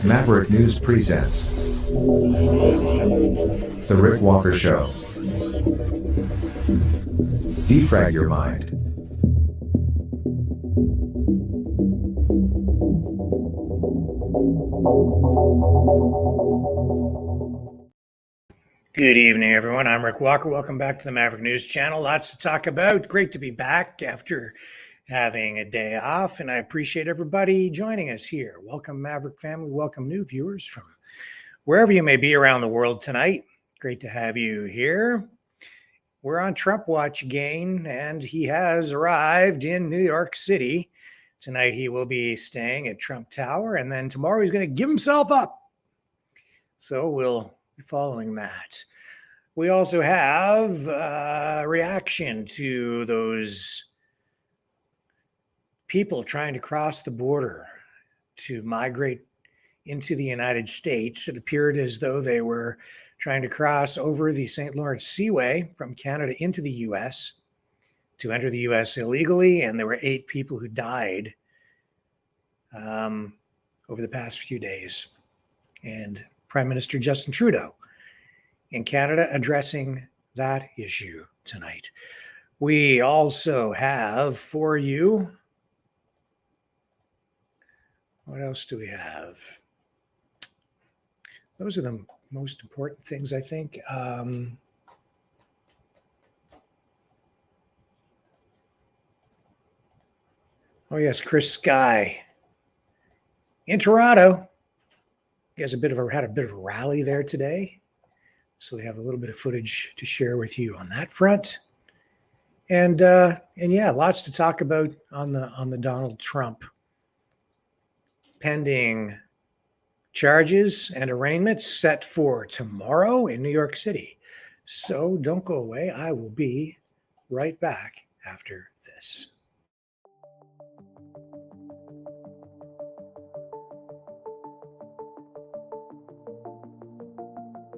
Maverick News presents The Rick Walker Show. Defrag your mind. Good evening, everyone. I'm Rick Walker. Welcome back to the Maverick News Channel. Lots to talk about. Great to be back after having a day off, and I appreciate everybody joining us here. Welcome, Maverick family. Welcome, new viewers from wherever you may be around the world tonight. Great to have you here. We're on Trump watch again, and he has arrived in New York City. Tonight he will be staying at Trump Tower, and then tomorrow he's going to give himself up. So we'll be following that. We also have a reaction to those people trying to cross the border to migrate into the United States. It appeared as though they were trying to cross over the St. Lawrence Seaway from Canada into the U.S. to enter the U.S. illegally, and there were 8 people who died over the past few days. And Prime Minister Justin Trudeau in Canada addressing that issue tonight. We also have for you, what else do we have? Those are the most important things, I think. Oh, yes, Chris Sky in Toronto. He has had a bit of a rally there today. So we have a little bit of footage to share with you on that front. And yeah, lots to talk about on the Donald Trump pending charges and arraignment set for tomorrow in New York City. So don't go away. I will be right back after this.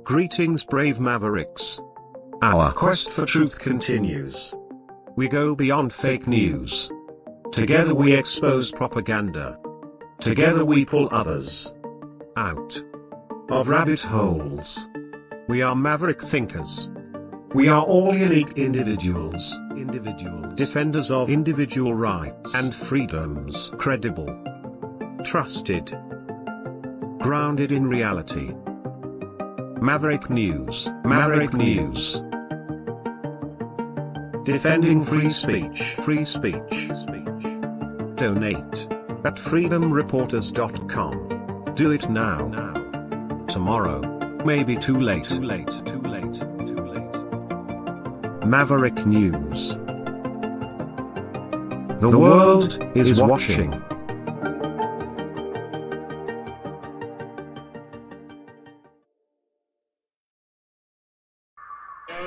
Greetings, brave Mavericks. Our quest for truth continues. We go beyond fake news. Together we expose propaganda. Together we pull others out of rabbit holes. We are maverick thinkers. We are all unique individuals, defenders of individual rights and freedoms, credible, trusted, grounded in reality. Maverick News, Maverick News. Defending free speech, Donate at freedomreporters.com. Do it now. Tomorrow may be too late. Maverick News. The world is watching.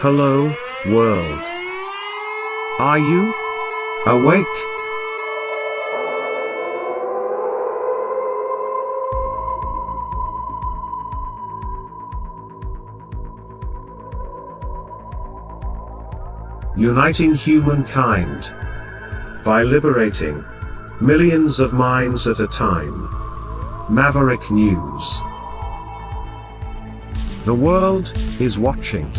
Hello, world. Are you awake? Uniting humankind by liberating millions of minds at a time. Maverick News. The world is watching.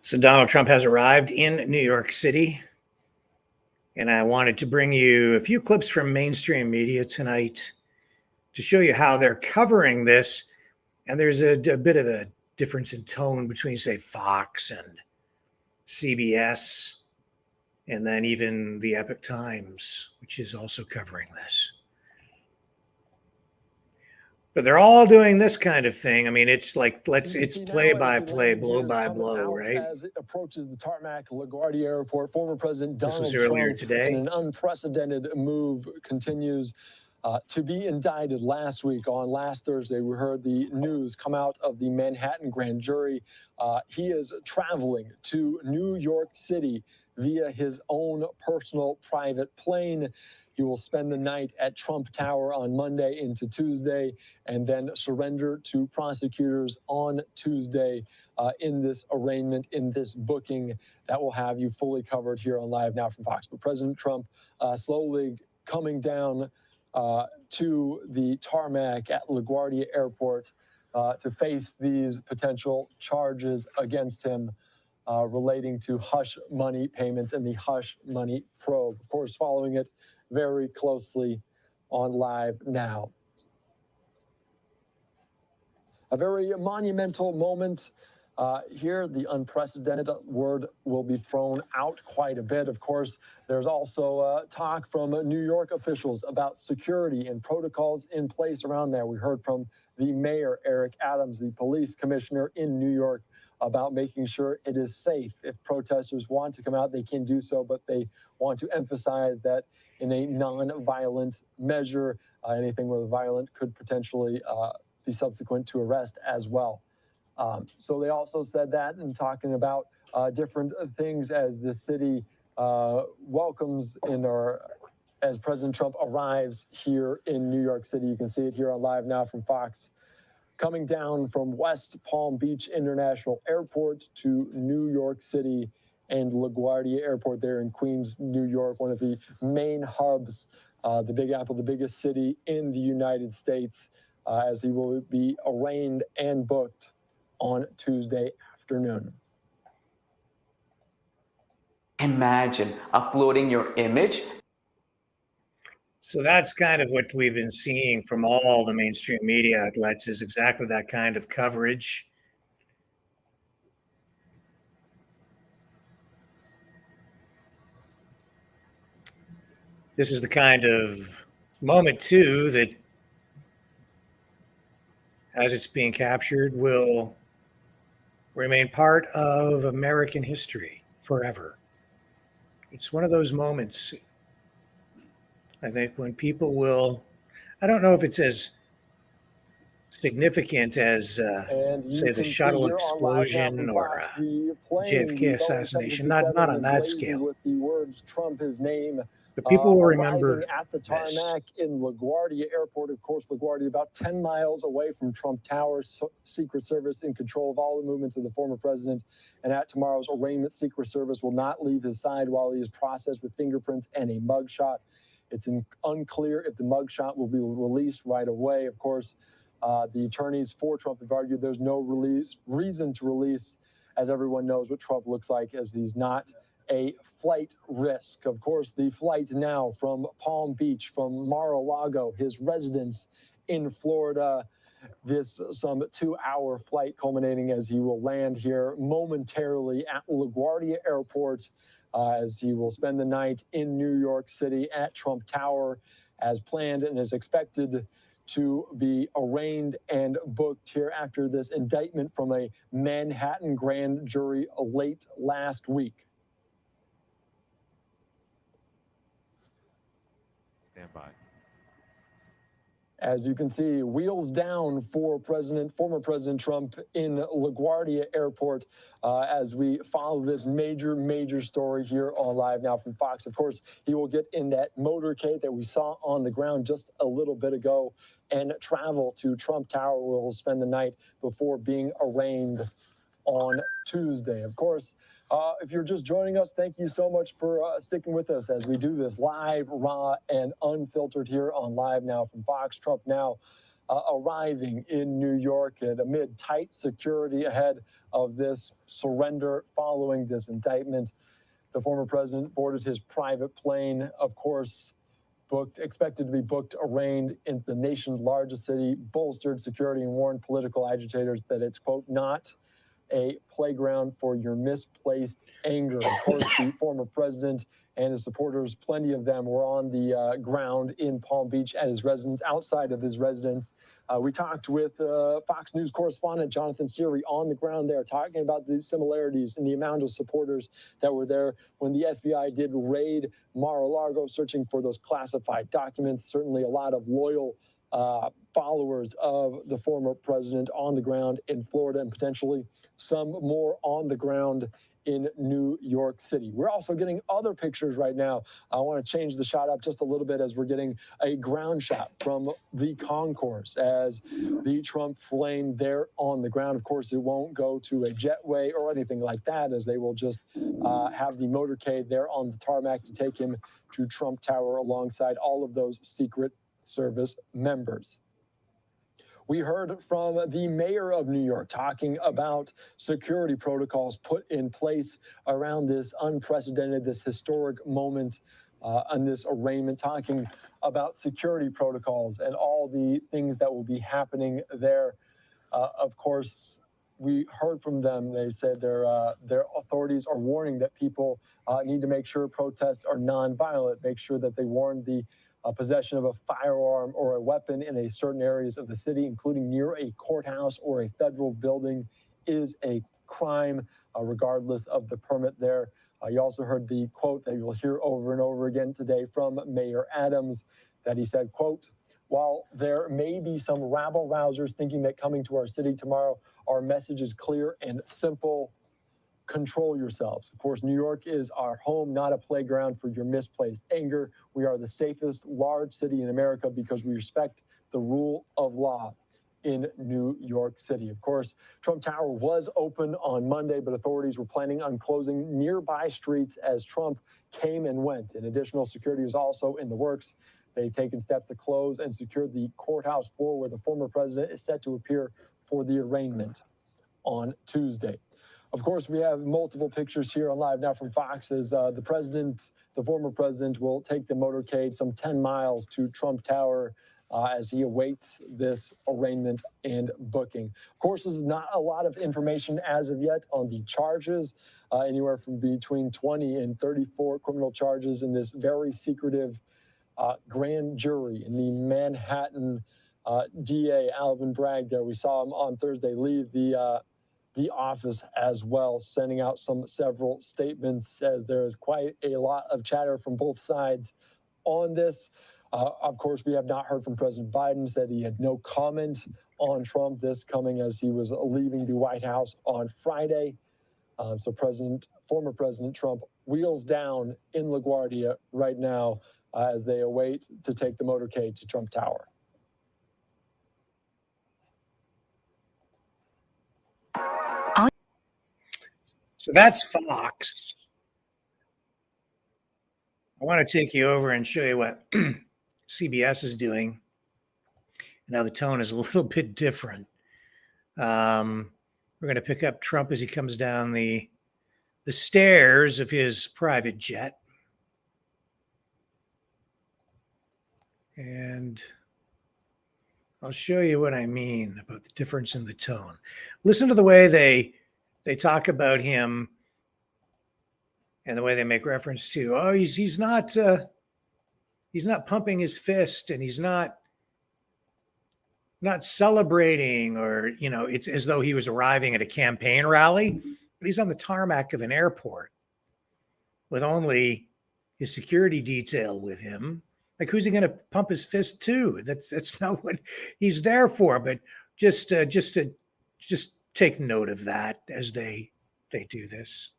So Donald Trump has arrived in New York City, and I wanted to bring you a few clips from mainstream media tonight to show you how they're covering this. And there's a bit of a difference in tone between, say, Fox and CBS, and then even the Epoch Times, which is also covering this. But they're all doing this kind of thing. I mean, it's like it's play by play, blow by blow, right? As it approaches the tarmac LaGuardia Airport, former President Donald Trump, earlier today, in an unprecedented move, continues to be indicted. Last Thursday, we heard the news come out of the Manhattan grand jury. He is traveling to New York City via his own personal private plane. He will spend the night at Trump Tower on Monday into Tuesday, and then surrender to prosecutors on Tuesday in this arraignment, in this booking that will have you fully covered here on Live Now from Fox. But President Trump slowly coming down to the tarmac at LaGuardia Airport to face these potential charges against him relating to hush money payments and the hush money probe. Of course, following it very closely on Live Now. A very monumental moment here. The unprecedented word will be thrown out quite a bit. Of course, there's also talk from New York officials about security and protocols in place around there. We heard from the mayor, Eric Adams, the police commissioner in New York, about making sure it is safe. If protesters want to come out, they can do so, but they want to emphasize that in a non-violent measure, anything with violent could potentially be subsequent to arrest as well. So they also said that, and talking about different things as the city welcomes as President Trump arrives here in New York City. You can see it here on Live Now from Fox. Coming down from West Palm Beach International Airport to New York City and LaGuardia Airport there in Queens, New York, one of the main hubs, the Big Apple, the biggest city in the United States, as he will be arraigned and booked on Tuesday afternoon. Imagine uploading your image. So that's kind of what we've been seeing from all the mainstream media outlets, is exactly that kind of coverage. This is the kind of moment, too, that as it's being captured will remain part of American history forever. It's one of those moments, I think, when people will, I don't know if it's as significant as, say, the shuttle explosion or JFK assassination, not on that scale. With the words Trump, his name, but people will remember at the tarmac in LaGuardia Airport. Of course, LaGuardia about 10 miles away from Trump Tower. Secret Service in control of all the movements of the former president. And at tomorrow's arraignment, Secret Service will not leave his side while he is processed with fingerprints and a mugshot. It's unclear if the mugshot will be released right away. Of course, the attorneys for Trump have argued there's no reason to release, as everyone knows what Trump looks like, as he's not a flight risk. Of course, the flight now from Palm Beach, from Mar-a-Lago, his residence in Florida, this some 2-hour flight culminating as he will land here momentarily at LaGuardia Airport, as he will spend the night in New York City at Trump Tower as planned, and is expected to be arraigned and booked here after this indictment from a Manhattan grand jury late last week. Stand by. As you can see, wheels down for former President Trump in LaGuardia Airport as we follow this major story here on Live Now from Fox. Of course, he will get in that motorcade that we saw on the ground just a little bit ago and travel to Trump Tower, where he'll spend the night before being arraigned on Tuesday. Of course, if you're just joining us, thank you so much for sticking with us as we do this live, raw, and unfiltered here on Live Now from Fox. Trump now arriving in New York and amid tight security ahead of this surrender following this indictment. The former president boarded his private plane, of course, expected to be booked, arraigned in the nation's largest city, bolstered security, and warned political agitators that it's, quote, not a playground for your misplaced anger. Of course, the former president and his supporters, plenty of them, were on the ground in Palm Beach at his residence, outside of his residence. We talked with Fox News correspondent Jonathan Seary on the ground there, talking about the similarities in the amount of supporters that were there when the FBI did raid Mar-a-Lago, searching for those classified documents. Certainly a lot of loyal followers of the former president on the ground in Florida and potentially some more on the ground in New York City. We're also getting other pictures right now. I want to change the shot up just a little bit as we're getting a ground shot from the concourse as the Trump plane there on the ground. Of course, it won't go to a jetway or anything like that, as they will just have the motorcade there on the tarmac to take him to Trump Tower alongside all of those Secret Service members. We heard from the mayor of New York talking about security protocols put in place around this unprecedented, this historic moment on this arraignment, talking about security protocols and all the things that will be happening there. Of course, we heard from them. They said their authorities are warning that people need to make sure protests are nonviolent, make sure that they warn the possession of a firearm or a weapon in a certain areas of the city, including near a courthouse or a federal building, is a crime, regardless of the permit there. You also heard the quote that you'll hear over and over again today from Mayor Adams, that he said, quote, "While there may be some rabble-rousers thinking that coming to our city tomorrow, our message is clear and simple. Control yourselves." Of course, New York is our home, not a playground for your misplaced anger. We are the safest large city in America because we respect the rule of law in New York City. Of course, Trump Tower was open on Monday, but authorities were planning on closing nearby streets as Trump came and went. And additional security was also in the works. They've taken steps to close and secure the courthouse floor where the former president is set to appear for the arraignment on Tuesday. Of course, we have multiple pictures here on Live Now from Fox as the former president, will take the motorcade some 10 miles to Trump Tower as he awaits this arraignment and booking. Of course, this is not a lot of information as of yet on the charges, anywhere from between 20 and 34 criminal charges in this very secretive grand jury in the Manhattan DA, Alvin Bragg there. We saw him on Thursday leave the office as well, sending out several statements as there is quite a lot of chatter from both sides on this. Of course, we have not heard from President Biden, said he had no comment on Trump, this coming as he was leaving the White House on Friday. So former President Trump wheels down in LaGuardia right now as they await to take the motorcade to Trump Tower. So that's Fox. I want to take you over and show you what CBS is doing. Now the tone is a little bit different. We're going to pick up Trump as he comes down the stairs of his private jet. And I'll show you what I mean about the difference in the tone. Listen to the way they talk about him and the way they make reference to, oh, he's not pumping his fist and he's not celebrating, or, you know, it's as though he was arriving at a campaign rally, but he's on the tarmac of an airport with only his security detail with him. Like, who's he going to pump his fist to? That's not what he's there for. But just take note of that as they do this.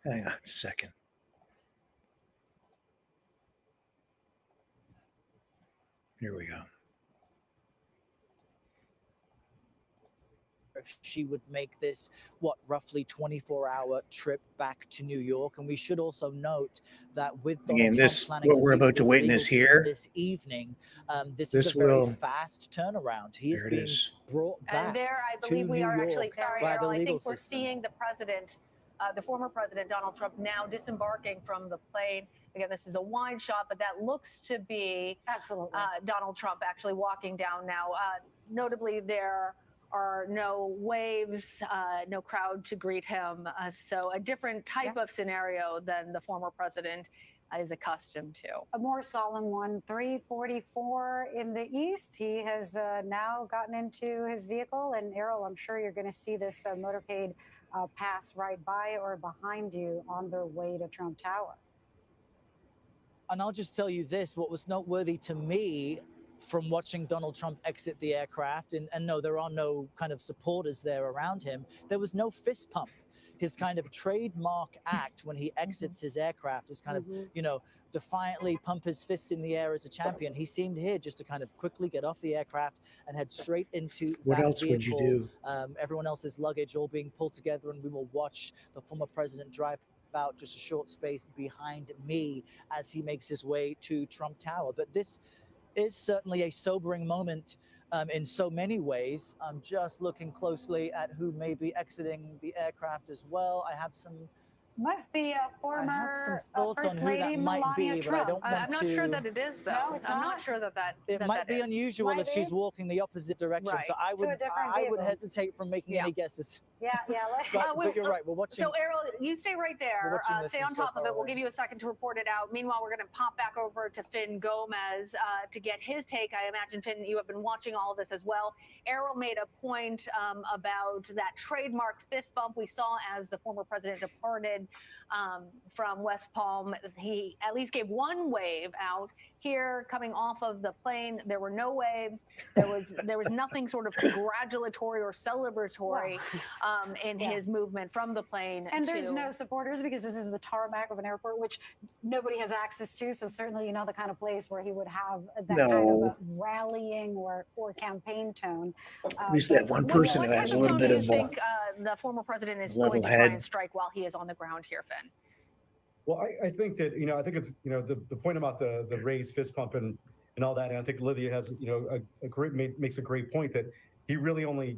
Hang on a second. Here we go. She would make this, roughly 24-hour trip back to New York. And we should also note that with Donald Trump planning what we're about to witness here this evening, this is a very fast turnaround. He is being brought back. And there, I believe we are actually, sorry, Errol, I think we're seeing the president, the former president, Donald Trump, now disembarking from the plane. Again, this is a wide shot, but that looks to be absolutely Donald Trump actually walking down now. Notably, there are no waves, no crowd to greet him. So a different type of scenario than the former president is accustomed to. A more solemn one, 3:44 in the east. He has now gotten into his vehicle. And Errol, I'm sure you're going to see this motorcade pass right by or behind you on their way to Trump Tower. And I'll just tell you this, what was noteworthy to me from watching Donald Trump exit the aircraft, and no, there are no kind of supporters there around him, there was no fist pump. His kind of trademark act when he exits his aircraft is kind of, you know, defiantly pump his fist in the air as a champion. He seemed here just to kind of quickly get off the aircraft and head straight into What that else vehicle. would you do? Everyone else's luggage all being pulled together, and we will watch the former president drive out just a short space behind me as he makes his way to Trump Tower. But this is certainly a sobering moment in so many ways. I'm just looking closely at who may be exiting the aircraft as well. I have some Must be a former First on who Lady that might Melania be, Trump. but I don't want I'm not to. sure that it is, though. No, it's I'm not? not sure that It might be unusual Might if she's be. walking the opposite direction. Right. So I To a would, different I would vehicle. hesitate from making Yeah. any guesses. Yeah, yeah. But you're right. We're watching. So, Errol, you stay right We're there. watching this Stay from on so top of far it. We'll away. give you a second to report it out. Meanwhile, we're going to pop back over to Finn Gomez to get his take. I imagine, Finn, you have been watching all of this as well. Errol made a point about that trademark fist bump we saw as the former president departed from West Palm. He at least gave one wave out. Here, coming off of the plane, there were no waves. There was nothing sort of congratulatory or celebratory in his movement from the plane. And there's no supporters because this is the tarmac of an airport, which nobody has access to. So certainly, the kind of place where he would have that kind of a rallying or campaign tone. At least they have one person who has a little bit do of you think the former president is level going to try head. and strike while he is on the ground here, Finn? Well, I think that, I think it's, the point about the raised fist pump and all that. And I think Lydia has, makes a great point that he really only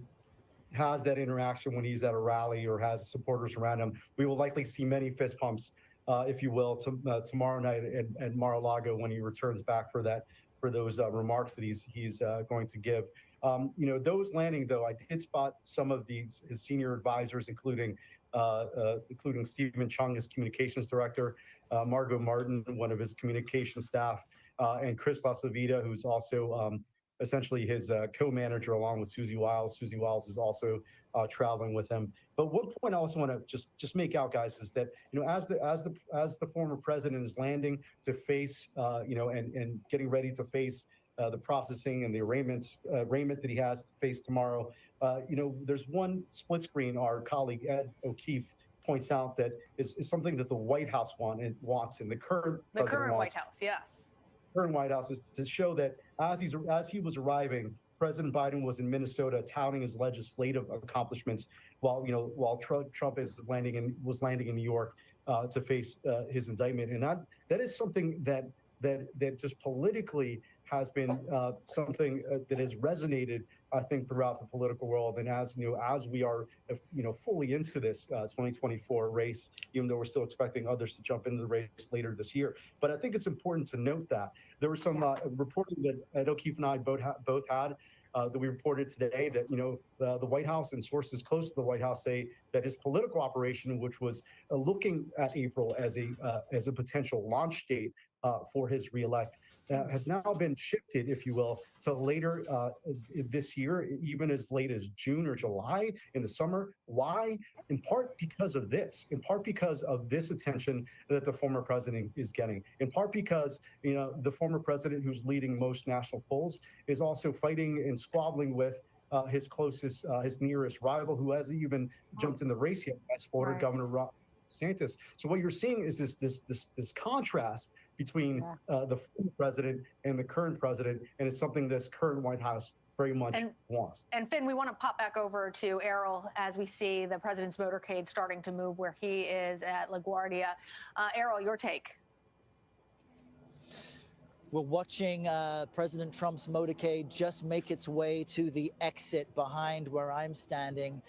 has that interaction when he's at a rally or has supporters around him. We will likely see many fist pumps, if you will, tomorrow night at Mar-a-Lago when he returns back for those remarks that he's going to give. Those landing, though, I did spot some of his senior advisors, including Stephen Chung, his communications director, Margot Martin, one of his communication staff, and Chris LaSavita, who's also essentially his co-manager along with Susie Wiles. Susie Wiles is also traveling with him. But one point I also want to just make out, guys, is that as the former president is landing to face and getting ready to face the processing and the arraignment that he has to face tomorrow. There's one split screen our colleague Ed O'Keefe points out that is something that the White House wants, and the current White House, yes. Current White House is to show that as he was arriving, President Biden was in Minnesota touting his legislative accomplishments, while Trump was landing in New York to face his indictment, and that is something that just politically has been something that has resonated, I think, throughout the political world. And as we are, fully into this 2024 race, even though we're still expecting others to jump into the race later this year. But I think it's important to note that there was some reporting that Ed O'Keefe and I both had that we reported today that, the White House and sources close to the White House say that his political operation, which was looking at April as a potential launch date for his reelect, has now been shifted, if you will, to later this year, even as late as June or July in the summer. Why? In part because of this. In part because of this attention that the former president is getting. In part because the former president, who's leading most national polls, is also fighting and squabbling with his closest, his nearest rival, who hasn't even jumped in the race yet. That's Florida Governor Ron DeSantis. So what you're seeing is this contrast between the former president and the current president, and it's something this current White House very much wants. And Finn, we want to pop back over to Errol as we see the president's motorcade starting to move where he is at LaGuardia. Errol, your take. We're watching President Trump's motorcade just make its way to the exit behind where I'm standing.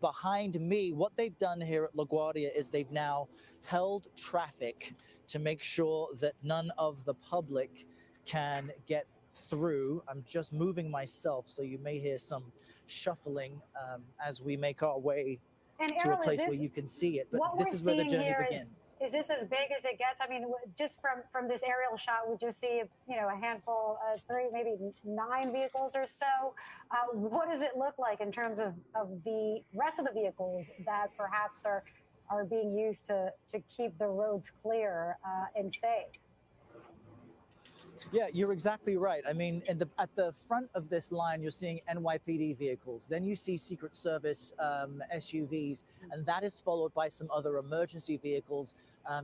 Behind me, what they've done here at LaGuardia is they've now held traffic to make sure that none of the public can get through. I'm just moving myself, so you may hear some shuffling as we make our way And to a Errol, place where you can see it. But what this we're is where the seeing journey here begins. is this as big as it gets? I mean, just from this aerial shot, we just see, you know, a handful, 3, maybe 9 vehicles or so. What does it look like in terms of the rest of the vehicles that perhaps are being used to keep the roads clear and safe? Yeah, you're exactly right. I mean, at the front of this line, you're seeing NYPD vehicles. Then you see Secret Service SUVs, and that is followed by some other emergency vehicles,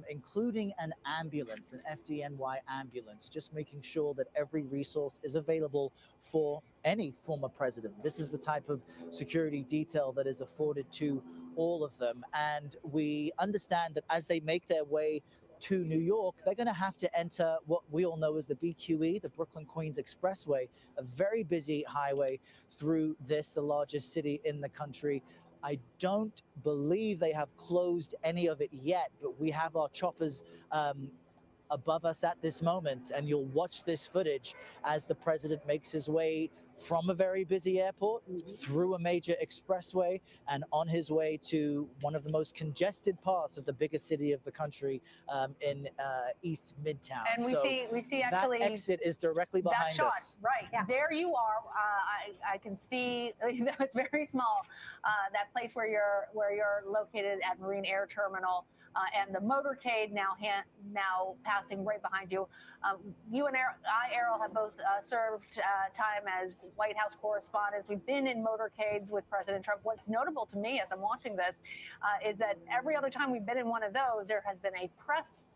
including an ambulance, an FDNY ambulance, just making sure that every resource is available for any former president. This is the type of security detail that is afforded to all of them. And we understand that as they make their way to New York, they're going to have to enter what we all know as the BQE, the Brooklyn Queens Expressway, a very busy highway through the largest city in the country. I don't believe they have closed any of it yet, but we have our choppers above us at this moment, and you'll watch this footage as the president makes his way from a very busy airport through a major expressway and on his way to one of the most congested parts of the biggest city of the country, in East Midtown. And we see actually that exit is directly behind that shot, us. right? Yeah. There you are. I can see it's very small. That place where you're located at Marine Air Terminal. And the motorcade now passing right behind you. You and Errol have both served time as White House correspondents. We've been in motorcades with President Trump. What's notable to me as I'm watching this is that every other time we've been in one of those, there has been a press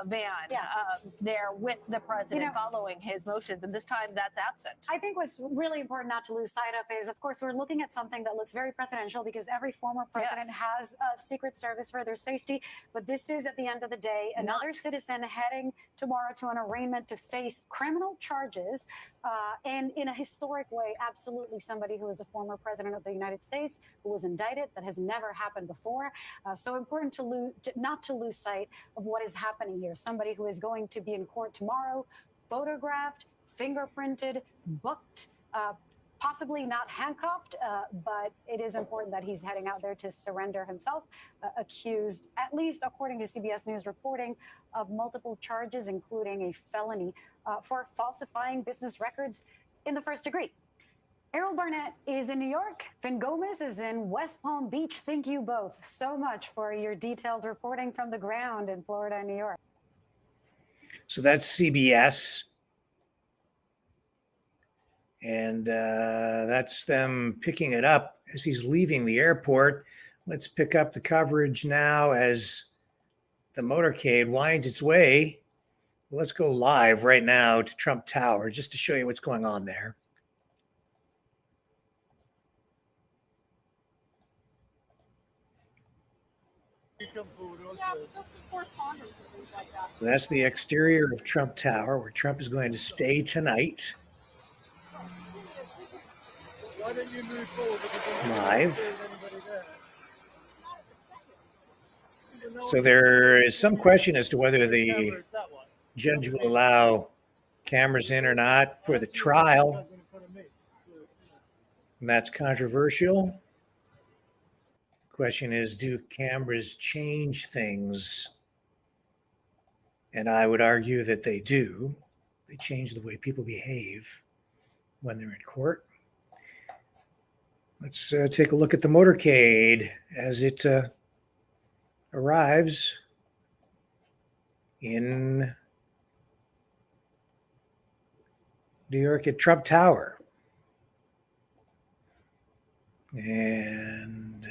van there with the president following his motions, and this time that's absent. I think what's really important not to lose sight of is, of course, we're looking at something that looks very presidential because every former president has a Secret Service for their safety, but this is, at the end of the day, another citizen heading tomorrow to an arraignment to face criminal charges, and in a historic way, absolutely somebody who is a former president of the United States who was indicted. That has never happened before. So important not to lose sight of what is happening here. Somebody who is going to be in court tomorrow, photographed, fingerprinted, booked, possibly not handcuffed, but it is important that he's heading out there to surrender himself, accused, at least according to CBS News reporting, of multiple charges, including a felony for falsifying business records in the first degree. Errol Barnett is in New York. Finn Gomez is in West Palm Beach. Thank you both so much for your detailed reporting from the ground in Florida and New York. So that's CBS. And that's them picking it up as he's leaving the airport. Let's pick up the coverage now as the motorcade winds its way. Well, let's go live right now to Trump Tower just to show you what's going on there. So that's the exterior of Trump Tower, where Trump is going to stay tonight. Live. So there is some question as to whether the judge will allow cameras in or not for the trial. And that's controversial. The question is, do cameras change things? And I would argue that they do. They change the way people behave when they're in court. Let's take a look at the motorcade as it arrives in New York at Trump Tower. And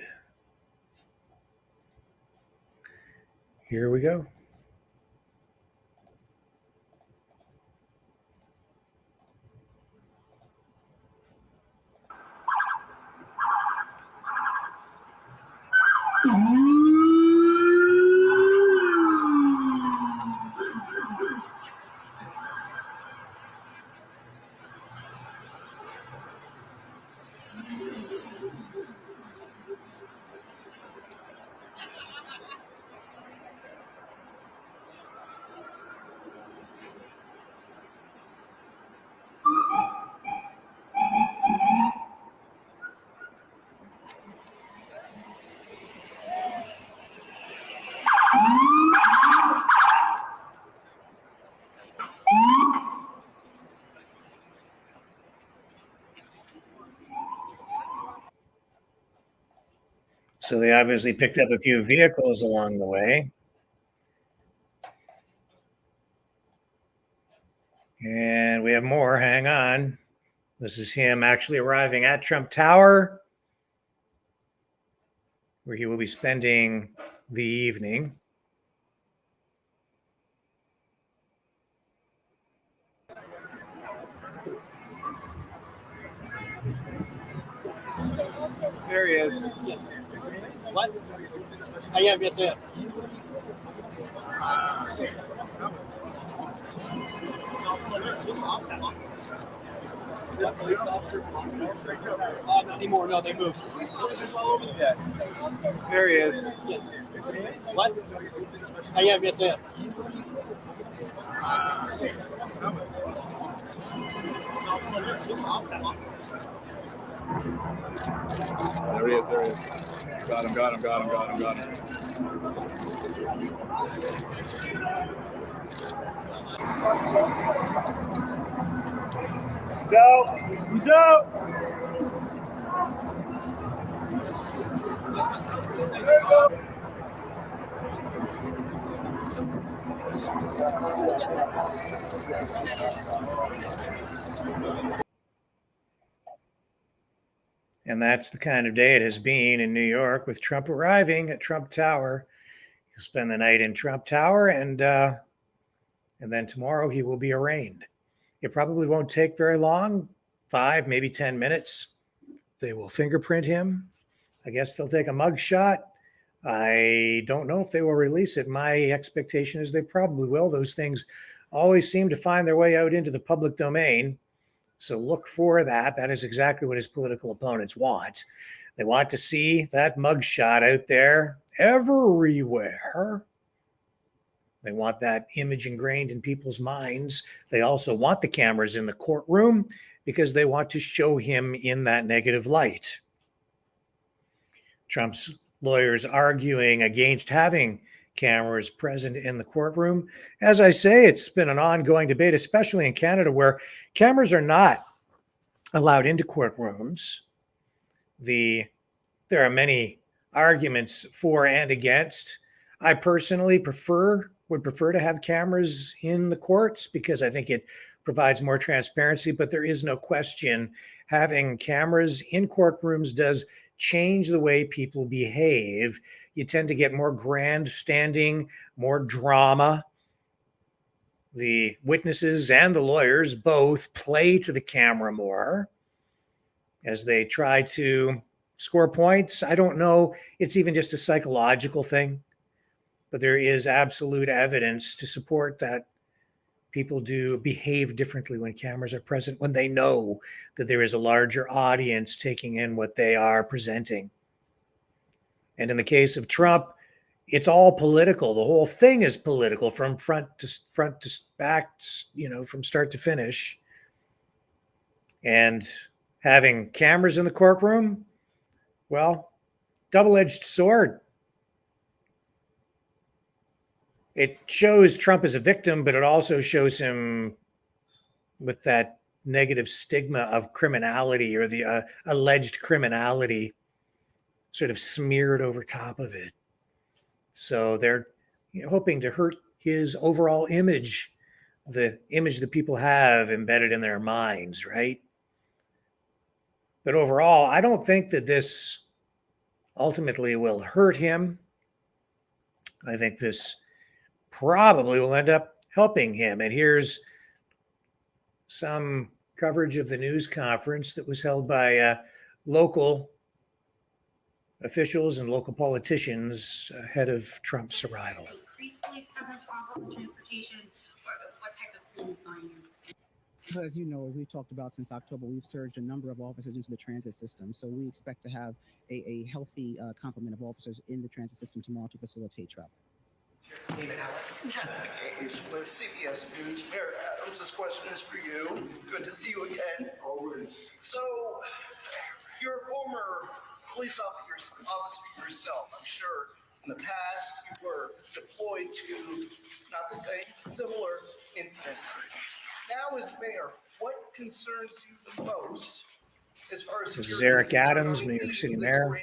here we go. So they obviously picked up a few vehicles along the way. And we have more. Hang on. This is him actually arriving at Trump Tower, where he will be spending the evening. There he is. Yes. What? I am. Yes, I am. Is that police officer blocking our not anymore. No, they moved. Police officers all over the place. There he is. Yes. What? I am. Yes, I am. There he is, there he is. Got him. Go! He's out! And that's the kind of day it has been in New York, with Trump arriving at Trump Tower. He'll spend the night in Trump Tower, and then tomorrow he will be arraigned. It probably won't take very long, 5, maybe 10 minutes. They will fingerprint him. I guess they'll take a mug shot. I don't know if they will release it. My expectation is they probably will. Those things always seem to find their way out into the public domain. So look for that. That is exactly what his political opponents want. They want to see that mugshot out there everywhere. They want that image ingrained in people's minds. They also want the cameras in the courtroom because they want to show him in that negative light. Trump's lawyers arguing against having cameras present in the courtroom. As I say, it's been an ongoing debate, especially in Canada, where cameras are not allowed into courtrooms. There are many arguments for and against. I personally would prefer to have cameras in the courts because I think it provides more transparency, but there is no question having cameras in courtrooms does change the way people behave. You tend to get more grandstanding, more drama. The witnesses and the lawyers both play to the camera more as they try to score points. I don't know. It's even just a psychological thing, but there is absolute evidence to support that people do behave differently when cameras are present, when they know that there is a larger audience taking in what they are presenting. And in the case of Trump, it's all political. The whole thing is political from front to back, from start to finish. And having cameras in the courtroom, well, double-edged sword. It shows Trump as a victim, but it also shows him with that negative stigma of criminality, or the alleged criminality sort of smeared over top of it. So they're hoping to hurt his overall image, the image that people have embedded in their minds, right? But overall, I don't think that this ultimately will hurt him. I think this probably will end up helping him. And here's some coverage of the news conference that was held by local officials and local politicians ahead of Trump's arrival. Increase police presence on public transportation, or what type of things going in? As you know, as we've talked about since October, we've surged a number of officers into the transit system. So we expect to have a healthy complement of officers in the transit system tomorrow to facilitate travel. Jeff Hayes with CBS News. Mayor Adams, this question is for you. Good to see you again. Always. So, you're a former police officer yourself. I'm sure in the past you were deployed to, not the same, similar incidents. Now as mayor, what concerns you the most as far as This is Eric Adams, New York City mayor.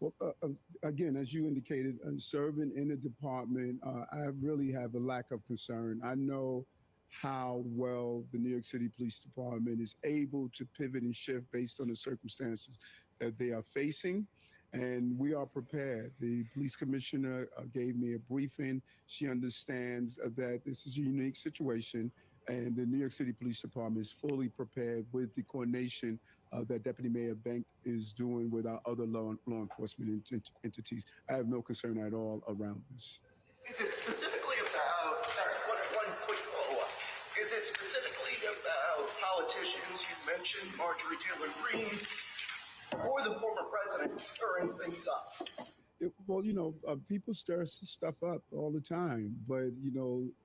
Well, again, as you indicated, serving in the department, I really have a lack of concern. I know how well the New York City Police Department is able to pivot and shift based on the circumstances that they are facing. And we are prepared. The police commissioner gave me a briefing. She understands that this is a unique situation, and the New York City Police Department is fully prepared with the coordination that Deputy Mayor Bank is doing with our other law enforcement entities. I have no concern at all around this. Is it specifically about, sorry, one quick follow-up. Is it specifically about politicians? You mentioned Marjorie Taylor Greene or the former president stirring things up? Well, people stir stuff up all the time, but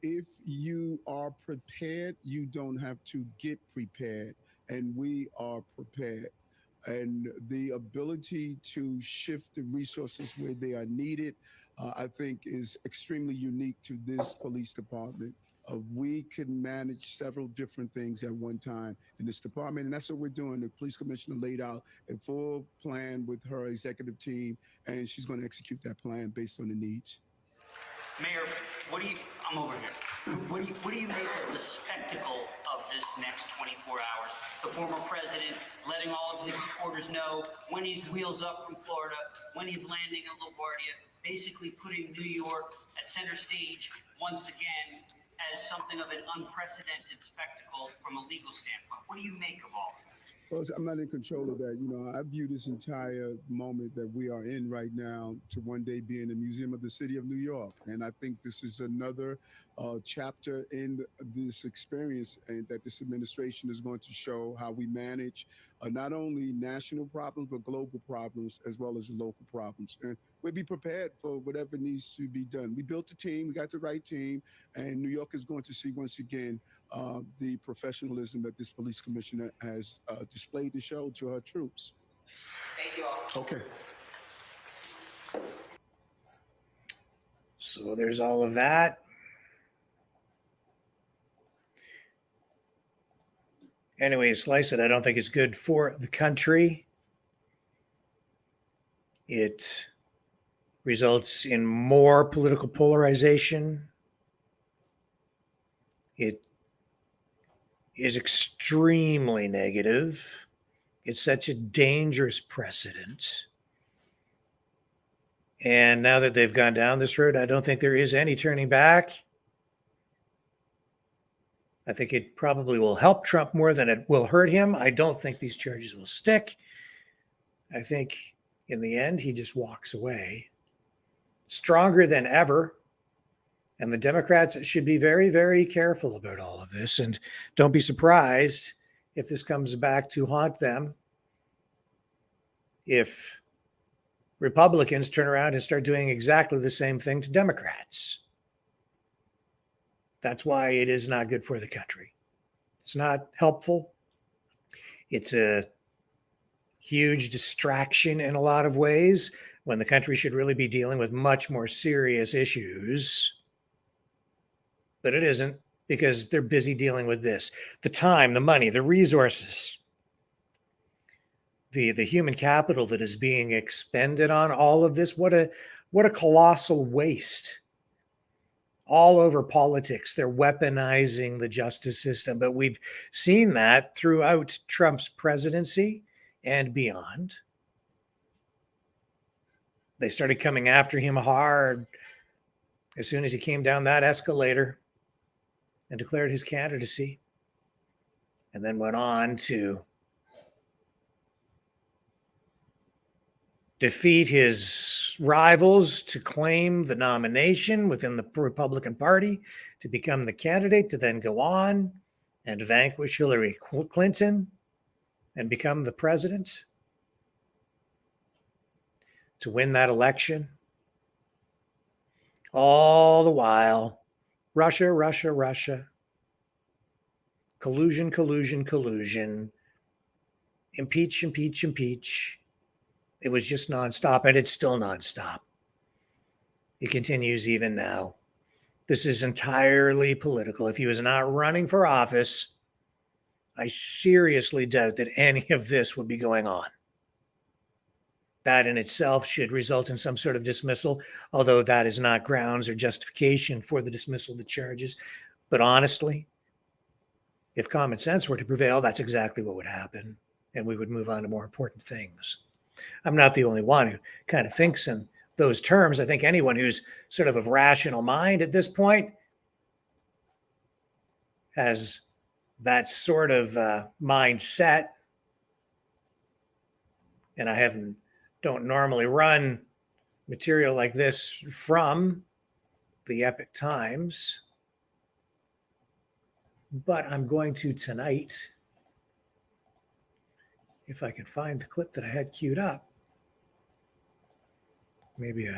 if you are prepared, you don't have to get prepared, and we are prepared. And the ability to shift the resources where they are needed, I think, is extremely unique to this police department. We can manage several different things at one time in this department, and that's what we're doing. The police commissioner laid out a full plan with her executive team, and she's going to execute that plan based on the needs. Mayor, I'm over here. What do you make of the spectacle of this next 24 hours? The former president letting all of his supporters know when he's wheels up from Florida, when he's landing in LaGuardia, basically putting New York at center stage once again as something of an unprecedented spectacle from a legal standpoint. What do you make of all of that? Well, I'm not in control of that. I view this entire moment that we are in right now to one day be in the Museum of the City of New York. And I think this is another chapter in this experience, and that this administration is going to show how we manage not only national problems, but global problems, as well as local problems. And we'll be prepared for whatever needs to be done. We built a team, we got the right team, and New York is going to see once again the professionalism that this police commissioner has displayed and showed to her troops. Thank you all. Okay. So there's all of that. Anyway, slice it. I don't think it's good for the country. It results in more political polarization. It is extremely negative. It's such a dangerous precedent. And now that they've gone down this road, I don't think there is any turning back. I think it probably will help Trump more than it will hurt him. I don't think these charges will stick. I think in the end, he just walks away stronger than ever. And the Democrats should be very, very careful about all of this. And don't be surprised if this comes back to haunt them. If Republicans turn around and start doing exactly the same thing to Democrats. That's why it is not good for the country. It's not helpful. It's a huge distraction in a lot of ways when the country should really be dealing with much more serious issues. But it isn't, because they're busy dealing with this. The time, the money, the resources, the human capital that is being expended on all of this. What a colossal waste. All over politics, they're weaponizing the justice system. But we've seen that throughout Trump's presidency and beyond. They started coming after him hard as soon as he came down that escalator and declared his candidacy, and then went on to defeat his rivals to claim the nomination within the Republican Party, to become the candidate, to then go on and vanquish Hillary Clinton and become the president, to win that election. All the while, Russia, Russia, Russia, collusion, collusion, collusion, impeach, impeach, impeach. It was just nonstop, and it's still nonstop. It continues even now. This is entirely political. If he was not running for office, I seriously doubt that any of this would be going on. that in itself should result in some sort of dismissal, although that is not grounds or justification for the dismissal of the charges. But honestly, if common sense were to prevail, that's exactly what would happen, and we would move on to more important things. I'm not the only one who kind of thinks in those terms. I think anyone who's sort of rational mind at this point has that sort of mindset. And I don't normally run material like this from the Epic Times, but I'm going to tonight, if I can find the clip that I had queued up. Maybe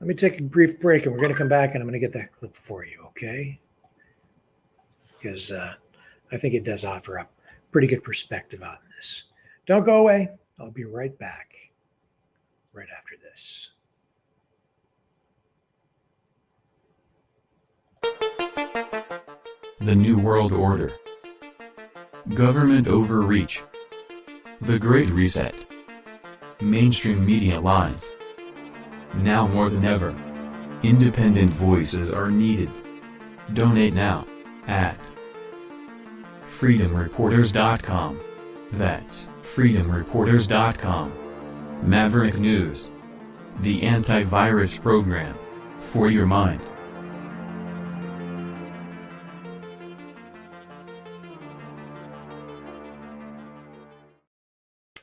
let me take a brief break and we're going to come back and I'm going to get that clip for you, okay? Because I think it does offer up pretty good perspective on this. Don't go away. I'll be right back right after this. The New World Order. Government overreach. The Great Reset. Mainstream media lies. Now more than ever, independent voices are needed. Donate now at freedomreporters.com. That's freedomreporters.com. Maverick News. The antivirus program for your mind.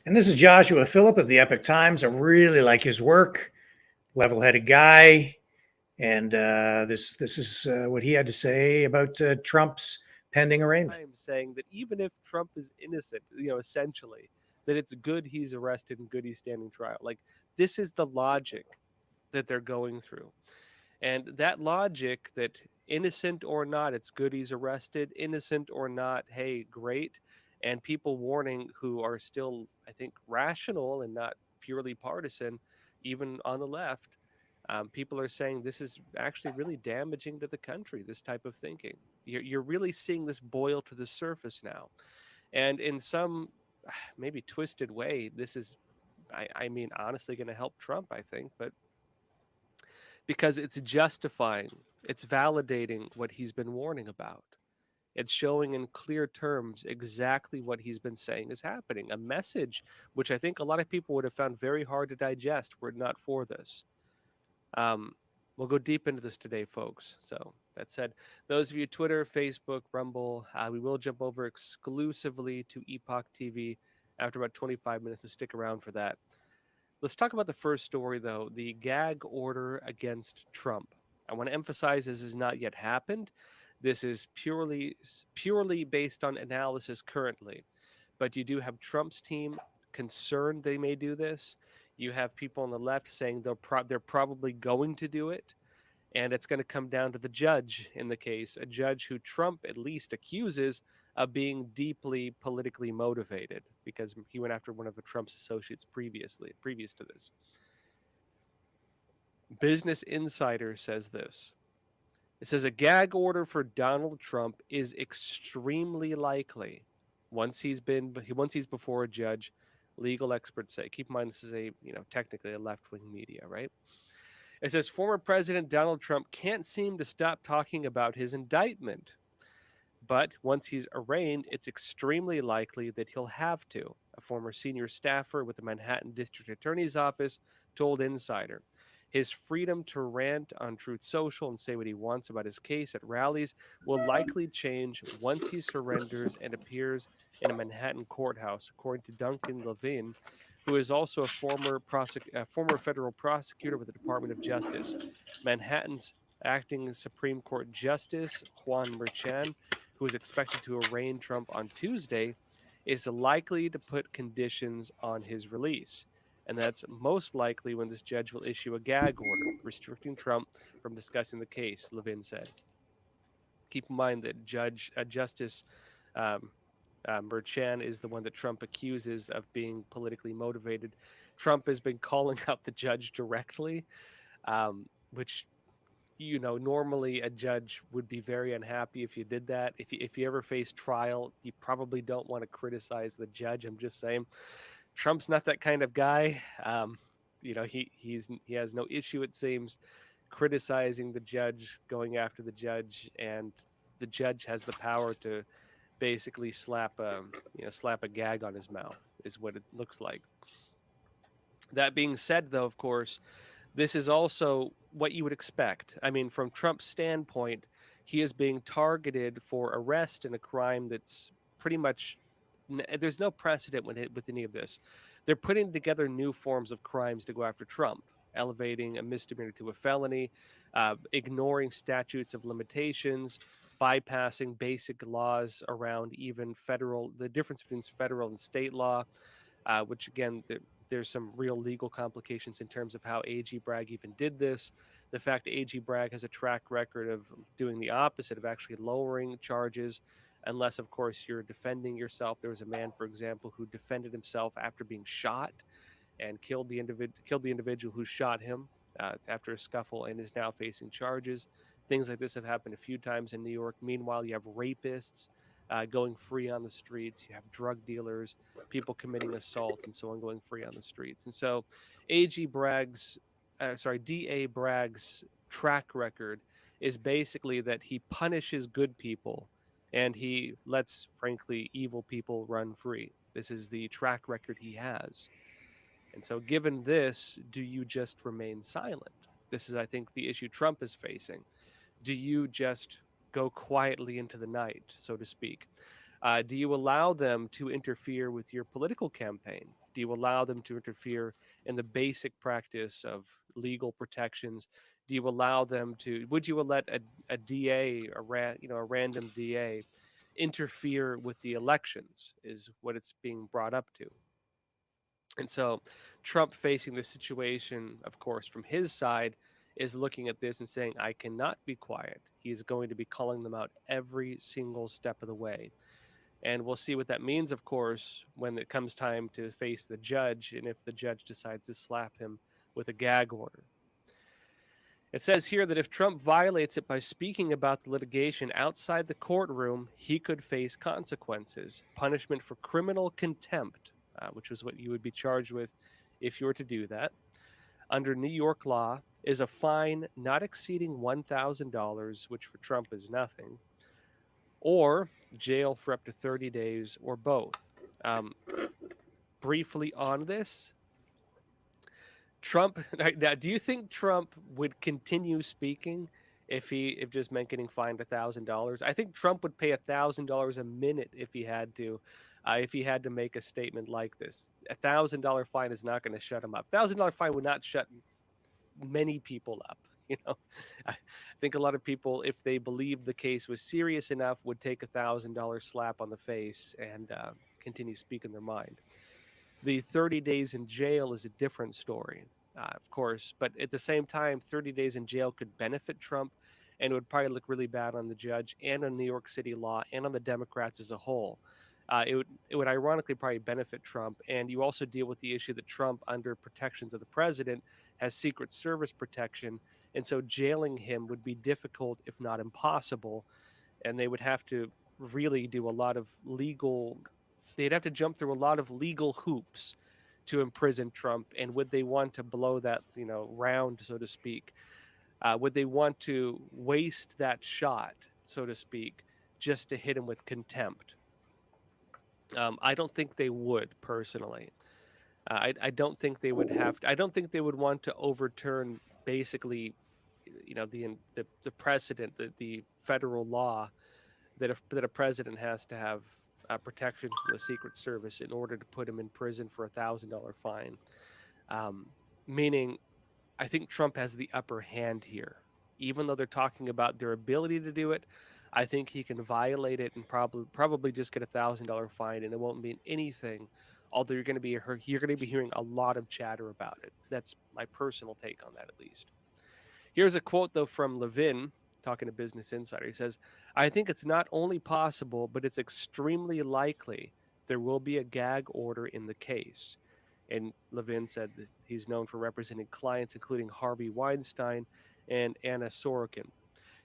And this is Joshua Phillip of the Epic Times. I really like his work. Level-headed guy. And this is what he had to say about Trump's pending arraignment. I'm saying that even if Trump is innocent, essentially, that it's good he's arrested and good he's standing trial. Like, this is the logic that they're going through. And that logic that innocent or not, it's good he's arrested, innocent or not, hey, great. And people warning who are still, I think, rational and not purely partisan, even on the left, people are saying this is actually really damaging to the country, this type of thinking. You're really seeing this boil to the surface now. And in some maybe twisted way, this is, I mean, honestly going to help Trump, I think, but because it's justifying, it's validating what he's been warning about. It's showing in clear terms exactly what he's been saying is happening. A message which I think a lot of people would have found very hard to digest were it not for this. We'll go deep into this today, folks. So that said, those of you Twitter, Facebook, Rumble, we will jump over exclusively to Epoch TV after about 25 minutes, so stick around for that. Let's talk about the first story, though, the gag order against Trump. I want to emphasize this has not yet happened. This is purely based on analysis currently. But you do have Trump's team concerned they may do this. You have people on the left saying they're probably going to do it. And it's going to come down to the judge in the case, a judge who Trump at least accuses of being deeply politically motivated because he went after one of Trump's associates previous to this. Business Insider says this. It says a gag order for Donald Trump is extremely likely once he's before a judge. Legal experts say. Keep in mind this is technically a left-wing media, right? It says former President Donald Trump can't seem to stop talking about his indictment, but once he's arraigned, it's extremely likely that he'll have to. A former senior staffer with the Manhattan District Attorney's Office told Insider. His freedom to rant on Truth Social and say what he wants about his case at rallies will likely change once he surrenders and appears in a Manhattan courthouse, according to Duncan Levin, who is also a former federal prosecutor with the Department of Justice. Manhattan's acting Supreme Court Justice Juan Merchan, who is expected to arraign Trump on Tuesday, is likely to put conditions on his release. And that's most likely when this judge will issue a gag order restricting Trump from discussing the case, Levin said. Keep in mind that Justice Merchan is the one that Trump accuses of being politically motivated. Trump has been calling out the judge directly, which normally a judge would be very unhappy if you did that. If you ever face trial, you probably don't want to criticize the judge. I'm just saying, Trump's not that kind of guy. He has no issue, it seems, criticizing the judge, going after the judge, and the judge has the power to basically slap a gag on his mouth, is what it looks like. That being said, though, of course, this is also what you would expect. I mean, from Trump's standpoint, he is being targeted for arrest in a crime that's pretty much there's no precedent with any of this. They're putting together new forms of crimes to go after Trump, elevating a misdemeanor to a felony, ignoring statutes of limitations, bypassing basic laws around even the difference between federal and state law, which again, there's some real legal complications in terms of how A.G. Bragg even did this. The fact that A.G. Bragg has a track record of doing the opposite, of actually lowering charges, unless, of course, you're defending yourself. There was a man, for example, who defended himself after being shot and killed the individual who shot him after a scuffle, and is now facing charges. Things like this have happened a few times in New York. Meanwhile, you have rapists going free on the streets. You have drug dealers, people committing assault, and so on, going free on the streets. And so, DA Bragg's track record is basically that he punishes good people and he lets, frankly, evil people run free. This is the track record he has. And so, given this, do you just remain silent? This is, I think, the issue Trump is facing. Do you just go quietly into the night, so to speak? Do you allow them to interfere with your political campaign? Do you allow them to interfere in the basic practice of legal protections? Do you allow them to? Would you let a DA, a random DA, interfere with the elections? Is what it's being brought up to. And so, Trump, facing this situation, of course, from his side, is looking at this and saying, I cannot be quiet. He's going to be calling them out every single step of the way. And we'll see what that means, of course, when it comes time to face the judge, and if the judge decides to slap him with a gag order. It says here that if Trump violates it by speaking about the litigation outside the courtroom, he could face consequences, punishment for criminal contempt, which is what you would be charged with if you were to do that. Under New York law, is a fine not exceeding $1,000, which for Trump is nothing, or jail for up to 30 days, or both. Briefly on this, Trump. Now, do you think Trump would continue speaking if just meant getting fined $1,000? I think Trump would pay $1,000 a minute if he had to. If he had to make a statement like this, $1,000 fine is not going to shut him up. $1,000 fine would not shut many people up. I think a lot of people, if they believed the case was serious enough, would take $1,000 slap on the face and continue speaking their mind. The 30 days in jail is a different story, of course, but at the same time, 30 days in jail could benefit Trump, and it would probably look really bad on the judge and on New York City law and on the Democrats as a whole. It would ironically probably benefit Trump, and you also deal with the issue that Trump, under protections of the president, has Secret Service protection, and so jailing him would be difficult, if not impossible, and they would have to really do a lot of legal. They'd have to jump through a lot of legal hoops to imprison Trump, and would they want to blow that round, so to speak? Would they want to waste that shot, so to speak, just to hit him with contempt? I don't think they would, personally. I don't think they would have to. I don't think they would want to overturn basically, the precedent, the federal law that a president has to have protection from the Secret Service in order to put him in prison for $1,000 fine. Meaning, I think Trump has the upper hand here. Even though they're talking about their ability to do it, I think he can violate it and probably just get $1,000 fine, and it won't mean anything. Although you're going to be hearing a lot of chatter about it. That's my personal take on that, at least. Here's a quote though from Levin, talking to Business Insider. He says, "I think it's not only possible, but it's extremely likely there will be a gag order in the case." And Levin said that he's known for representing clients including Harvey Weinstein and Anna Sorokin.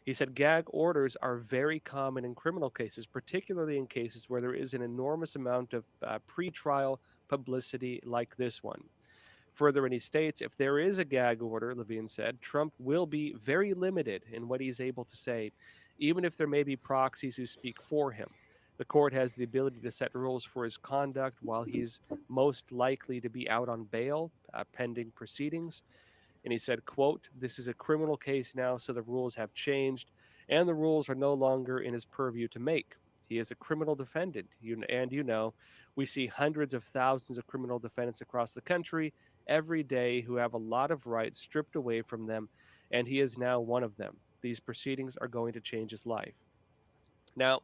He said gag orders are very common in criminal cases, particularly in cases where there is an enormous amount of pretrial publicity like this one. Further, and he states, if there is a gag order, Levine said, Trump will be very limited in what he's able to say, even if there may be proxies who speak for him. The court has the ability to set rules for his conduct while he's most likely to be out on bail, pending proceedings. And he said, quote, this is a criminal case now, so the rules have changed, and the rules are no longer in his purview to make. He is a criminal defendant, we see hundreds of thousands of criminal defendants across the country every day who have a lot of rights stripped away from them, and he is now one of them. These proceedings are going to change his life. Now,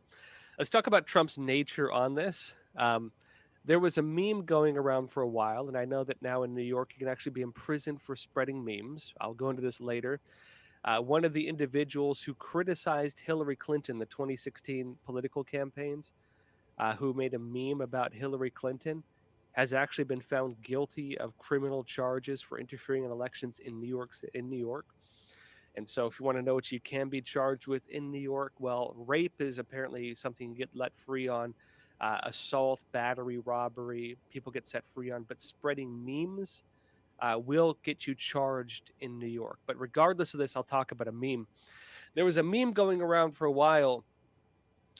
let's talk about Trump's nature on this. There was a meme going around for a while, and I know that now in New York you can actually be imprisoned for spreading memes. I'll go into this later. One of the individuals who criticized Hillary Clinton, the 2016 political campaigns, who made a meme about Hillary Clinton, has actually been found guilty of criminal charges for interfering in elections in New York. And so if you want to know what you can be charged with in New York, well, rape is apparently something you get let free on. Assault, battery, robbery, people get set free on. But spreading memes will get you charged in New York. But regardless of this, I'll talk about a meme. There was a meme going around for a while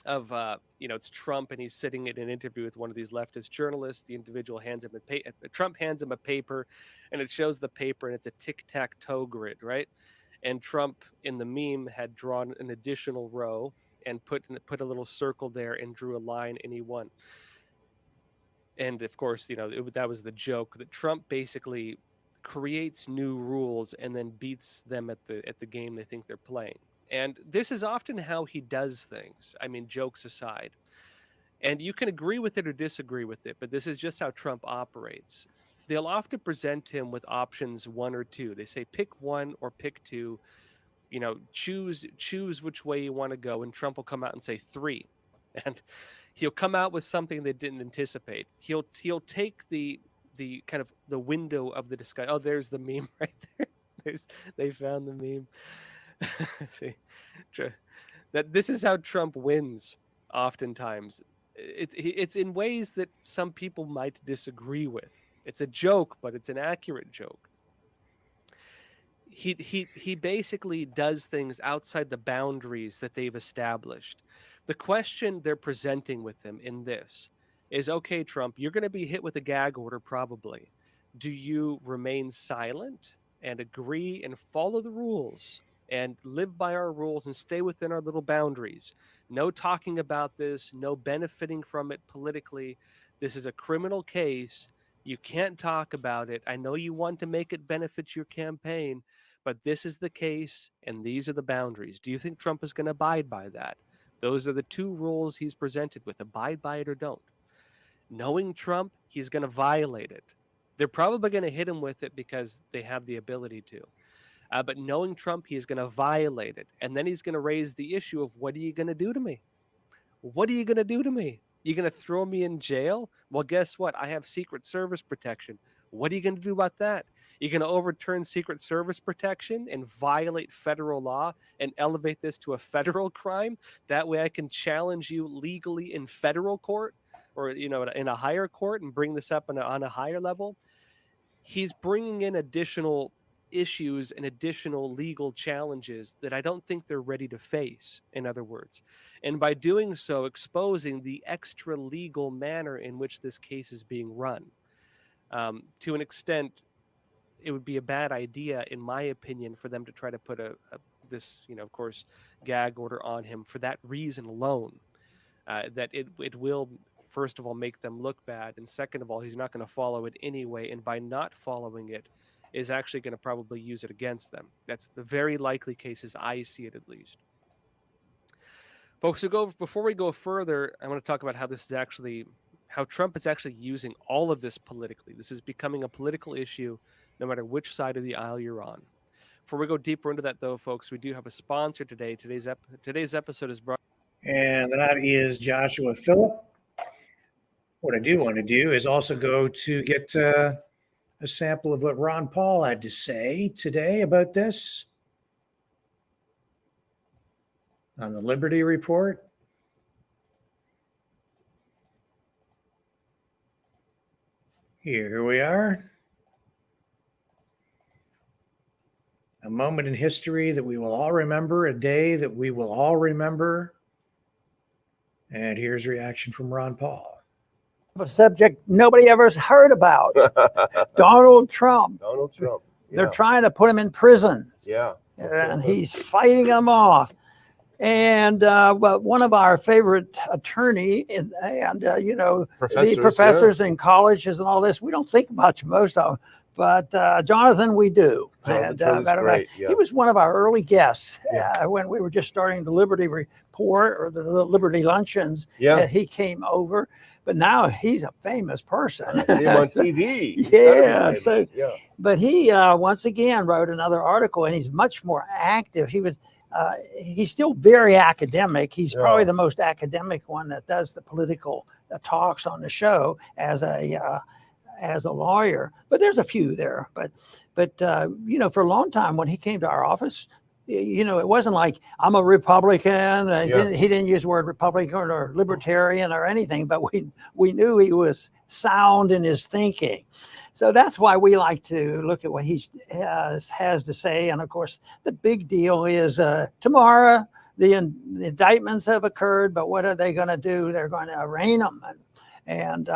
of, it's Trump and he's sitting in an interview with one of these leftist journalists. The individual hands him Trump hands him a paper, and it shows the paper, and it's a tic-tac-toe grid, right? And Trump in the meme had drawn an additional row and put a little circle there and drew a line, and he won. And of course, that was the joke, that Trump basically creates new rules and then beats them at the game they think they're playing. And this is often how he does things. I mean, jokes aside. And you can agree with it or disagree with it, but this is just how Trump operates. They'll often present him with options 1 or 2. They say pick 1 or pick 2. Choose which way you want to go, and Trump will come out and say 3. And he'll come out with something they didn't anticipate. He'll take the kind of the window of the discussion. Oh, there's the meme right there. They found the meme. See, that this is how Trump wins. Oftentimes, it's in ways that some people might disagree with. It's a joke, but it's an accurate joke. He basically does things outside the boundaries that they've established. The question they're presenting with him in this is, okay, Trump, you're going to be hit with a gag order probably. Do you remain silent and agree and follow the rules and live by our rules and stay within our little boundaries? No talking about this, no benefiting from it politically. This is a criminal case. You can't talk about it. I know you want to make it benefit your campaign, but this is the case and these are the boundaries. Do you think Trump is going to abide by that? Those are the 2 rules he's presented with. Abide by it or don't. Knowing Trump, he's going to violate it. They're probably going to hit him with it because they have the ability to. But knowing Trump, he's going to violate it. And then he's going to raise the issue of, what are you going to do to me? What are you going to do to me? You going to throw me in jail? Well, guess what? I have Secret Service protection. What are you going to do about that? You're going to overturn Secret Service protection and violate federal law and elevate this to a federal crime? That way I can challenge you legally in federal court or, in a higher court and bring this up on a higher level. He's bringing in additional issues and additional legal challenges that I don't think they're ready to face, in other words. And by doing so, exposing the extra legal manner in which this case is being run. To an extent, it would be a bad idea, in my opinion, for them to try to put this, of course, gag order on him for that reason alone. That it will, first of all, make them look bad, and second of all, he's not going to follow it anyway, and by not following it, is actually going to probably use it against them. That's the very likely cases I see it, at least. Folks, before we go further, I want to talk about how Trump is actually using all of this politically. This is becoming a political issue, no matter which side of the aisle you're on. Before we go deeper into that, though, folks, we do have a sponsor today. Today's episode is brought. And that is Joshua Phillip. What I do want to do is also go to get a sample of what Ron Paul had to say today about this. on the Liberty Report. Here we are. A moment in history that we will all remember, a day that we will all remember. And here's reaction from Ron Paul. A subject nobody ever has heard about. Donald Trump. Donald Trump. Yeah. They're trying to put him in prison. Yeah. And he's fighting them off. And but one of our favorite attorney and you know, the professors in colleges and all this, we don't think much, most of them. But Jonathan, we do. And, matter of fact, he was one of our early guests when we were just starting the Liberty Report or the Liberty Luncheons. Yeah. He came over, but now he's a famous person. See him on TV. Yeah. So, but he once again wrote another article, and he's much more active. He was. He's still very academic. He's probably the most academic one that does the political talks on the show as a lawyer. But there's a few there. But you know, for a long time when he came to our office, you know, it wasn't like I'm a Republican. He didn't use the word Republican or libertarian or anything. But we knew he was sound in his thinking. So that's why we like to look at what he has to say. And of course, the big deal is tomorrow, the indictments have occurred, but what are they going to do? They're going to arraign them. And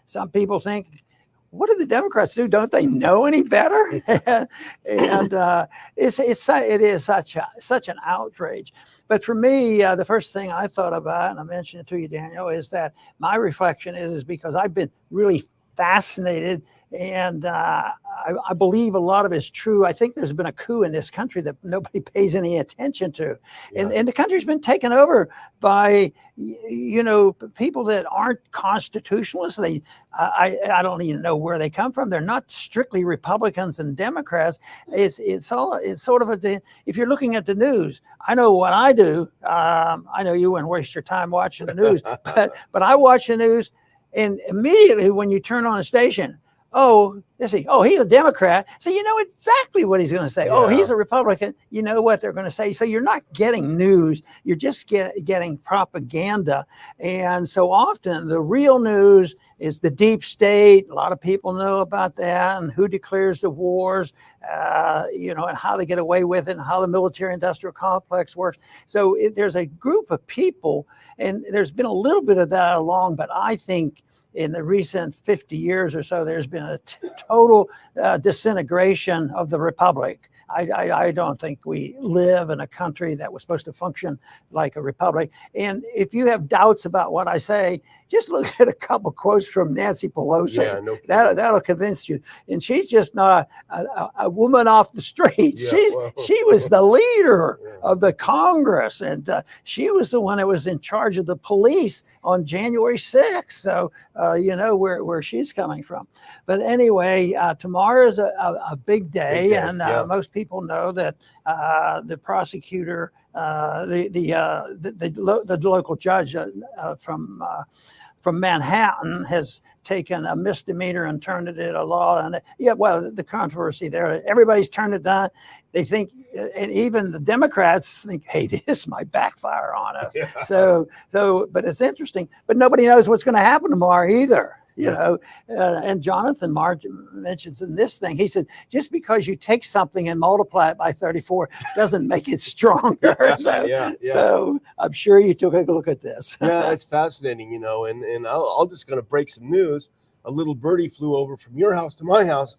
some people think, what do the Democrats do? Don't they know any better? And it is such an outrage. But for me, the first thing I thought about, and I mentioned it to you, Daniel, is that my reflection is because I've been really fascinated, and I believe a lot of it is true. I think there's been a coup in this country that nobody pays any attention to. And the country's been taken over by, you know, people that aren't constitutionalists. I don't even know where they come from. They're not strictly Republicans and Democrats. It's sort of if you're looking at the news, I know what I do. I know you wouldn't waste your time watching the news, but I watch the news, and immediately when you turn on a station, he's a Democrat. So you know exactly what he's going to say. Yeah. Oh, he's a Republican. You know what they're going to say. So you're not getting news. You're just getting propaganda. And so often the real news is the deep state. A lot of people know about that, and who declares the wars, you know, and how they get away with it, and how the military-industrial complex works. So there's a group of people, and there's been a little bit of that along, but I think in the recent 50 years or so, there's been a total disintegration of the republic. I don't think we live in a country that was supposed to function like a republic. And if you have doubts about what I say, just look at a couple quotes from Nancy Pelosi. Yeah, no that'll convince you. And she's just not a woman off the street. Yeah, she was the leader of the Congress, and she was the one that was in charge of the police on January 6th. So you know where she's coming from. But anyway, tomorrow is a big day, and most people know that the prosecutor, the local judge from Manhattan has taken a misdemeanor and turned it into law. And the controversy there, everybody's turned it down. They think, and even the Democrats think, hey, this might backfire on us. Yeah. So, but it's interesting. But nobody knows what's going to happen tomorrow either. You know, and Jonathan mentions in this thing, he said, just because you take something and multiply it by 34 doesn't make it stronger. So I'm sure you took a look at this. Yeah, it's fascinating, you know, and I'll just going to break some news. A little birdie flew over from your house to my house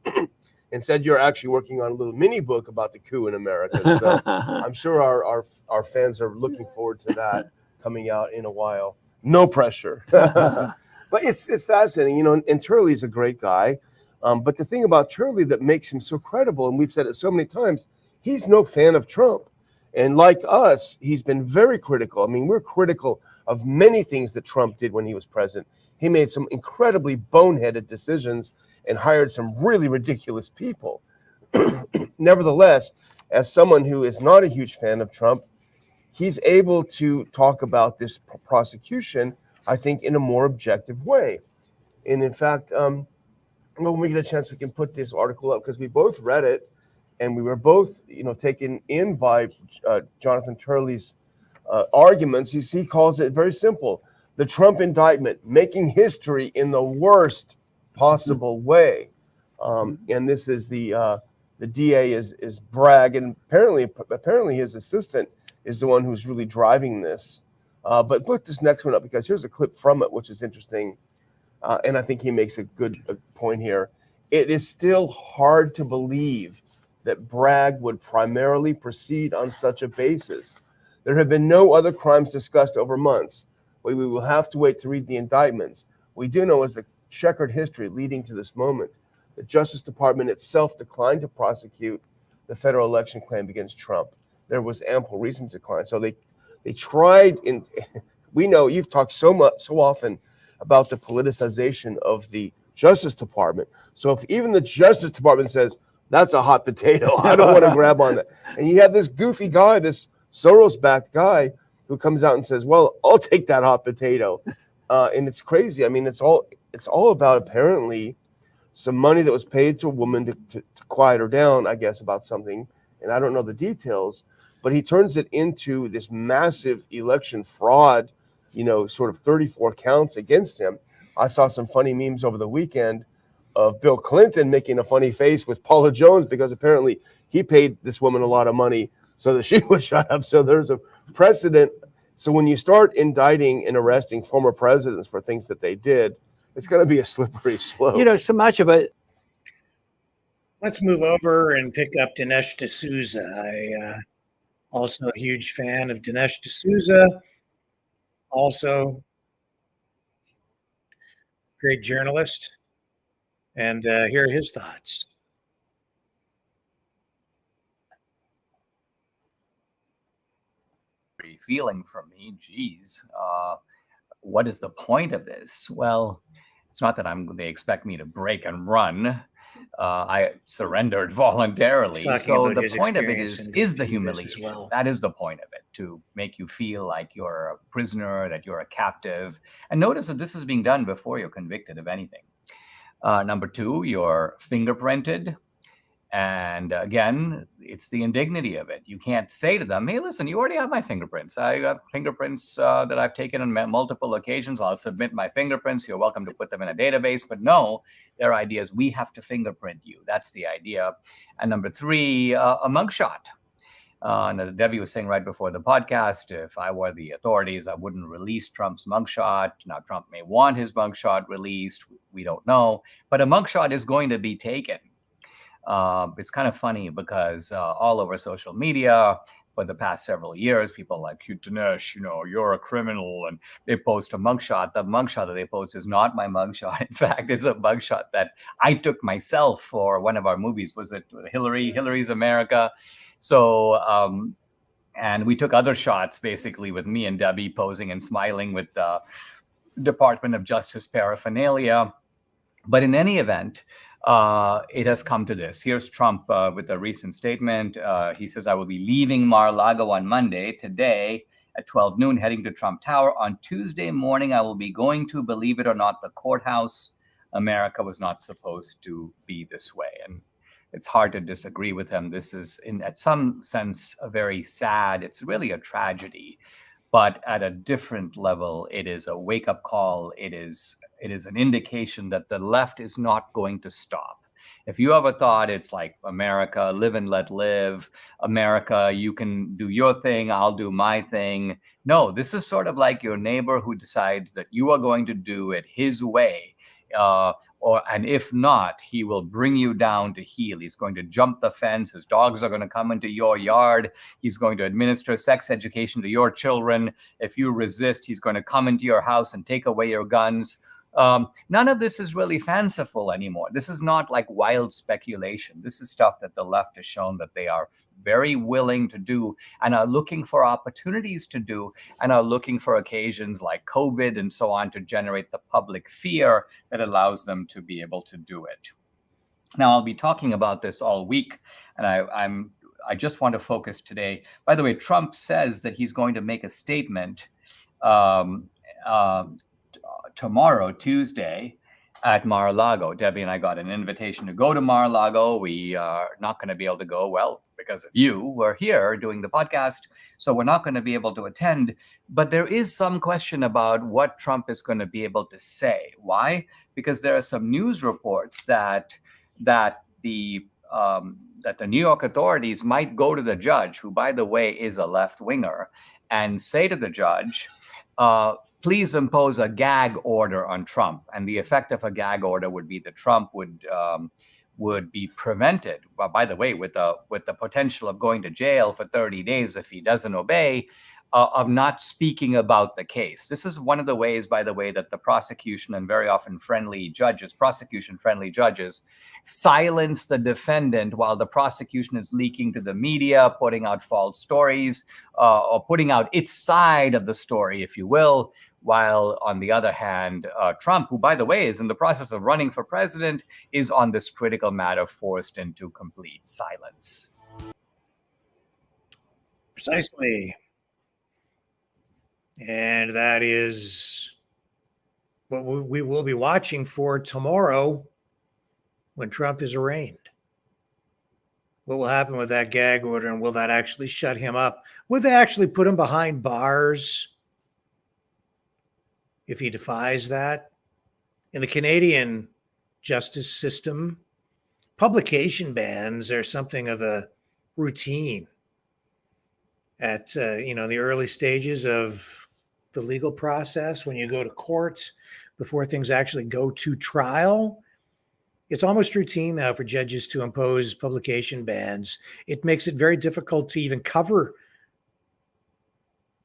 and said you're actually working on a little mini book about the coup in America. So I'm sure our fans are looking forward to that coming out in a while. No pressure. But it's fascinating, you know, and Turley's a great guy. But the thing about Turley that makes him so credible, and we've said it so many times, he's no fan of Trump. And like us, he's been very critical. I mean, we're critical of many things that Trump did when he was president. He made some incredibly boneheaded decisions and hired some really ridiculous people. Nevertheless, as someone who is not a huge fan of Trump, he's able to talk about this prosecution, I think, in a more objective way. And in fact, when we get a chance, we can put this article up because we both read it, and we were both, you know, taken in by Jonathan Turley's arguments, he calls it very simple. The Trump indictment, making history in the worst possible way. And this is the DA is Bragg, and apparently his assistant is the one who's really driving this. But put this next one up, because here's a clip from it, which is interesting. And I think he makes a good point here. It is still hard to believe that Bragg would primarily proceed on such a basis. There have been no other crimes discussed over months. We will have to wait to read the indictments. We do know is a checkered history leading to this moment. The Justice Department itself declined to prosecute the federal election claim against Trump. There was ample reason to decline. So they tried. We know you've talked so often about the politicization of the Justice Department. So if even the Justice Department says that's a hot potato, I don't want to grab on that, and you have this goofy guy, this Soros-backed guy, who comes out and says, "Well, I'll take that hot potato," and it's crazy. I mean, it's all about apparently some money that was paid to a woman to quiet her down, I guess, about something, and I don't know the details, but he turns it into this massive election fraud, sort of 34 counts against him. I saw some funny memes over the weekend of Bill Clinton making a funny face with Paula Jones because apparently he paid this woman a lot of money so that she was shut up. So there's a precedent. So when you start indicting and arresting former presidents for things that they did, it's going to be a slippery slope. So much of it. Let's move over and pick up Dinesh D'Souza. I also a huge fan of Dinesh D'Souza. Also, great journalist. And here are his thoughts. Feeling from me, geez, what is the point of this? Well, it's not that they expect me to break and run. I surrendered voluntarily. So the point of it is the humiliation. Well. That is the point of it, to make you feel like you're a prisoner, that you're a captive. And notice that this is being done before you're convicted of anything. Number two, you're fingerprinted. And again, it's the indignity of it. You can't say to them, "Hey, listen, you already have my fingerprints. I have fingerprints that I've taken on multiple occasions. I'll submit my fingerprints. You're welcome to put them in a database." But no, their idea is we have to fingerprint you. That's the idea. And number three, a mugshot. And Debbie was saying right before the podcast, if I were the authorities, I wouldn't release Trump's mugshot. Now, Trump may want his mugshot released. We don't know. But a mugshot is going to be taken. It's kind of funny because all over social media for the past several years, people like, "Dinesh, you're a criminal," and they post a mugshot. The mugshot that they post is not my mugshot. In fact, it's a mugshot that I took myself for one of our movies. Was it Hillary's America? So, and we took other shots basically with me and Debbie posing and smiling with the Department of Justice paraphernalia. But in any event, it has come to this. Here's Trump with a recent statement. He says, "I will be leaving Mar-a-Lago on Monday, today at 12 noon, heading to Trump Tower. On Tuesday morning, I will be going to, believe it or not, the courthouse. America was not supposed to be this way." And it's hard to disagree with him. This is, at some sense, a very sad, it's really a tragedy. But at a different level, it is a wake-up call. It is an indication that the left is not going to stop. If you ever thought it's like America, live and let live, America, you can do your thing, I'll do my thing. No, this is sort of like your neighbor who decides that you are going to do it his way. And if not, he will bring you down to heel. He's going to jump the fence. His dogs are going to come into your yard. He's going to administer sex education to your children. If you resist, he's going to come into your house and take away your guns. None of this is really fanciful anymore. This is not like wild speculation. This is stuff that the left has shown that they are very willing to do and are looking for opportunities to do and are looking for occasions like COVID and so on to generate the public fear that allows them to be able to do it. Now, I'll be talking about this all week, and I just want to focus today. By the way, Trump says that he's going to make a statement tomorrow, Tuesday, at Mar-a-Lago. Debbie and I got an invitation to go to Mar-a-Lago. We are not going to be able to go, well, because of you. We're here doing the podcast, so we're not going to be able to attend. But there is some question about what Trump is going to be able to say. Why? Because there are some news reports that the New York authorities might go to the judge, who, by the way, is a left-winger, and say to the judge, please impose a gag order on Trump. And the effect of a gag order would be that Trump would be prevented, well, by the way, with the potential of going to jail for 30 days if he doesn't obey, of not speaking about the case. This is one of the ways, by the way, that the prosecution and very often prosecution-friendly judges silence the defendant while the prosecution is leaking to the media, putting out false stories, or putting out its side of the story, if you will, while on the other hand, Trump, who, by the way, is in the process of running for president, is on this critical matter forced into complete silence. Precisely. And that is what we will be watching for tomorrow when Trump is arraigned. What will happen with that gag order, and will that actually shut him up? Will they actually put him behind bars if he defies that? In the Canadian justice system, publication bans are something of a routine at the early stages of the legal process. When you go to court, before things actually go to trial, it's almost routine now for judges to impose publication bans. It makes it very difficult to even cover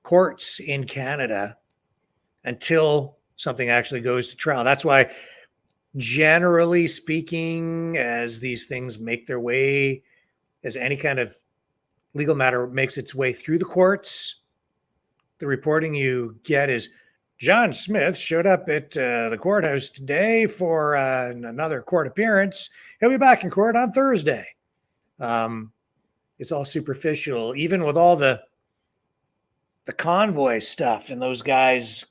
courts in Canada until something actually goes to trial. That's why, generally speaking, as these things make their way, as any kind of legal matter makes its way through the courts, the reporting you get is John Smith showed up at the courthouse today for another court appearance. He'll be back in court on Thursday. It's all superficial, even with all the convoy stuff and those guys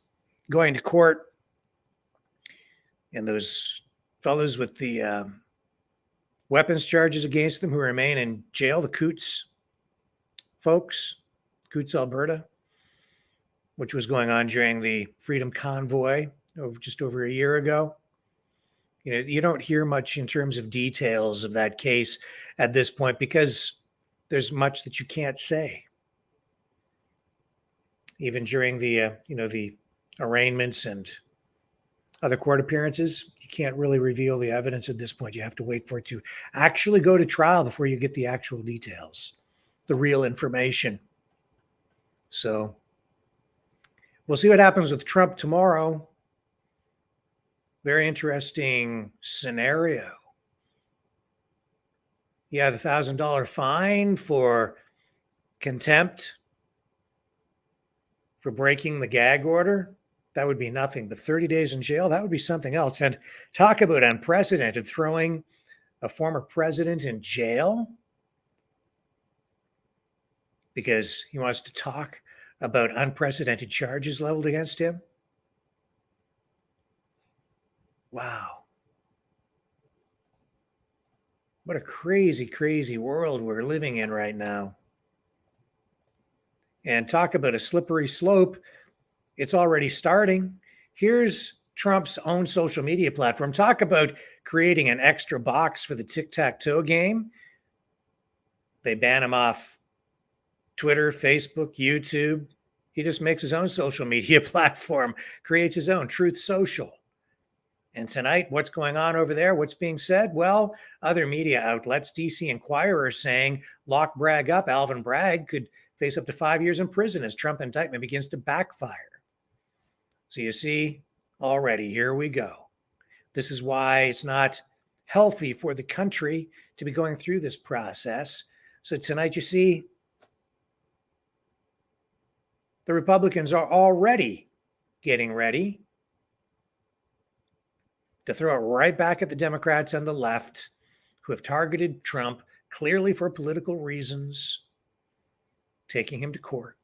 going to court and those fellas with the weapons charges against them who remain in jail, the Coots folks, Coots, Alberta, which was going on during the Freedom Convoy just over a year ago. You don't hear much in terms of details of that case at this point because there's much that you can't say. Even during the the arraignments and other court appearances, you can't really reveal the evidence at this point. You have to wait for it to actually go to trial before you get the actual details, the real information. So we'll see what happens with Trump tomorrow. Very interesting scenario. Yeah, the $1,000 fine for contempt for breaking the gag order, that would be nothing. But 30 days in jail, that would be something else. And talk about unprecedented, throwing a former president in jail because he wants to talk about unprecedented charges leveled against him. Wow. What a crazy, crazy world we're living in right now. And talk about a slippery slope. It's already starting. Here's Trump's own social media platform. Talk about creating an extra box for the tic-tac-toe game. They ban him off Twitter, Facebook, YouTube. He just makes his own social media platform, creates his own Truth Social. And tonight, what's going on over there? What's being said? Well, other media outlets, DC Inquirer saying lock Bragg up. Alvin Bragg could face up to 5 years in prison as Trump indictment begins to backfire. So you see, already, here we go. This is why it's not healthy for the country to be going through this process. So tonight, you see, the Republicans are already getting ready to throw it right back at the Democrats and the left, who have targeted Trump clearly for political reasons, taking him to court.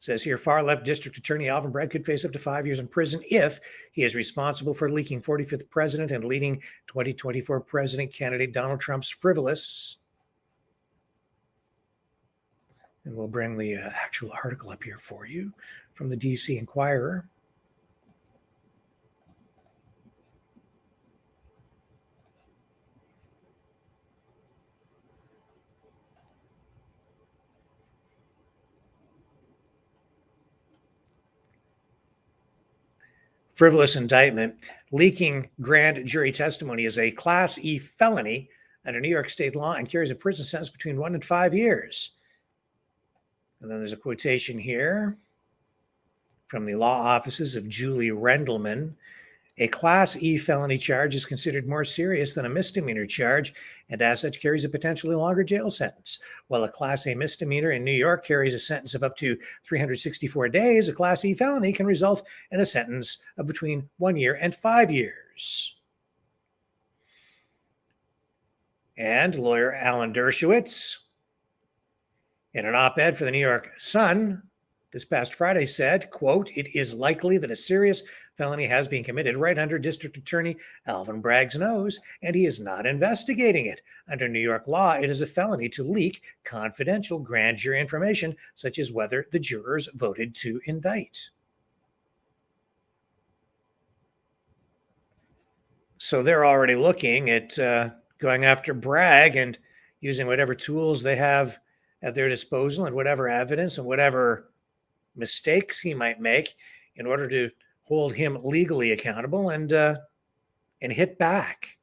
Says here, far left district attorney Alvin Bragg could face up to 5 years in prison if he is responsible for leaking 45th president and leading 2024 president candidate Donald Trump's frivolous. And we'll bring the actual article up here for you from the DC Inquirer. Frivolous indictment. Leaking grand jury testimony is a Class E felony under New York state law and carries a prison sentence between 1 and 5 years. And then there's a quotation here from the law offices of Julie Rendelman. A Class E felony charge is considered more serious than a misdemeanor charge and as such carries a potentially longer jail sentence. While a Class A misdemeanor in New York carries a sentence of up to 364 days, a Class E felony can result in a sentence of between 1 year and 5 years. And lawyer Alan Dershowitz, in an op-ed for the New York Sun this past Friday said, quote, "It is likely that a serious felony has been committed right under District Attorney Alvin Bragg's nose, and he is not investigating it. Under New York law, it is a felony to leak confidential grand jury information, such as whether the jurors voted to indict." So they're already looking at going after Bragg and using whatever tools they have at their disposal and whatever evidence and whatever mistakes he might make in order to hold him legally accountable and hit back.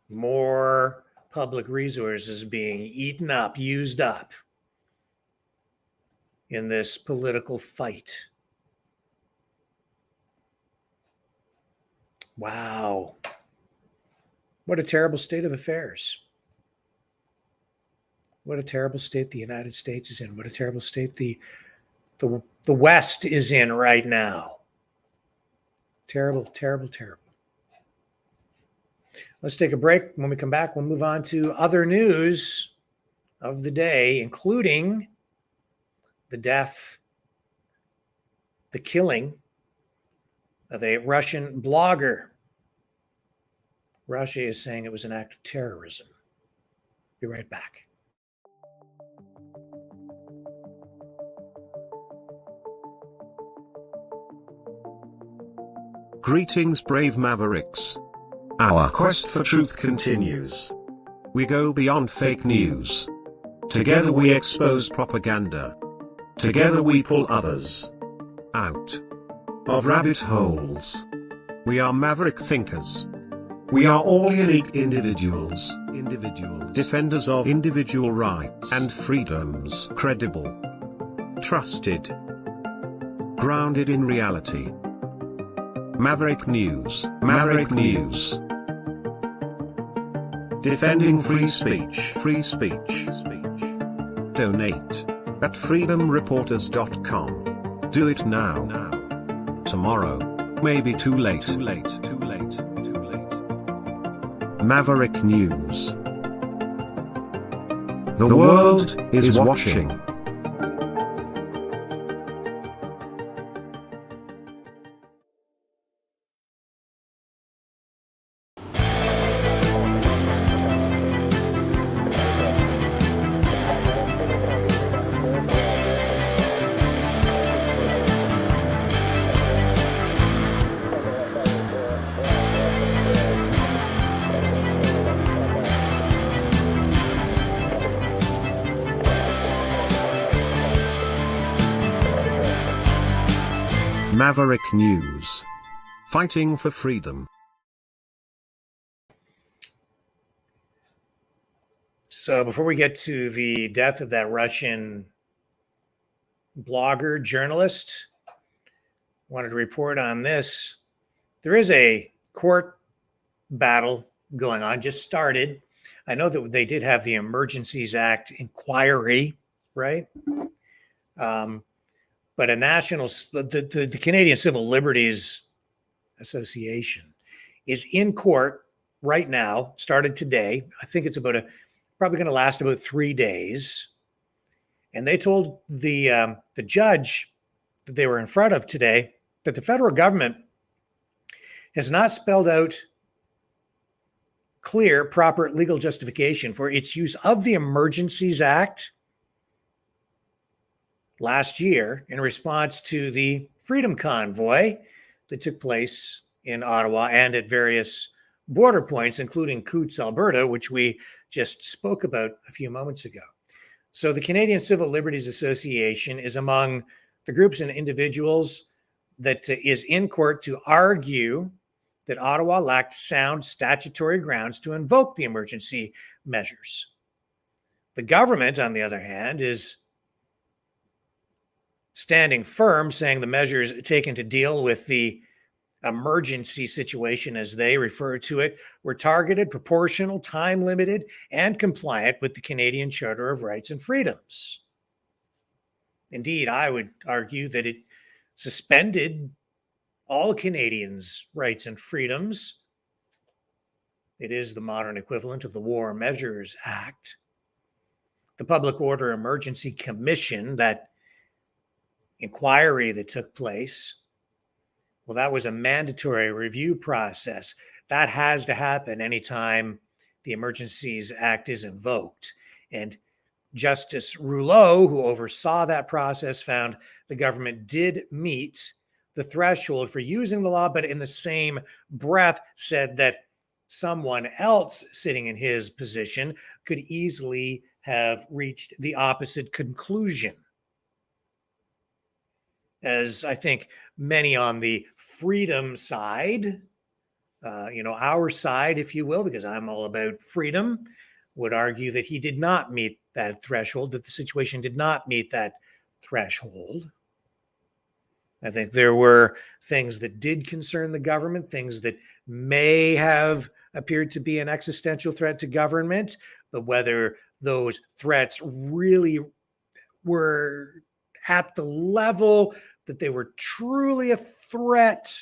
More public resources being eaten up, used up in this political fight. Wow. What a terrible state of affairs. What a terrible state the United States is in. What a terrible state the West is in right now. Terrible, terrible, terrible. Let's take a break. When we come back, we'll move on to other news of the day, including the death, the killing of a Russian blogger. Russia is saying it was an act of terrorism. Be right back. Greetings, brave Mavericks. Our quest for truth continues. We go beyond fake news. Together we expose propaganda. Together we pull others out of rabbit holes. We are maverick thinkers. We are all unique individuals. Defenders of individual rights and freedoms. Credible. Trusted. Grounded in reality. Maverick News. Maverick News. Defending free speech. Free speech. Donate at freedomreporters.com. Do it now. Tomorrow may be too late. Maverick News. The world is watching. Maverick News. Fighting for freedom. So before we get to the death of that Russian blogger, journalist, wanted to report on this. There is a court battle going on, just started. I know that they did have the Emergencies Act inquiry, right? But a national, the Canadian Civil Liberties Association is in court right now, started today. I think it's probably going to last about 3 days. And they told the judge that they were in front of today that the federal government has not spelled out clear, proper legal justification for its use of the Emergencies Act last year in response to the Freedom Convoy that took place in Ottawa and at various border points, including Coutts, Alberta, which we just spoke about a few moments ago. So the Canadian Civil Liberties Association is among the groups and individuals that is in court to argue that Ottawa lacked sound statutory grounds to invoke the emergency measures. The government, on the other hand, is standing firm, saying the measures taken to deal with the emergency situation, as they refer to it, were targeted, proportional, time-limited, and compliant with the Canadian Charter of Rights and Freedoms. Indeed, I would argue that it suspended all Canadians' rights and freedoms. It is the modern equivalent of the War Measures Act. The Public Order Emergency Commission, that inquiry that took place, well, that was a mandatory review process. That has to happen anytime the Emergencies Act is invoked. And Justice Rouleau, who oversaw that process, found the government did meet the threshold for using the law, but in the same breath said that someone else sitting in his position could easily have reached the opposite conclusion. As I think many on the freedom side, our side, if you will, because I'm all about freedom, would argue that he did not meet that threshold, that the situation did not meet that threshold. I think there were things that did concern the government, things that may have appeared to be an existential threat to government, but whether those threats really were at the level that they were truly a threat,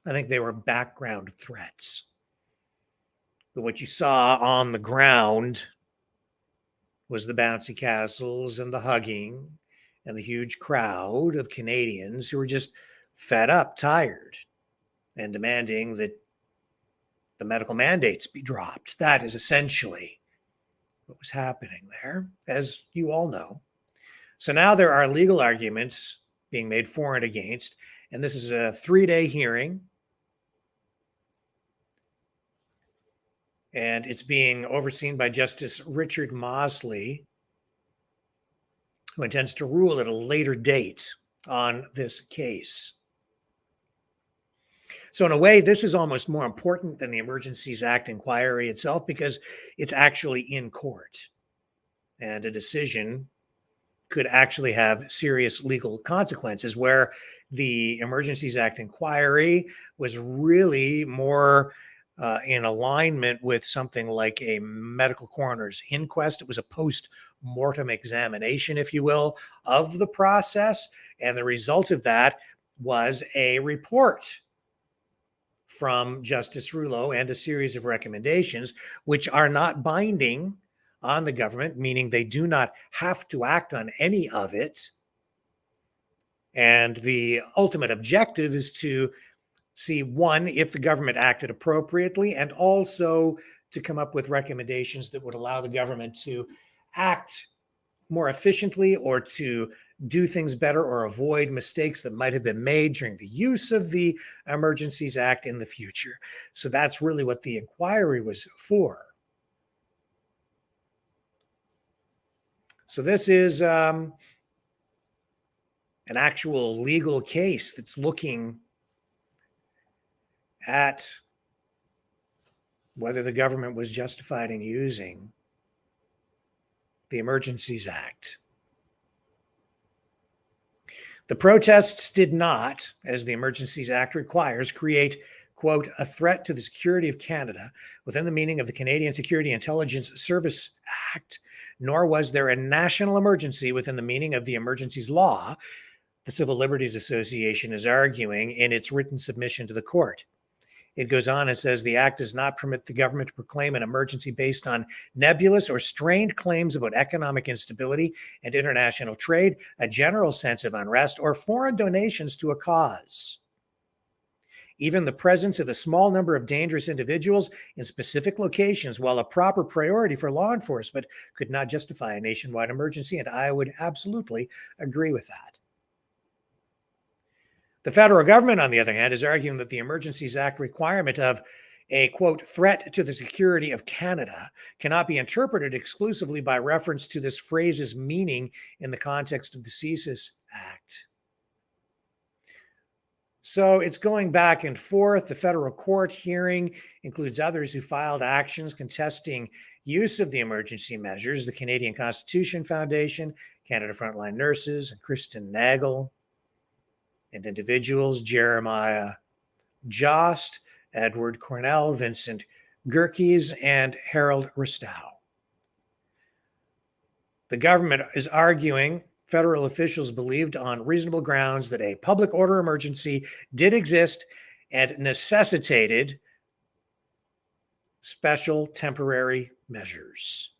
I think they were background threats. But what you saw on the ground was the bouncy castles and the hugging and the huge crowd of Canadians who were just fed up, tired, and demanding that the medical mandates be dropped. That is essentially what was happening there, as you all know. So now there are legal arguments being made for and against, and this is a 3-day hearing, and it's being overseen by Justice Richard Mosley, who intends to rule at a later date on this case. So in a way, this is almost more important than the Emergencies Act inquiry itself because it's actually in court, and a decision could actually have serious legal consequences, where the Emergencies Act inquiry was really more in alignment with something like a medical coroner's inquest. It was a post-mortem examination, if you will, of the process. And the result of that was a report from Justice Rouleau and a series of recommendations, which are not binding on the government, meaning they do not have to act on any of it. And the ultimate objective is to see, one, if the government acted appropriately, and also to come up with recommendations that would allow the government to act more efficiently or to do things better or avoid mistakes that might have been made during the use of the Emergencies Act in the future. So that's really what the inquiry was for. So this is an actual legal case that's looking at whether the government was justified in using the Emergencies Act. The protests did not, as the Emergencies Act requires, create, quote, a threat to the security of Canada within the meaning of the Canadian Security Intelligence Service Act, nor was there a national emergency within the meaning of the Emergencies Law, the Civil Liberties Association is arguing in its written submission to the court. It goes on and says the act does not permit the government to proclaim an emergency based on nebulous or strained claims about economic instability and international trade, a general sense of unrest, or foreign donations to a cause. Even the presence of a small number of dangerous individuals in specific locations, while a proper priority for law enforcement, could not justify a nationwide emergency, and I would absolutely agree with that. The federal government, on the other hand, is arguing that the Emergencies Act requirement of a, quote, threat to the security of Canada cannot be interpreted exclusively by reference to this phrase's meaning in the context of the CSIS Act. So it's going back and forth. The federal court hearing includes others who filed actions contesting use of the emergency measures, the Canadian Constitution Foundation, Canada Frontline Nurses, and Kristen Nagel, and individuals Jeremiah Jost, Edward Cornell, Vincent Gerkes, and Harold Ristow. The government is arguing federal officials believed on reasonable grounds that a public order emergency did exist and necessitated special temporary measures.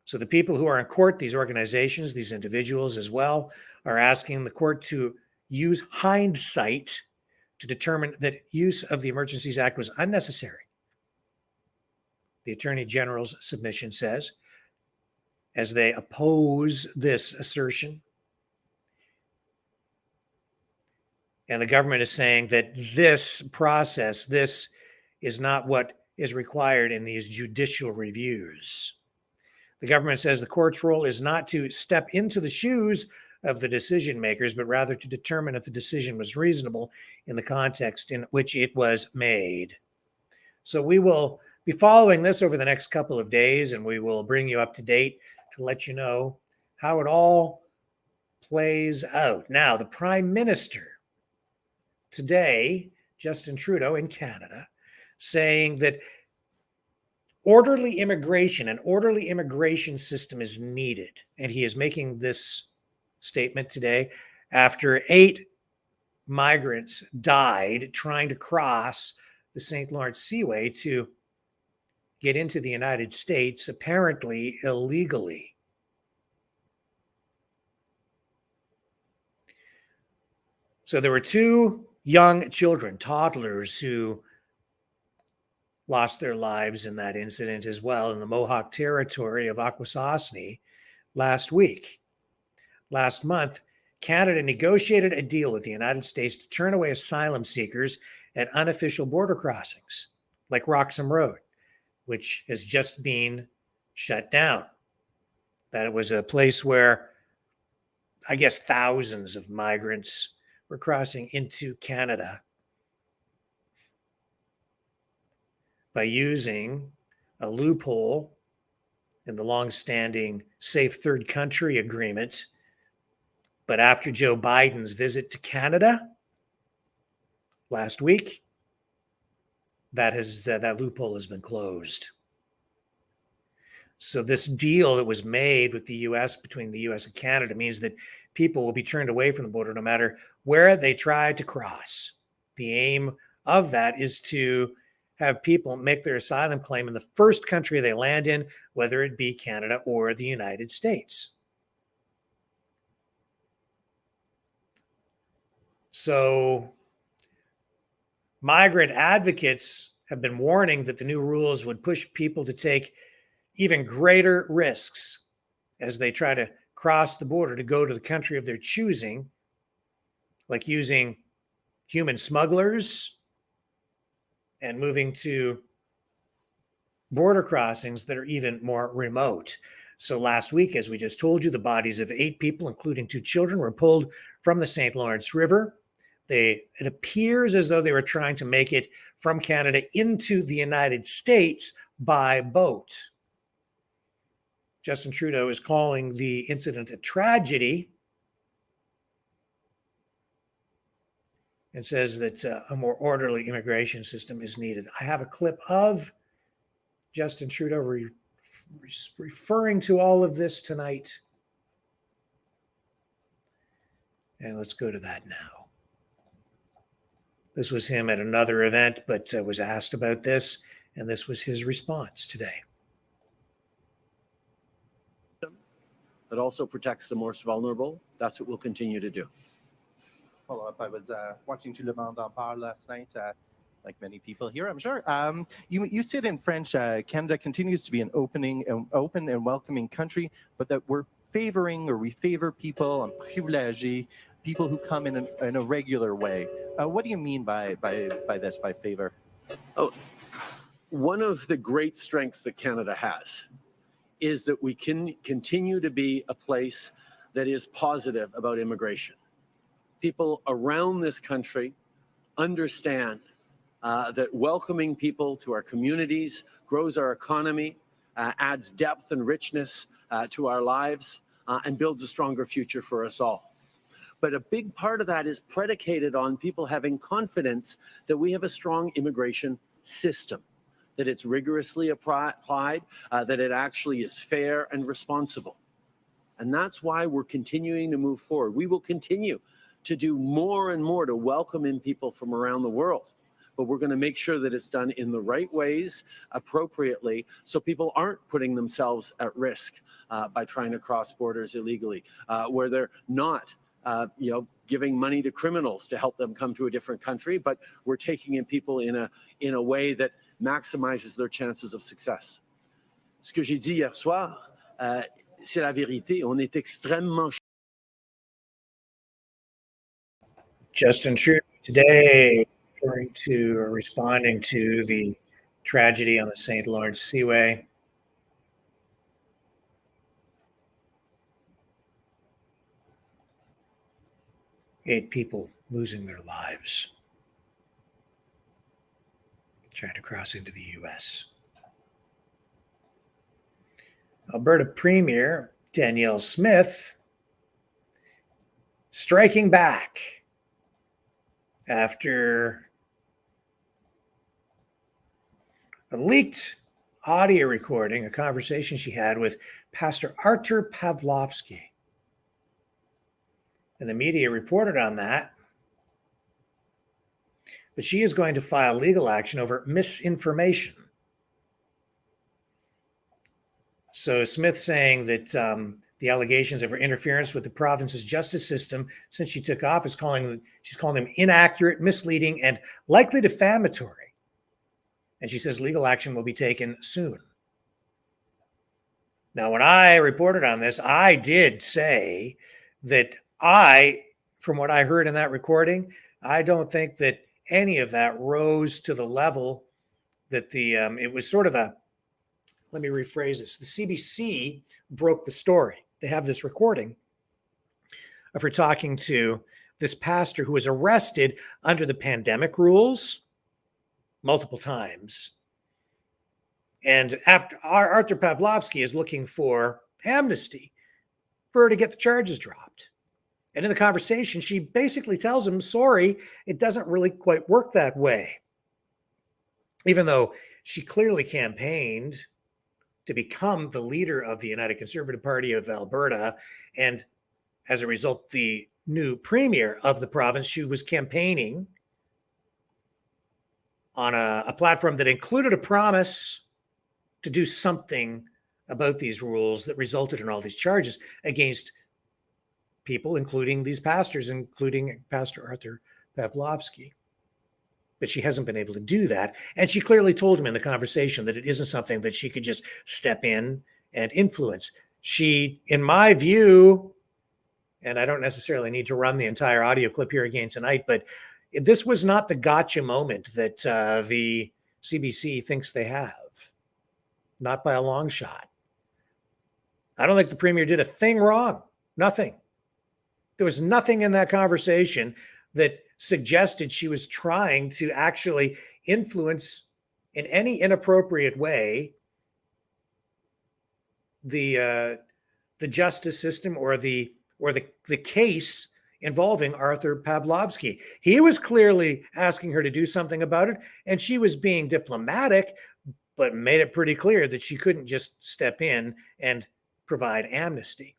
So the people who are in court, these organizations, these individuals as well, are asking the court to use hindsight to determine that use of the Emergencies Act was unnecessary. The Attorney General's submission says, as they oppose this assertion. And the government is saying that this process, this is not what is required in these judicial reviews. The government says the court's role is not to step into the shoes of the decision makers, but rather to determine if the decision was reasonable in the context in which it was made. So we will be following this over the next couple of days, and we will bring you up to date to let you know how it all plays out. Now, the Prime Minister today, Justin Trudeau in Canada, saying that orderly immigration, an orderly immigration system is needed. And he is making this statement today after 8 migrants died trying to cross the St. Lawrence Seaway to get into the United States, apparently illegally. So there were 2 young children, toddlers, who lost their lives in that incident as well in the Mohawk territory of Akwesasne last week. Last month, Canada negotiated a deal with the United States to turn away asylum seekers at unofficial border crossings, like Roxham Road, which has just been shut down. That was a place where, I guess, thousands of migrants were crossing into Canada by using a loophole in the long-standing Safe Third Country Agreement. But after Joe Biden's visit to Canada last week, that loophole has been closed. So this deal that was made with the U.S., between the U.S. and Canada, means that people will be turned away from the border no matter where they try to cross. The aim of that is to have people make their asylum claim in the first country they land in, whether it be Canada or the United States. So migrant advocates have been warning that the new rules would push people to take even greater risks as they try to cross the border to go to the country of their choosing, like using human smugglers and moving to border crossings that are even more remote. So last week, as we just told you, the bodies of 8 people, including 2 children, were pulled from the St. Lawrence River. It appears as though they were trying to make it from Canada into the United States by boat. Justin Trudeau is calling the incident a tragedy and says that a more orderly immigration system is needed. I have a clip of Justin Trudeau referring to all of this tonight. And let's go to that now. This was him at another event, but was asked about this, and this was his response today. That also protects the most vulnerable. That's what we'll continue to do. Follow up. I was watching Tout le monde en parle last night, like many people here, I'm sure. You said in French, Canada continues to be an open and welcoming country, but that we favor people, privilégiés, people who come in a regular way. What do you mean by this, by favor? Oh, one of the great strengths that Canada has is that we can continue to be a place that is positive about immigration. People around this country understand that welcoming people to our communities grows our economy, adds depth and richness to our lives, and builds a stronger future for us all. But a big part of that is predicated on people having confidence that we have a strong immigration system, that it's rigorously applied, that it actually is fair and responsible. And that's why we're continuing to move forward. We will continue to do more and more to welcome in people from around the world. But we're going to make sure that it's done in the right ways, appropriately, so people aren't putting themselves at risk by trying to cross borders illegally, where they're not giving money to criminals to help them come to a different country, but we're taking in people in a way that maximizes their chances of success. Ce que j'ai dit hier soir, c'est la vérité. On est extrêmement. Justin Trudeau today referring to or responding to the tragedy on the St. Lawrence Seaway. Eight people losing their lives trying to cross into the U.S. Alberta Premier Danielle Smith striking back after a leaked audio recording, a conversation she had with Pastor Artur Pawlowski. And the media reported on that. But she is going to file legal action over misinformation. So Smith saying that the allegations of her interference with the province's justice system since she took office, she's calling them inaccurate, misleading, and likely defamatory. And she says legal action will be taken soon. Now, when I reported on this, I did say that from what I heard in that recording, I don't think that any of that rose to the level that it was sort of let me rephrase this. The CBC broke the story. They have this recording of her talking to this pastor who was arrested under the pandemic rules multiple times. And after Artur Pawlowski is looking for amnesty for her to get the charges dropped. And in the conversation, she basically tells him, sorry, it doesn't really quite work that way. Even though she clearly campaigned to become the leader of the United Conservative Party of Alberta. And as a result, the new premier of the province, she was campaigning on a platform that included a promise to do something about these rules that resulted in all these charges against people, including these pastors, including Pastor Artur Pawlowski. But she hasn't been able to do that. And she clearly told him in the conversation that it isn't something that she could just step in and influence. She, in my view, and I don't necessarily need to run the entire audio clip here again tonight, but this was not the gotcha moment that the CBC thinks they have. Not by a long shot. I don't think the premier did a thing wrong. Nothing. There was nothing in that conversation that suggested she was trying to actually influence in any inappropriate way the justice system or the case involving Artur Pawlowski. He was clearly asking her to do something about it, and she was being diplomatic, but made it pretty clear that she couldn't just step in and provide amnesty,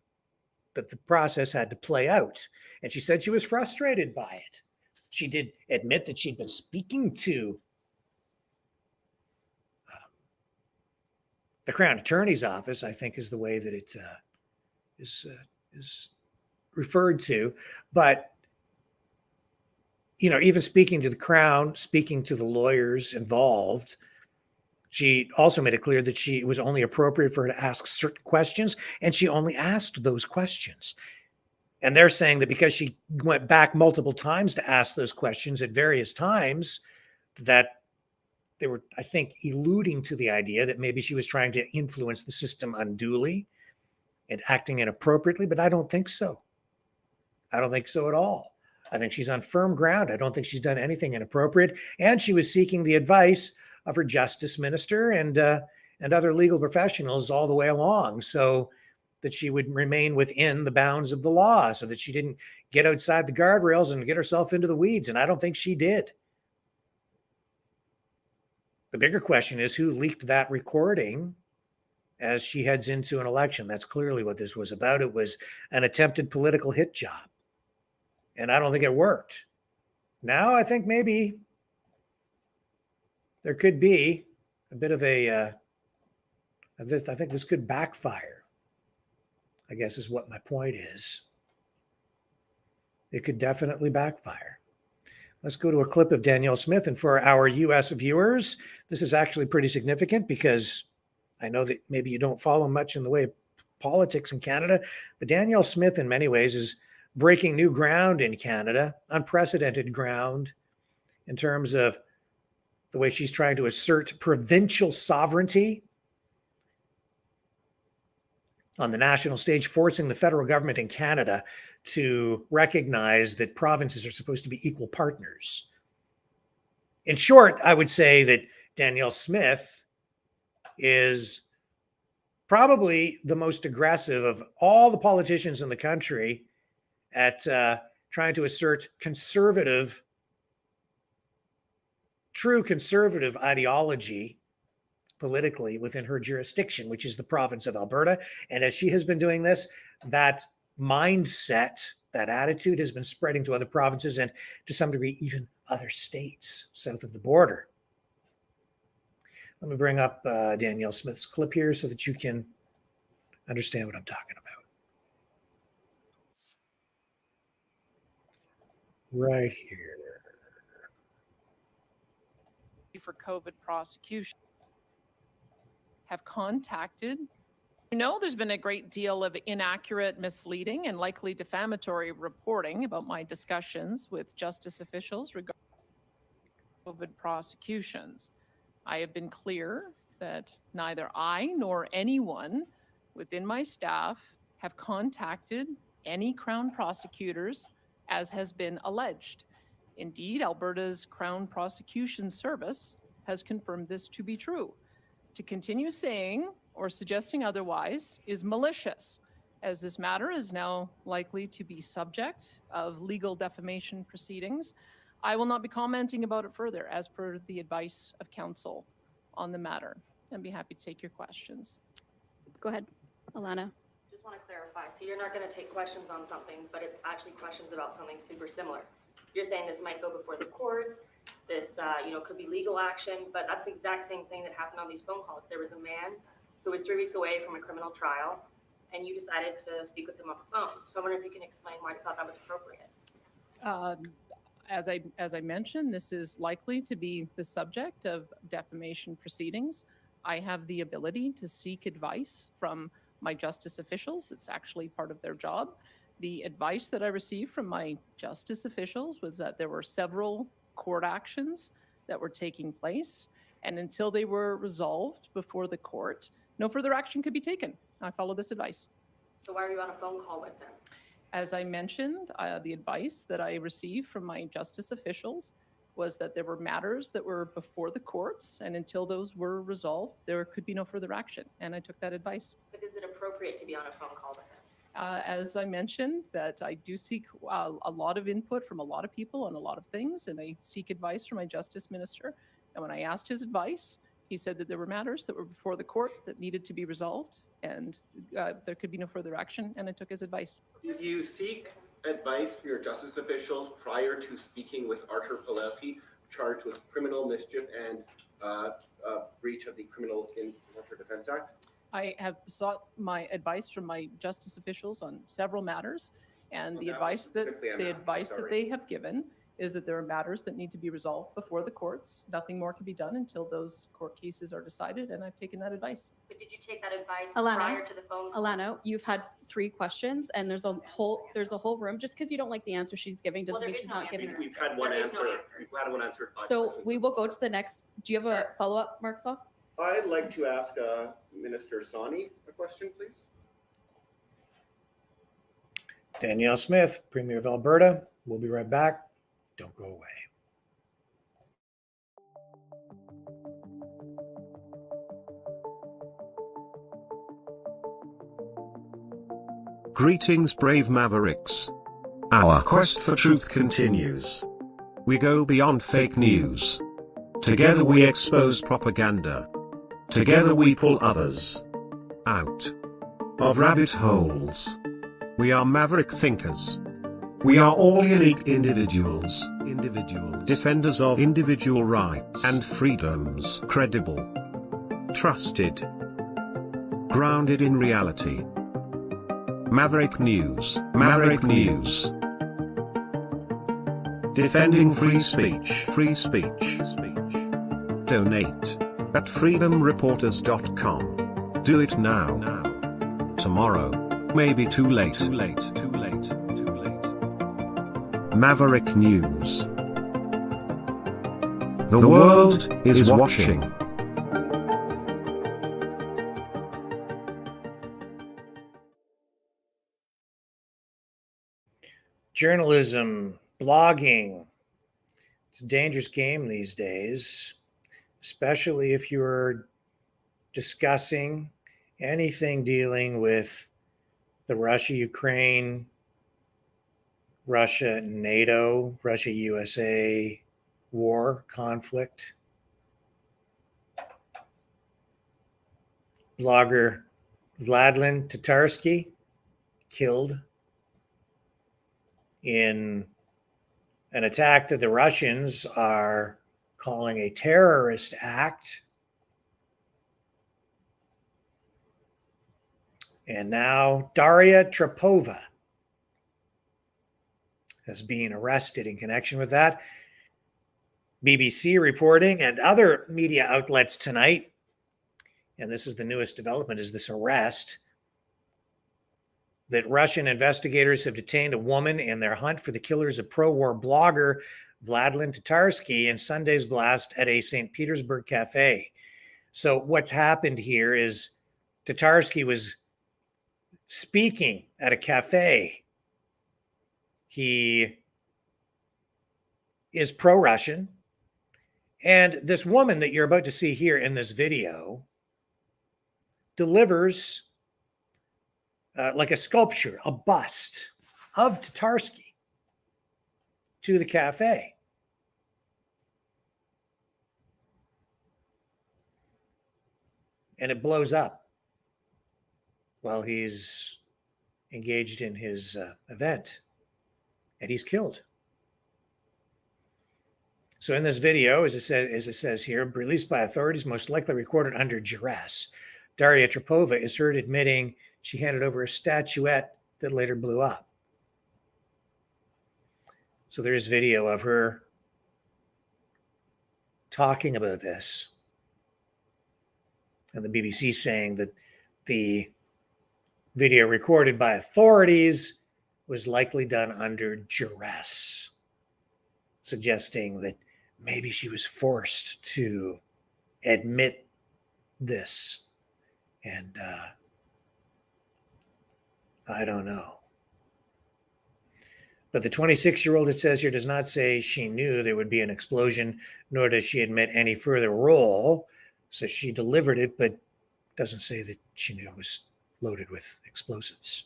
that the process had to play out. And she said she was frustrated by it. She did admit that she'd been speaking to the Crown Attorney's office, I think is the way that it is referred to. But, you know, even speaking to the Crown, speaking to the lawyers involved, she also made it clear that it was only appropriate for her to ask certain questions, and she only asked those questions. And they're saying that because she went back multiple times to ask those questions at various times, that they were, I think, alluding to the idea that maybe she was trying to influence the system unduly and acting inappropriately, but I don't think so. I don't think so at all. I think she's on firm ground. I don't think she's done anything inappropriate. And she was seeking the advice of her justice minister and other legal professionals all the way along, so that she would remain within the bounds of the law, so that she didn't get outside the guardrails and get herself into the weeds. And I don't think she did. The bigger question is who leaked that recording as she heads into an election. That's clearly what this was about. It was an attempted political hit job. And I don't think it worked. Now I think maybe there could be a bit of I think this could backfire, I guess is what my point is. It could definitely backfire. Let's go to a clip of Danielle Smith. And for our US viewers, this is actually pretty significant because I know that maybe you don't follow much in the way of politics in Canada, but Danielle Smith in many ways is breaking new ground in Canada, unprecedented ground in terms of the way she's trying to assert provincial sovereignty on the national stage, forcing the federal government in Canada to recognize that provinces are supposed to be equal partners. In short, I would say that Danielle Smith is probably the most aggressive of all the politicians in the country at trying to assert true conservative ideology politically within her jurisdiction, which is the province of Alberta. And as she has been doing this, that mindset, that attitude has been spreading to other provinces and to some degree, even other states south of the border. Let me bring up Danielle Smith's clip here so that you can understand what I'm talking about. Right here. For COVID prosecution have contacted. You know, there's been a great deal of inaccurate, misleading, and likely defamatory reporting about my discussions with justice officials regarding COVID prosecutions. I have been clear that neither I nor anyone within my staff have contacted any Crown prosecutors, as has been alleged. Indeed, Alberta's Crown Prosecution Service has confirmed this to be true. To continue saying or suggesting otherwise is malicious, as this matter is now likely to be subject of legal defamation proceedings. I will not be commenting about it further as per the advice of counsel on the matter. I'd be happy to take your questions. Go ahead, Alana. Just want to clarify, so you're not going to take questions on something, but it's actually questions about something super similar. You're saying this might go before the courts, this could be legal action, but that's the exact same thing that happened on these phone calls. There was a man who was 3 weeks away from a criminal trial, and you decided to speak with him on the phone. So I wonder if you can explain why you thought that was appropriate. As I mentioned, this is likely to be the subject of defamation proceedings. I have the ability to seek advice from my justice officials. It's actually part of their job. The advice that I received from my justice officials was that there were several court actions that were taking place, and until they were resolved before the court, no further action could be taken. I follow this advice. So why are you on a phone call with them? As I mentioned, the advice that I received from my justice officials was that there were matters that were before the courts, and until those were resolved, there could be no further action, and I took that advice. But is it appropriate to be on a phone call with them? As I mentioned, that I do seek a lot of input from a lot of people on a lot of things, and I seek advice from my justice minister. And when I asked his advice, he said that there were matters that were before the court that needed to be resolved, and there could be no further action, and I took his advice. Did you seek advice from your justice officials prior to speaking with Artur Pawlowski, charged with criminal mischief and breach of the Criminal Infrastructure Defense Act? I have sought my advice from my justice officials on several matters, and So the that advice was that specifically I'm the asking, advice that sorry. they have given is that there are matters that need to be resolved before the courts. Nothing more can be done until those court cases are decided, and I've taken that advice. But did you take that advice Alana, prior to the phone call? Alana, you've had 3 questions, and there's a whole room. Just because you don't like the answer she's giving doesn't Well, there mean is she's no not answer. giving an We've answer. had one There is answer. no answer. We've had one answered 5 So questions. we will go to the next. Do you have a follow-up, Marksoff? I'd like to ask Minister Sani a question, please. Danielle Smith, Premier of Alberta. We'll be right back. Don't go away. Greetings, brave Mavericks. Our quest for truth continues. We go beyond fake news. Together we expose propaganda. Together we pull others out of rabbit holes. We are maverick thinkers. We are all unique individuals, defenders of individual rights and freedoms, credible, trusted, grounded in reality. Maverick News, Maverick News. Defending free speech, Donate at freedomreporters.com. Do it now. Tomorrow may be too late. Maverick News. The world is watching. Journalism, blogging, it's a dangerous game these days, especially if you're discussing anything dealing with the Russia-Ukraine, Russia-NATO, Russia-USA war conflict. Blogger Vladlen Tatarsky killed in an attack that the Russians are calling a terrorist act. And now Daria Trapova is being arrested in connection with that. BBC reporting and other media outlets tonight, and this is the newest development, is this arrest, that Russian investigators have detained a woman in their hunt for the killers of pro-war blogger Vladlen Tatarsky in Sunday's blast at a St. Petersburg cafe. So what's happened here is Tatarsky was speaking at a cafe. He is pro-Russian. And this woman that you're about to see here in this video delivers like a sculpture, a bust of Tatarsky to the cafe. And it blows up while he's engaged in his event, and he's killed. So in this video, as it says here, released by authorities, most likely recorded under duress, Daria Trapova is heard admitting she handed over a statuette that later blew up. So there is video of her talking about this. And the BBC saying that the video recorded by authorities was likely done under duress, suggesting that maybe she was forced to admit this. And I don't know. But the 26-year-old, it says here, does not say she knew there would be an explosion, nor does she admit any further role. So she delivered it, but doesn't say that she knew it was loaded with explosives.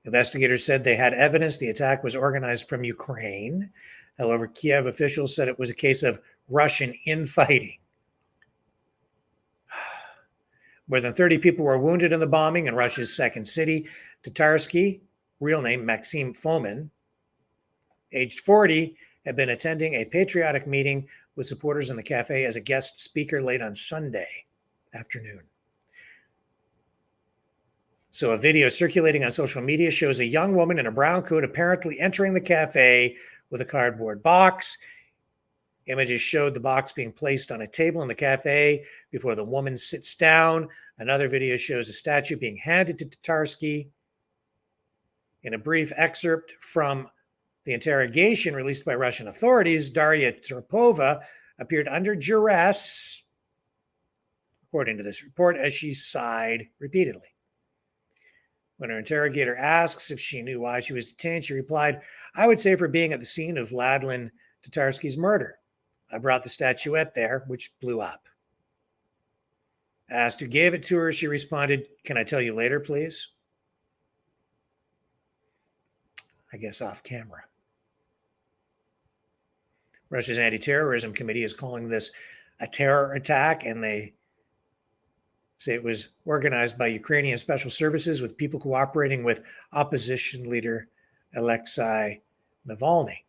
Investigators said they had evidence the attack was organized from Ukraine. However, Kiev officials said it was a case of Russian infighting. More than 30 people were wounded in the bombing in Russia's second city. Tatarsky real name Maxime Fomin, aged 40, had been attending a patriotic meeting with supporters in the cafe as a guest speaker late on Sunday afternoon. So a video circulating on social media shows a young woman in a brown coat apparently entering the cafe with a cardboard box. Images showed the box being placed on a table in the cafe before the woman sits down. Another video shows a statue being handed to Tatarski. In a brief excerpt from the interrogation released by Russian authorities, Daria Tropova appeared under duress, according to this report, as she sighed repeatedly. When her interrogator asks if she knew why she was detained, she replied, "I would say for being at the scene of Vladlen Tatarski's murder. I brought the statuette there, which blew up." Asked who gave it to her, she responded, "Can I tell you later, please?" I guess off camera. Russia's anti-terrorism committee is calling this a terror attack, and they say it was organized by Ukrainian special services with people cooperating with opposition leader Alexei Navalny.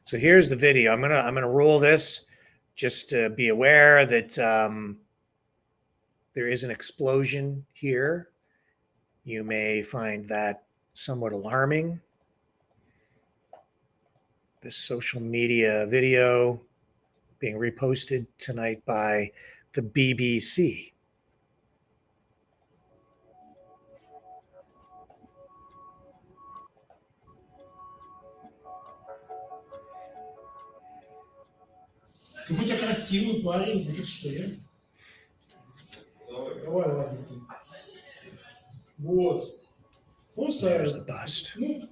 So here's the video. I'm gonna roll this. Just to be aware that there is an explosion here. You may find that somewhat alarming. This social media video being reposted tonight by the BBC. Какой-то красивый парень, этот что я? Давай, ладно ты. Вот. Просто, There's the bust. ну,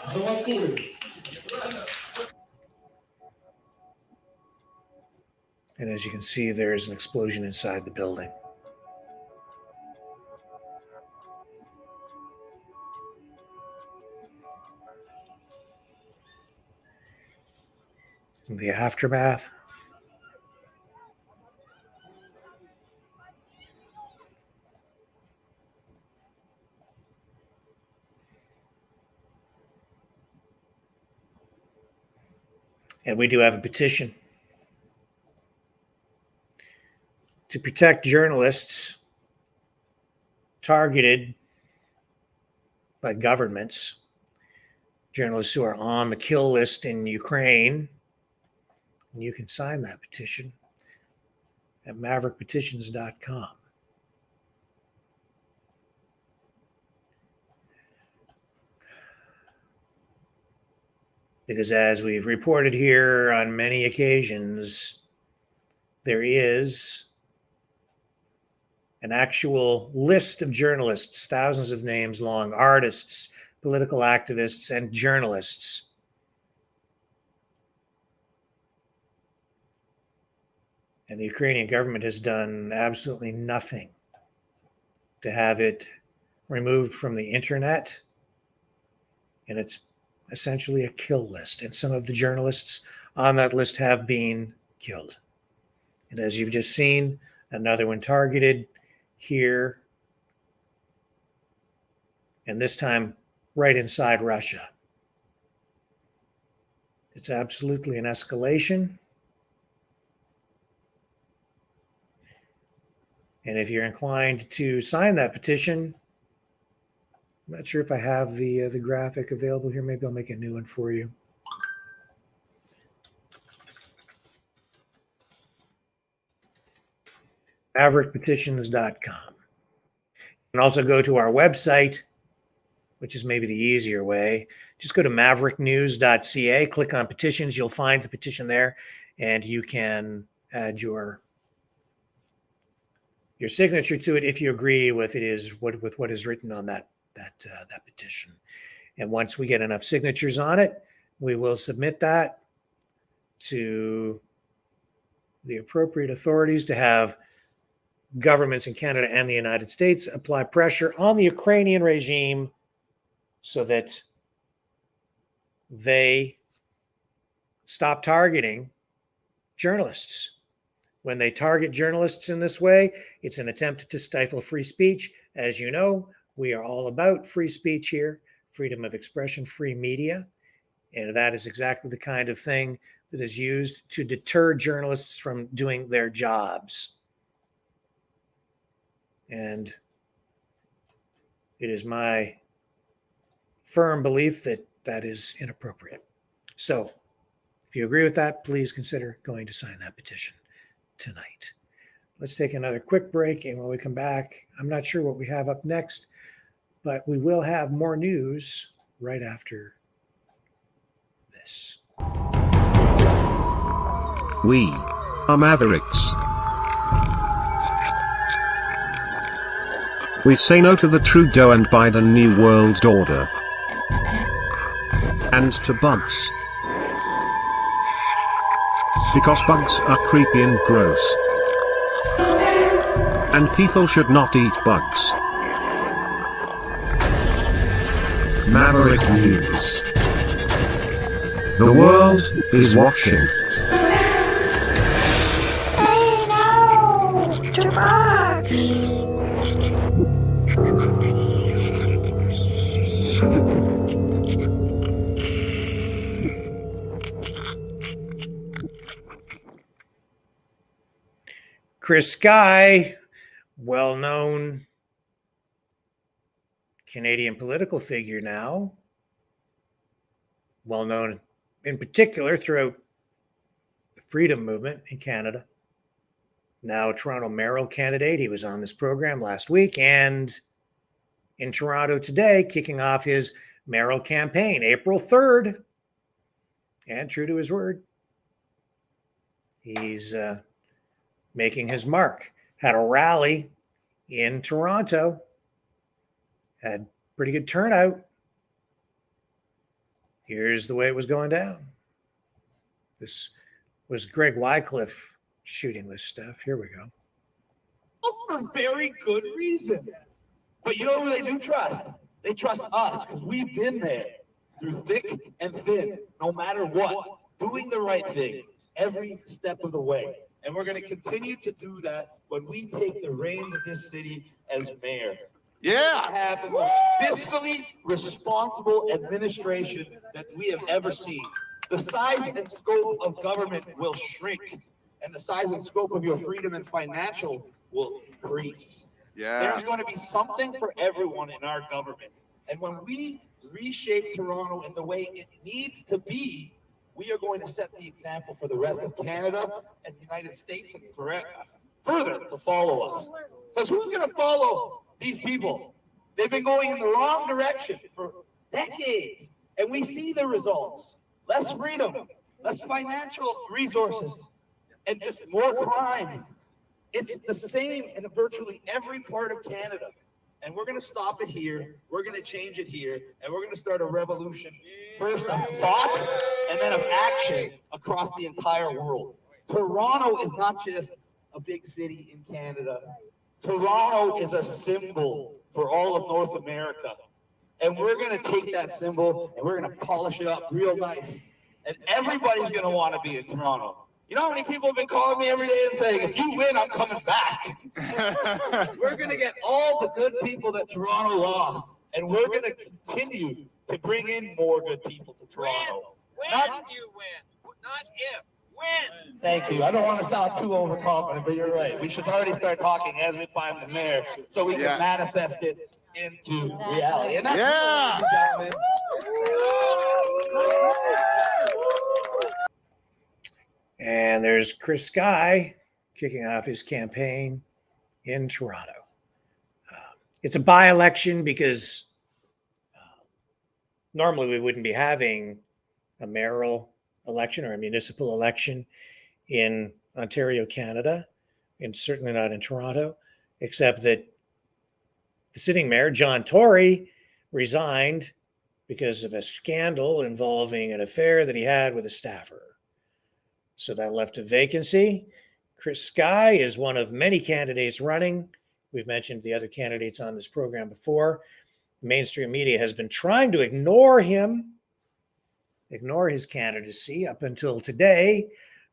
золотой. And as you can see, there is an explosion inside the building. The aftermath. And we do have a petition to protect journalists targeted by governments, journalists who are on the kill list in Ukraine. And you can sign that petition at maverickpetitions.com. Because as we've reported here on many occasions, there is an actual list of journalists, thousands of names long, artists, political activists, and journalists and the Ukrainian government has done absolutely nothing to have it removed from the internet. And it's essentially a kill list. And some of the journalists on that list have been killed. And as you've just seen, another one targeted here. And this time right inside Russia. It's absolutely an escalation. And if you're inclined to sign that petition, I'm not sure if I have the graphic available here. Maybe I'll make a new one for you. maverickpetitions.com. You can also go to our website, which is maybe the easier way. Just go to mavericknews.ca, click on petitions. You'll find the petition there, and you can add your signature to it if you agree with what is written on that petition. And once we get enough signatures on it, we will submit that to the appropriate authorities to have governments in Canada and the United States apply pressure on the Ukrainian regime so that they stop targeting journalists When they target journalists in this way, it's an attempt to stifle free speech. As you know, we are all about free speech here, freedom of expression, free media. And that is exactly the kind of thing that is used to deter journalists from doing their jobs. And it is my firm belief that that is inappropriate. So if you agree with that, please consider going to sign that petition tonight. Let's take another quick break, and when we come back, I'm not sure what we have up next, but we will have more news right after this. We are Mavericks. We say no to the Trudeau and Biden New World Order. And to bugs. Because bugs are creepy and gross. And people should not eat bugs. Maverick News. The world is watching. Hey, no! To bugs! Chris Sky, well-known Canadian political figure now, well-known in particular throughout the freedom movement in Canada, now a Toronto mayoral candidate. He was on this program last week and in Toronto today, kicking off his mayoral campaign, April 3rd. And true to his word, he's making his mark. Had a rally in Toronto, had pretty good turnout. Here's the way it was going down. This was Greg Wycliffe shooting this stuff. Here we go. For very good reason. But you know who they do trust? They trust us because we've been there through thick and thin, no matter what, doing the right thing every step of the way. And we're going to continue to do that when we take the reins of this city as mayor. Yeah. We have the most fiscally responsible administration that we have ever seen. The size and scope of government will shrink, and the size and scope of your freedom and financial will increase. Yeah. There's going to be something for everyone in our government. And when we reshape Toronto in the way it needs to be, we are going to set the example for the rest of Canada and the United States and further to follow us. Because who's going to follow these people? They've been going in the wrong direction for decades, and we see the results. Less freedom, less financial resources, and just more crime. It's the same in virtually every part of Canada. And we're going to stop it here. We're going to change it here. And we're going to start a revolution, first of thought and then of action across the entire world. Toronto is not just a big city in Canada. Toronto is a symbol for all of North America. And we're going to take that symbol and we're going to polish it up real nice. And everybody's going to want to be in Toronto. You know how many people have been calling me every day and saying, if you win, I'm coming back. We're going to get all the good people that Toronto lost, and we're going to continue to bring in more good people to Toronto. When you win, not if. When. Thank you. I don't want to sound too overconfident, but you're right. We should already start talking as we find the mayor so we can manifest it into reality. And that's what And there's Chris Sky kicking off his campaign in Toronto. It's a by-election because normally we wouldn't be having a mayoral election or a municipal election in Ontario, Canada, and certainly not in Toronto, except that the sitting mayor, John Tory, resigned because of a scandal involving an affair that he had with a staffer. So that left a vacancy. Chris Sky is one of many candidates running. We've mentioned the other candidates on this program before. Mainstream media has been trying to ignore him, ignore his candidacy up until today.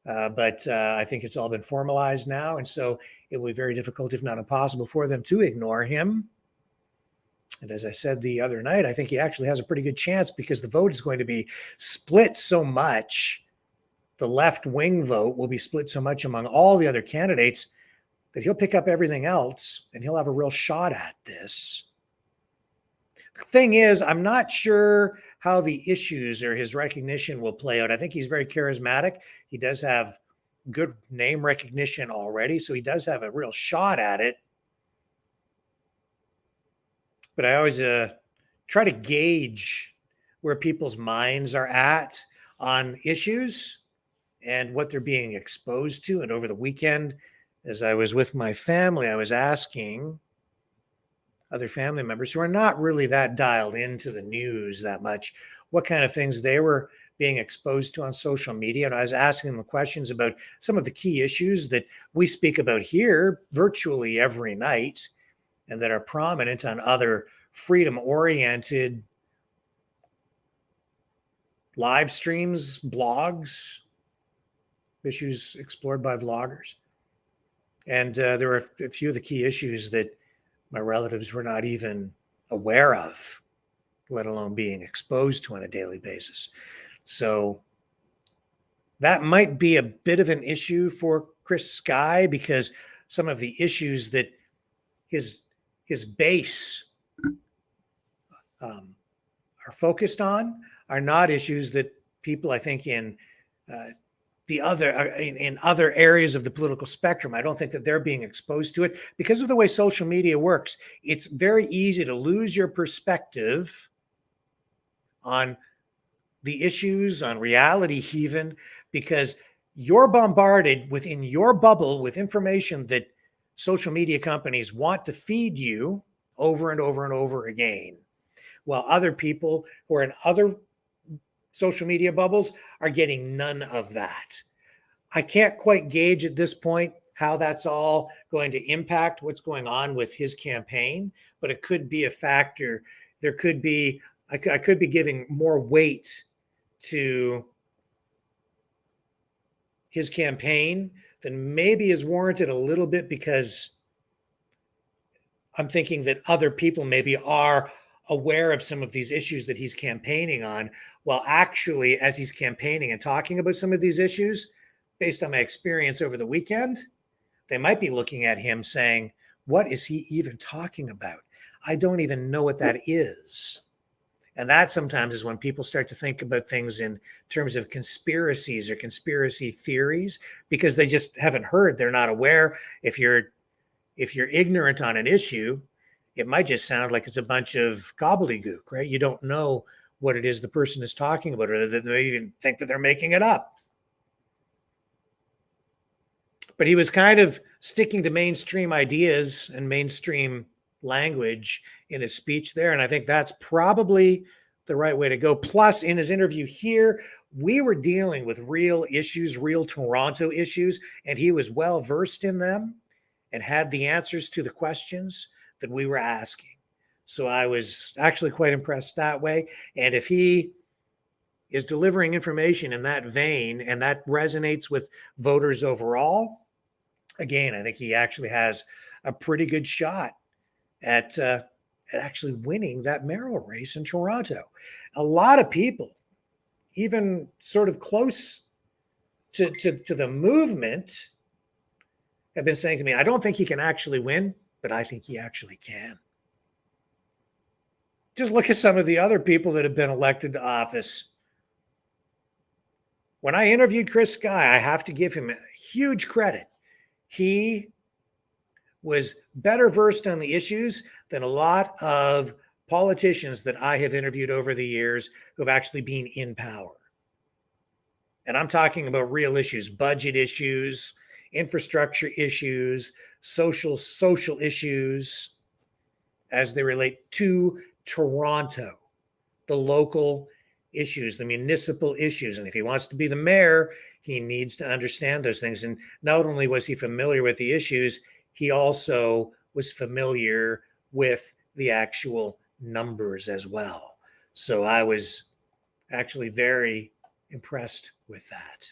But I think it's all been formalized now. And so it will be very difficult, if not impossible, for them to ignore him. And as I said the other night, I think he actually has a pretty good chance because the vote is going to be split so much. The left wing vote will be split so much among all the other candidates that he'll pick up everything else and he'll have a real shot at this. The thing is, I'm not sure how the issues or his recognition will play out. I think he's very charismatic. He does have good name recognition already, so he does have a real shot at it. But I always try to gauge where people's minds are at on issues and what they're being exposed to. And over the weekend, as I was with my family, I was asking other family members who are not really that dialed into the news that much, what kind of things they were being exposed to on social media. And I was asking them questions about some of the key issues that we speak about here virtually every night and that are prominent on other freedom-oriented live streams, blogs, issues explored by vloggers. And there were a few of the key issues that my relatives were not even aware of, let alone being exposed to on a daily basis. So that might be a bit of an issue for Chris Sky because some of the issues that his base are focused on are not issues that people, I think, in other areas of the political spectrum, I don't think that they're being exposed to it because of the way social media works. It's very easy to lose your perspective on the issues, on reality even, because you're bombarded within your bubble with information that social media companies want to feed you over and over and over again, while other people who are in other social media bubbles are getting none of that. I can't quite gauge at this point how that's all going to impact what's going on with his campaign, but it could be a factor. There could be, I could be giving more weight to his campaign than maybe is warranted a little bit because I'm thinking that other people maybe are aware of some of these issues that he's campaigning on, while actually, as he's campaigning and talking about some of these issues, based on my experience over the weekend, they might be looking at him saying, what is he even talking about? I don't even know what that is. And that sometimes is when people start to think about things in terms of conspiracies or conspiracy theories, because they just haven't heard, they're not aware. If you're ignorant on an issue, it might just sound like it's a bunch of gobbledygook, right? You don't know what it is the person is talking about, or that they even think that they're making it up. But he was kind of sticking to mainstream ideas and mainstream language in his speech there. And I think that's probably the right way to go. Plus, in his interview here, we were dealing with real issues, real Toronto issues, and he was well versed in them and had the answers to the questions that we were asking. So I was actually quite impressed that way. And if he is delivering information in that vein and that resonates with voters overall, again, I think he actually has a pretty good shot at actually winning that mayoral race in Toronto. A lot of people, even sort of close to the movement, have been saying to me, I don't think he can actually win, but I think he actually can. Just look at some of the other people that have been elected to office. When I interviewed Chris Sky, I have to give him huge credit. He was better versed on the issues than a lot of politicians that I have interviewed over the years who have actually been in power. And I'm talking about real issues, budget issues, infrastructure issues, social issues as they relate to Toronto, the local issues, the municipal issues. And if he wants to be the mayor, he needs to understand those things. And not only was he familiar with the issues, he also was familiar with the actual numbers as well. So I was actually very impressed with that.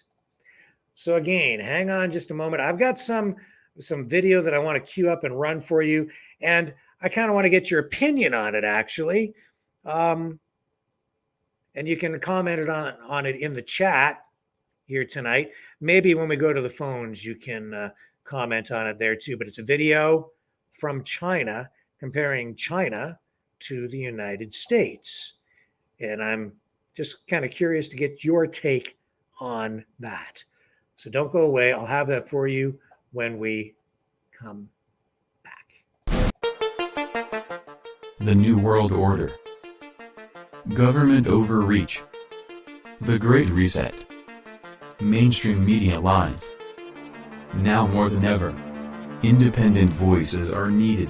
So again, hang on just a moment. I've got some video that I want to queue up and run for you, and I kind of want to get your opinion on it, actually. And you can comment on it in the chat here tonight. Maybe when we go to the phones, you can comment on it there too. But it's a video from China comparing China to the United States. And I'm just kind of curious to get your take on that. So don't go away. I'll have that for you when we come back. The New World Order. Government overreach. The Great Reset. Mainstream media lies. Now more than ever, independent voices are needed.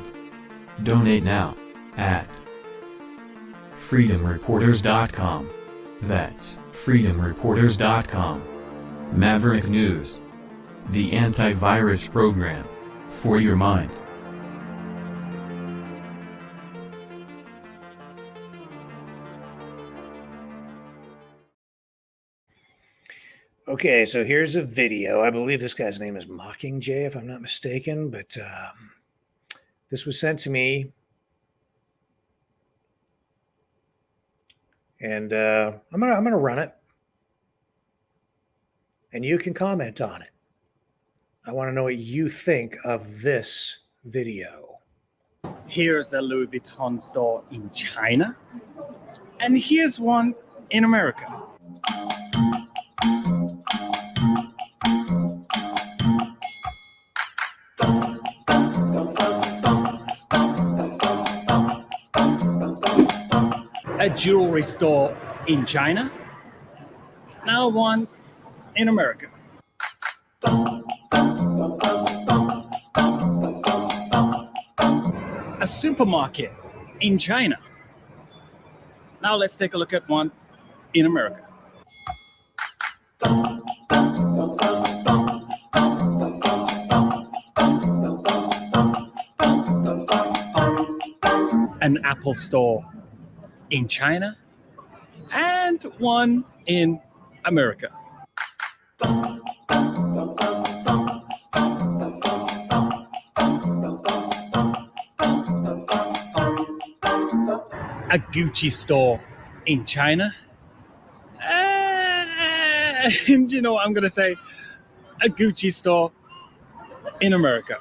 Donate now at freedomreporters.com. That's freedomreporters.com. Maverick News. The antivirus program for your mind. Okay, so here's a video. I believe this guy's name is Mockingjay, if I'm not mistaken, but this was sent to me. And I'm gonna run it. And you can comment on it. I want to know what you think of this video. Here's a Louis Vuitton store in China, and here's one in America. A jewelry store in China, now one in America. A supermarket in China. Now let's take a look at one in America. An Apple store in China and one in America. A Gucci store in China. And you know what I'm going to say? A Gucci store in America.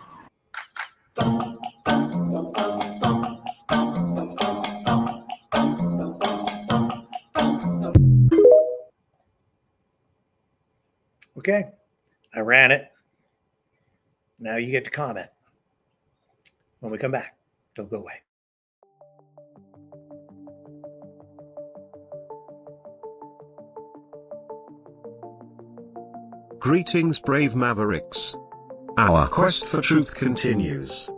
Okay, I ran it. Now you get to comment. When we come back, don't go away. Greetings, brave Mavericks. Our quest for truth continues.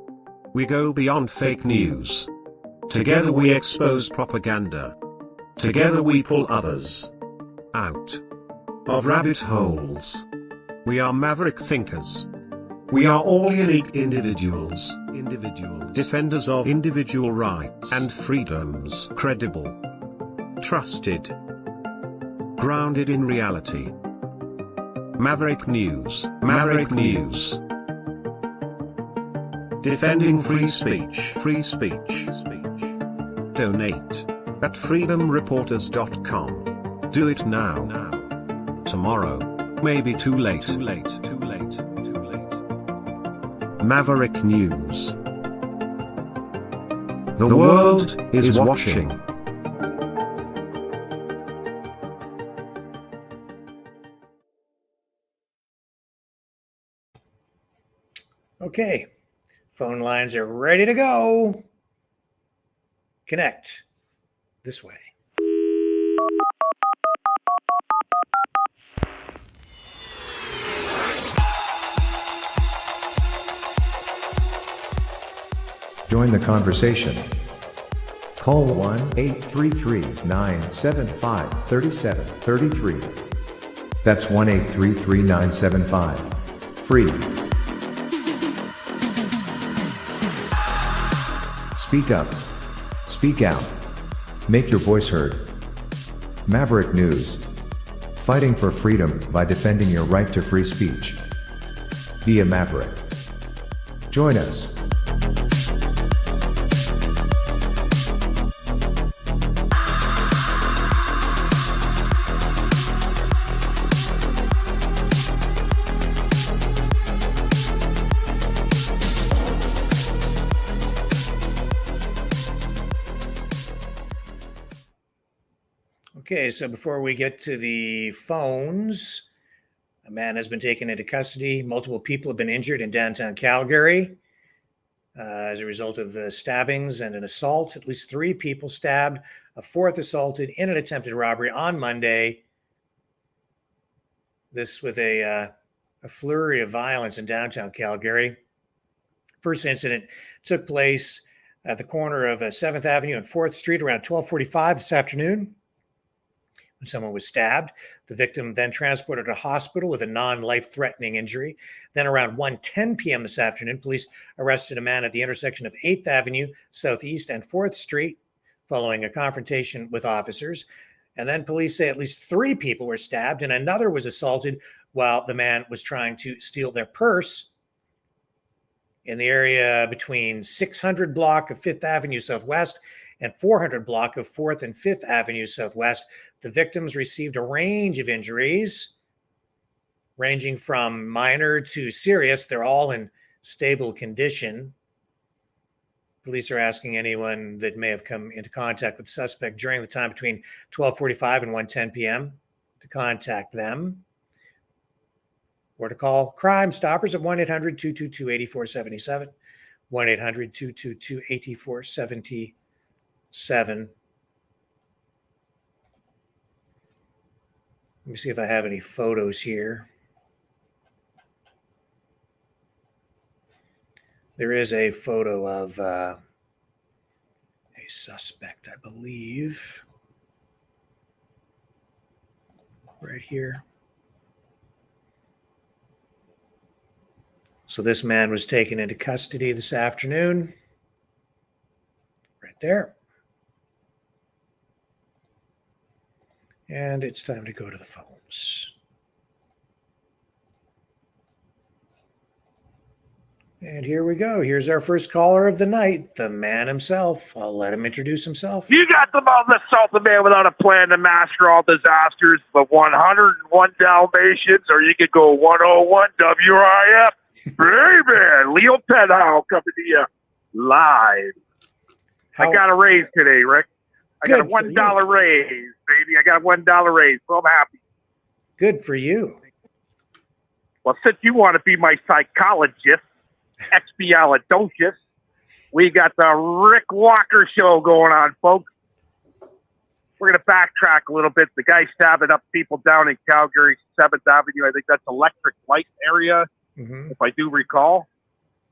We go beyond fake news. Together we expose propaganda. Together we pull others out of rabbit holes. We are maverick thinkers. We are all unique individuals, defenders of individual rights and freedoms, credible, trusted, grounded in reality. Maverick News, Maverick News. Defending free speech, Donate at freedomreporters.com. Do it now. Tomorrow may be too late. Maverick News. The world is watching. Okay, phone lines are ready to go. Connect this way. Join the conversation. Call 1-833-975-3733. That's 1-833-975. Free. Speak up. Speak out. Make your voice heard. Maverick News. Fighting for freedom by defending your right to free speech. Be a Maverick. Join us. Okay, so before we get to the phones, a man has been taken into custody. Multiple people have been injured in downtown Calgary as a result of stabbings and an assault. At least 3 people stabbed, a 4th assaulted in an attempted robbery on Monday. This with a flurry of violence in downtown Calgary. First incident took place at the corner of 7th Avenue and 4th Street around 12:45 this afternoon, when someone was stabbed. The victim then transported to hospital with a non-life-threatening injury. Then around 1:10 p.m. this afternoon, police arrested a man at the intersection of 8th Avenue Southeast and 4th Street following a confrontation with officers. And then police say at least 3 people were stabbed and another was assaulted while the man was trying to steal their purse in the area between 600 block of 5th Avenue Southwest and 400 block of 4th and 5th Avenue Southwest. The victims received a range of injuries, ranging from minor to serious. They're all in stable condition. Police are asking anyone that may have come into contact with the suspect during the time between 12:45 and 1:10 p.m. to contact them or to call Crime Stoppers at 1-800-222-8477, 1-800-222-8477. Let me see if I have any photos here. There is a photo of a suspect, I believe, right here. So this man was taken into custody this afternoon, right there. And it's time to go to the phones. And here we go. Here's our first caller of the night, the man himself. I'll let him introduce himself. You got them on the assault the man without a plan to master all disasters, the 101 Dalmatians, or you could go 101 WIF. Hey, man, Leo Penhow coming to you live. I got a raise today, Rick. I got a $1 raise, baby. I got a $1 raise, so I'm happy. Good for you. Well, since you want to be my psychologist, expialidocious, we got the Rick Walker show going on, folks. We're going to backtrack a little bit. The guy stabbing up people down in Calgary, 7th Avenue. I think that's Electric Light area, if I do recall.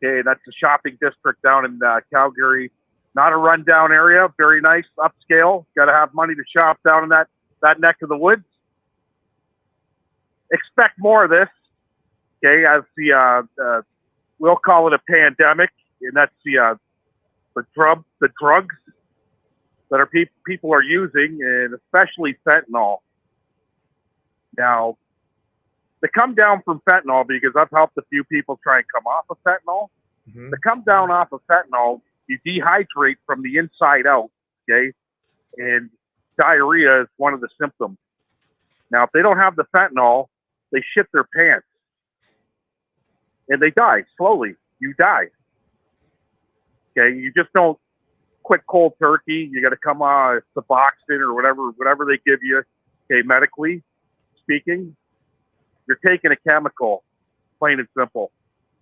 Okay, that's the shopping district down in Calgary. Not a rundown area, very nice, upscale. Got to have money to shop down in that neck of the woods. Expect more of this, okay, as we'll call it a pandemic, and that's the drugs that are people are using, and especially fentanyl. Now, to come down from fentanyl, because I've helped a few people try and come off of fentanyl, to come down off of fentanyl, you dehydrate from the inside out, okay? And diarrhea is one of the symptoms. Now, if they don't have the fentanyl, they shit their pants. And they die slowly. You die. Okay, you just don't quit cold turkey. You got to come Suboxone or whatever they give you. Okay, medically speaking, you're taking a chemical, plain and simple.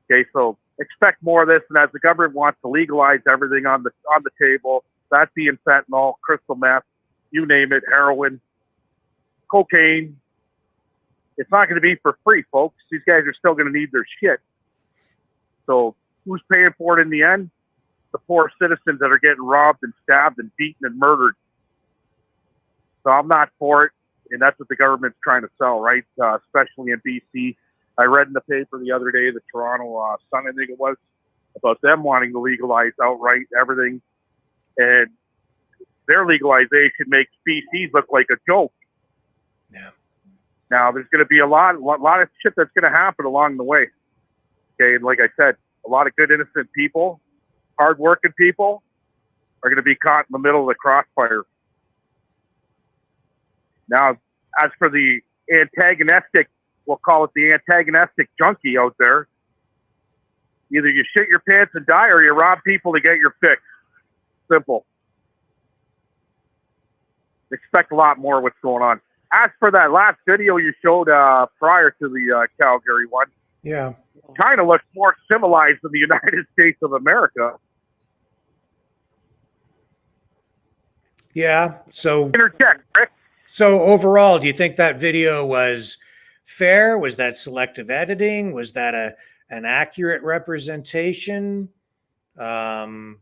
Okay, so expect more of this. And as the government wants to legalize everything on the table, that being fentanyl, crystal meth, you name it, heroin, cocaine, it's not going to be for free, folks. These guys are still going to need their shit. So who's paying for it in the end? The poor citizens that are getting robbed and stabbed and beaten and murdered. So I'm not for it, and that's what the government's trying to sell, right? Especially in BC. I read in the paper the other day, the Toronto Sun, I think it was, about them wanting to legalize outright everything. And their legalization makes BC look like a joke. Yeah. Now, there's going to be a lot of shit that's going to happen along the way. Okay, and like I said, a lot of good, innocent people, hardworking people, are going to be caught in the middle of the crossfire. Now, as for the antagonistic, we'll call it the antagonistic junkie out there, either you shit your pants and die, or you rob people to get your fix. Simple. Expect a lot more of what's going on. As for that last video you showed prior to the Calgary one, yeah, China looks more civilized than the United States of America. Yeah. So interject, Rick. So overall, do you think that video was fair? Was that selective editing? Was that an accurate representation? Fair,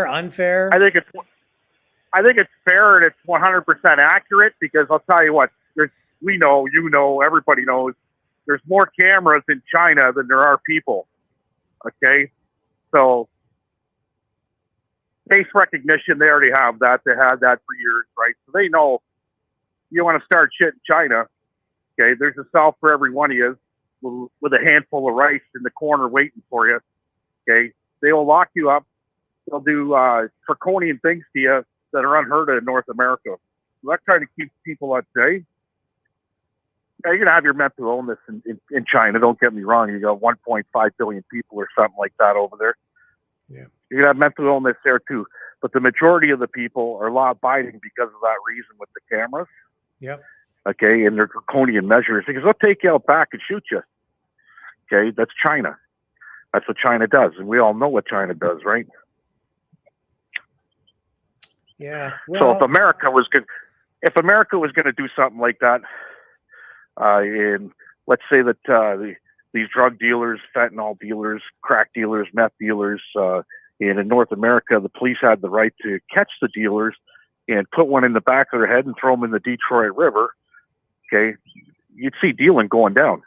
unfair? I think it's fair and it's 100% accurate, because I'll tell you what, we know, you know, everybody knows, there's more cameras in China than there are people. Okay, so face recognition, they already have that. They had that for years, right? So they know you want to start shit in China. Okay, there's a cell for every one of you with a handful of rice in the corner waiting for you. Okay, they will lock you up. They'll do draconian things to you that are unheard of in North America. So that kind of keeps people at bay. Yeah, you're going to have your mental illness in China. Don't get me wrong. You got 1.5 billion people or something like that over there. Yeah. You're going to have mental illness there too. But the majority of the people are law-abiding because of that reason with the cameras. Yep. Okay, and their draconian measures, because they'll take you out back and shoot you. Okay, that's China. That's what China does, and we all know what China does, right? Yeah. So if America was going to do something like that, and let's say that these drug dealers, fentanyl dealers, crack dealers, meth dealers, and in North America, the police had the right to catch the dealers and put one in the back of their head and throw them in the Detroit River. Okay, you'd see dealing going down.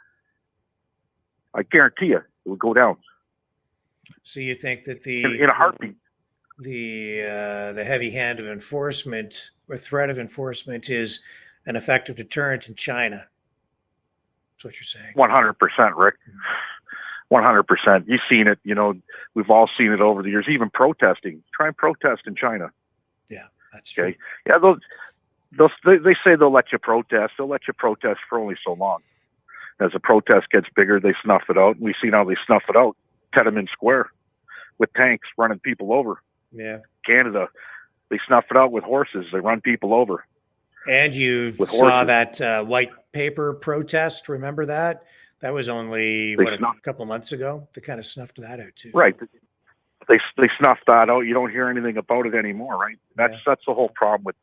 I guarantee you, it would go down. So you think that in a heartbeat, the heavy hand of enforcement or threat of enforcement is an effective deterrent in China? That's what you're saying. 100%, Rick. 100%. You've seen it. You know, we've all seen it over the years. Even protesting. Try and protest in China. Yeah, that's true. Okay. Yeah, they say they'll let you protest. They'll let you protest for only so long. As the protest gets bigger, they snuff it out. We've seen how they snuff it out. Tiananmen Square with tanks running people over. Yeah. Canada, they snuff it out with horses. They run people over. And you saw that white paper protest. Remember that? That was only a couple months ago. They kind of snuffed that out too. Right. They snuffed that out. You don't hear anything about it anymore, right? That's the whole problem with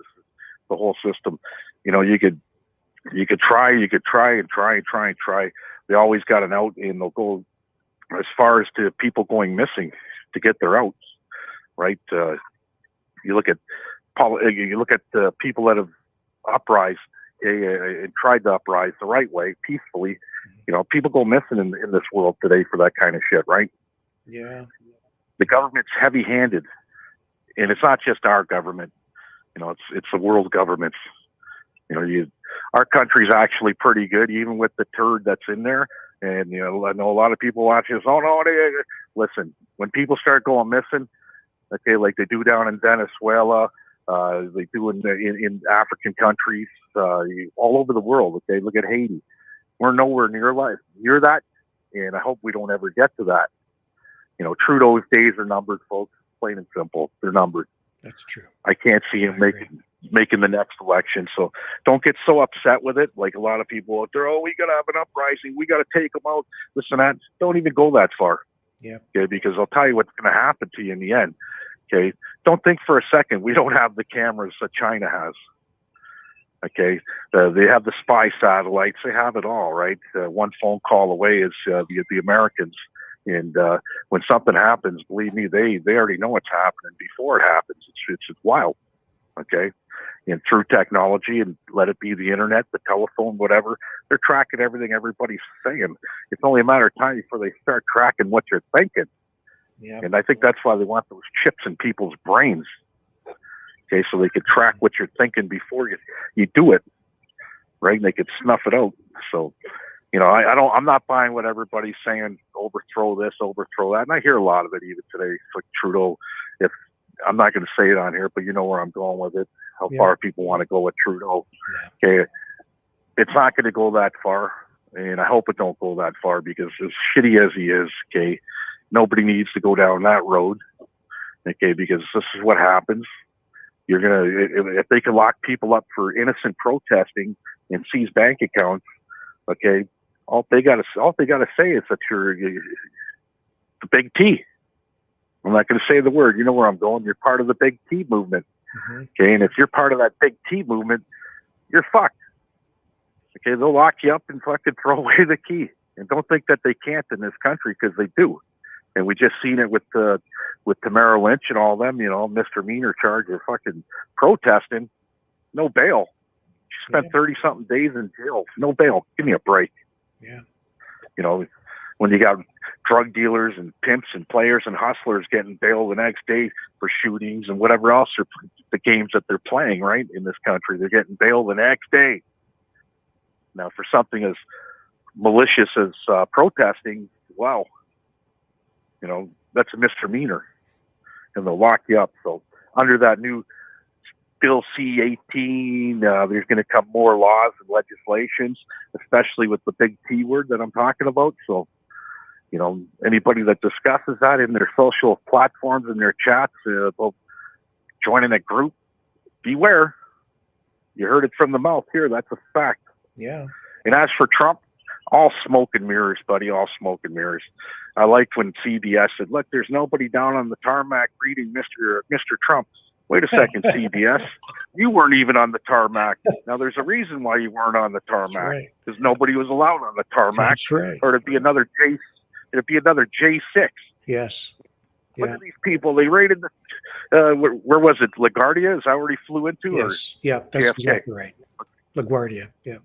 the whole system. You know, you could try and try. They always got an out, and they'll go as far as to people going missing to get their outs, right? You look at the people that have uprised and tried to uprise the right way, peacefully. You know, people go missing in this world today for that kind of shit, right? Yeah. The government's heavy-handed, and it's not just our government. You know, it's the world governments. You know, our country's actually pretty good, even with the turd that's in there. And, you know, I know a lot of people watch this. Oh, no, listen, when people start going missing, okay, like they do down in Venezuela, they do in African countries, all over the world. Okay, look at Haiti. We're nowhere near that, and I hope we don't ever get to that. You know, Trudeau's days are numbered, folks. Plain and simple, they're numbered. That's true. I can't see him making the next election. So don't get so upset with it. Like a lot of people out there, oh, we got to have an uprising. We got to take them out. Listen, that don't even go that far. Yeah. Okay, because I'll tell you what's going to happen to you in the end. Okay, don't think for a second we don't have the cameras that China has. Okay, they have the spy satellites. They have it all, right? One phone call away is the Americans. And when something happens, believe me, they already know what's happening before it happens. It's wild. Okay, and through technology, and let it be the internet, the telephone, whatever, they're tracking everything everybody's saying. It's only a matter of time before they start tracking what you're thinking. Yeah. And I think that's why they want those chips in people's brains. Okay, so they can track what you're thinking before you do it. right? And they could snuff it out. So, you know, I'm not buying what everybody's saying, overthrow this, overthrow that. And I hear a lot of it even today. It's like Trudeau, if I'm not going to say it on here, but you know where I'm going with it, how far people want to go with Trudeau. Okay. It's not going to go that far. And I hope it don't go that far, because as shitty as he is, okay, nobody needs to go down that road. Okay. Because this is what happens. You're going to, if they can lock people up for innocent protesting and seize bank accounts, okay, all they got to say is that you're the big T. I'm not going to say the word. You know where I'm going. You're part of the big T movement. Okay, and if you're part of that big T movement, you're fucked. Okay, they'll lock you up and fucking throw away the key. And don't think that they can't in this country, because they do. And we just seen it with Tamara Lynch and all them. You know, misdemeanor charge of fucking protesting, no bail. She spent 30-something days in jail, no bail. Give me a break. Yeah. You know, when you got drug dealers and pimps and players and hustlers getting bail the next day for shootings and whatever else are the games that they're playing, right, in this country, they're getting bail the next day. Now, for something as malicious as protesting, wow, you know, that's a misdemeanor, and they'll lock you up. So under that new Bill C-18, there's going to come more laws and legislations, especially with the big T word that I'm talking about. So, you know, anybody that discusses that in their social platforms and their chats about joining a group, beware. You heard it from the mouth here. That's a fact. Yeah. And as for Trump, all smoke and mirrors, buddy, all smoke and mirrors. I liked when CBS said, look, there's nobody down on the tarmac greeting Mr. Trump. Wait a second, CBS. You weren't even on the tarmac. Now, there's a reason why you weren't on the tarmac, because nobody was allowed on the tarmac. That's right. Or it'd be another J6. Yes. Look at these people. They raided the, where was it? LaGuardia? Is that where he flew into? Yes. Or Yeah, that's JFK? exactly right. LaGuardia. Yeah.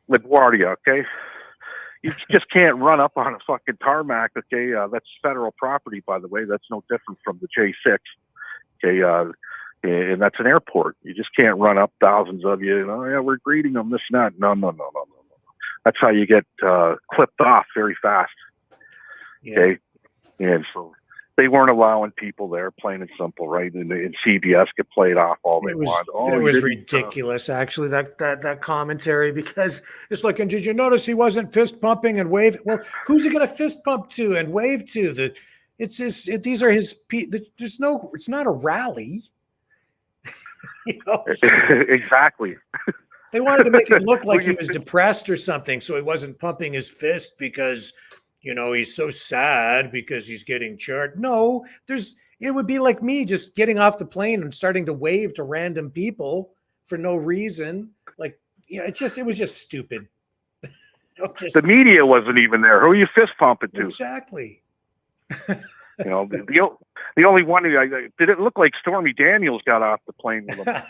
LaGuardia, okay? You just can't run up on a fucking tarmac, okay? That's federal property, by the way. That's no different from the J6, okay? And that's an airport. You just can't run up, thousands of you. Oh, yeah, we're greeting them, this and that. No. That's how you get clipped off very fast, okay? And so they weren't allowing people there, plain and simple, right? And CBS could play it off all they want. It was ridiculous, actually, that commentary, because it's like, and did you notice he wasn't fist pumping and waving? Well, who's he going to fist pump to and wave to? These are his. There's no. It's not a rally. You know? Exactly. They wanted to make it look like he was depressed or something, so he wasn't pumping his fist because, you know, he's so sad because he's getting charged. No, it would be like me just getting off the plane and starting to wave to random people for no reason. Like, yeah, it was just stupid. The media wasn't even there. Who are you fist pumping to? Exactly. You know, the only one did it look like Stormy Daniels got off the plane with him?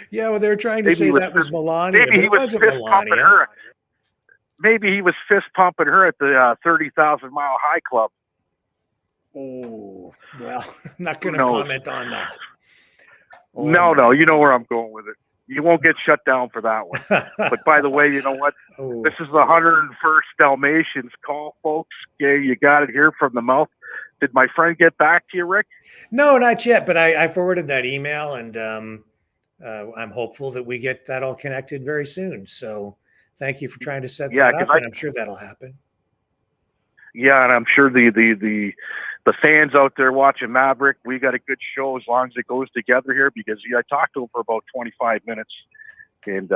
Yeah, well, they were trying to say that was Melania. Maybe he was fist pumping her. Maybe he was fist pumping her at the 30,000 Mile High Club. Oh, well, I'm not going to comment on that. Oh, no, you know where I'm going with it. You won't get shut down for that one. But by the way, you know what? This is the 101st Dalmatians call, folks. Okay, you got it here from the mouth. Did my friend get back to you, Rick? No, not yet, but I forwarded that email, and I'm hopeful that we get that all connected very soon. So thank you for trying to set that up, and I'm sure that'll happen. Yeah, and I'm sure the fans out there watching Maverick, we got a good show as long as it goes together here, because I talked to him for about 25 minutes, and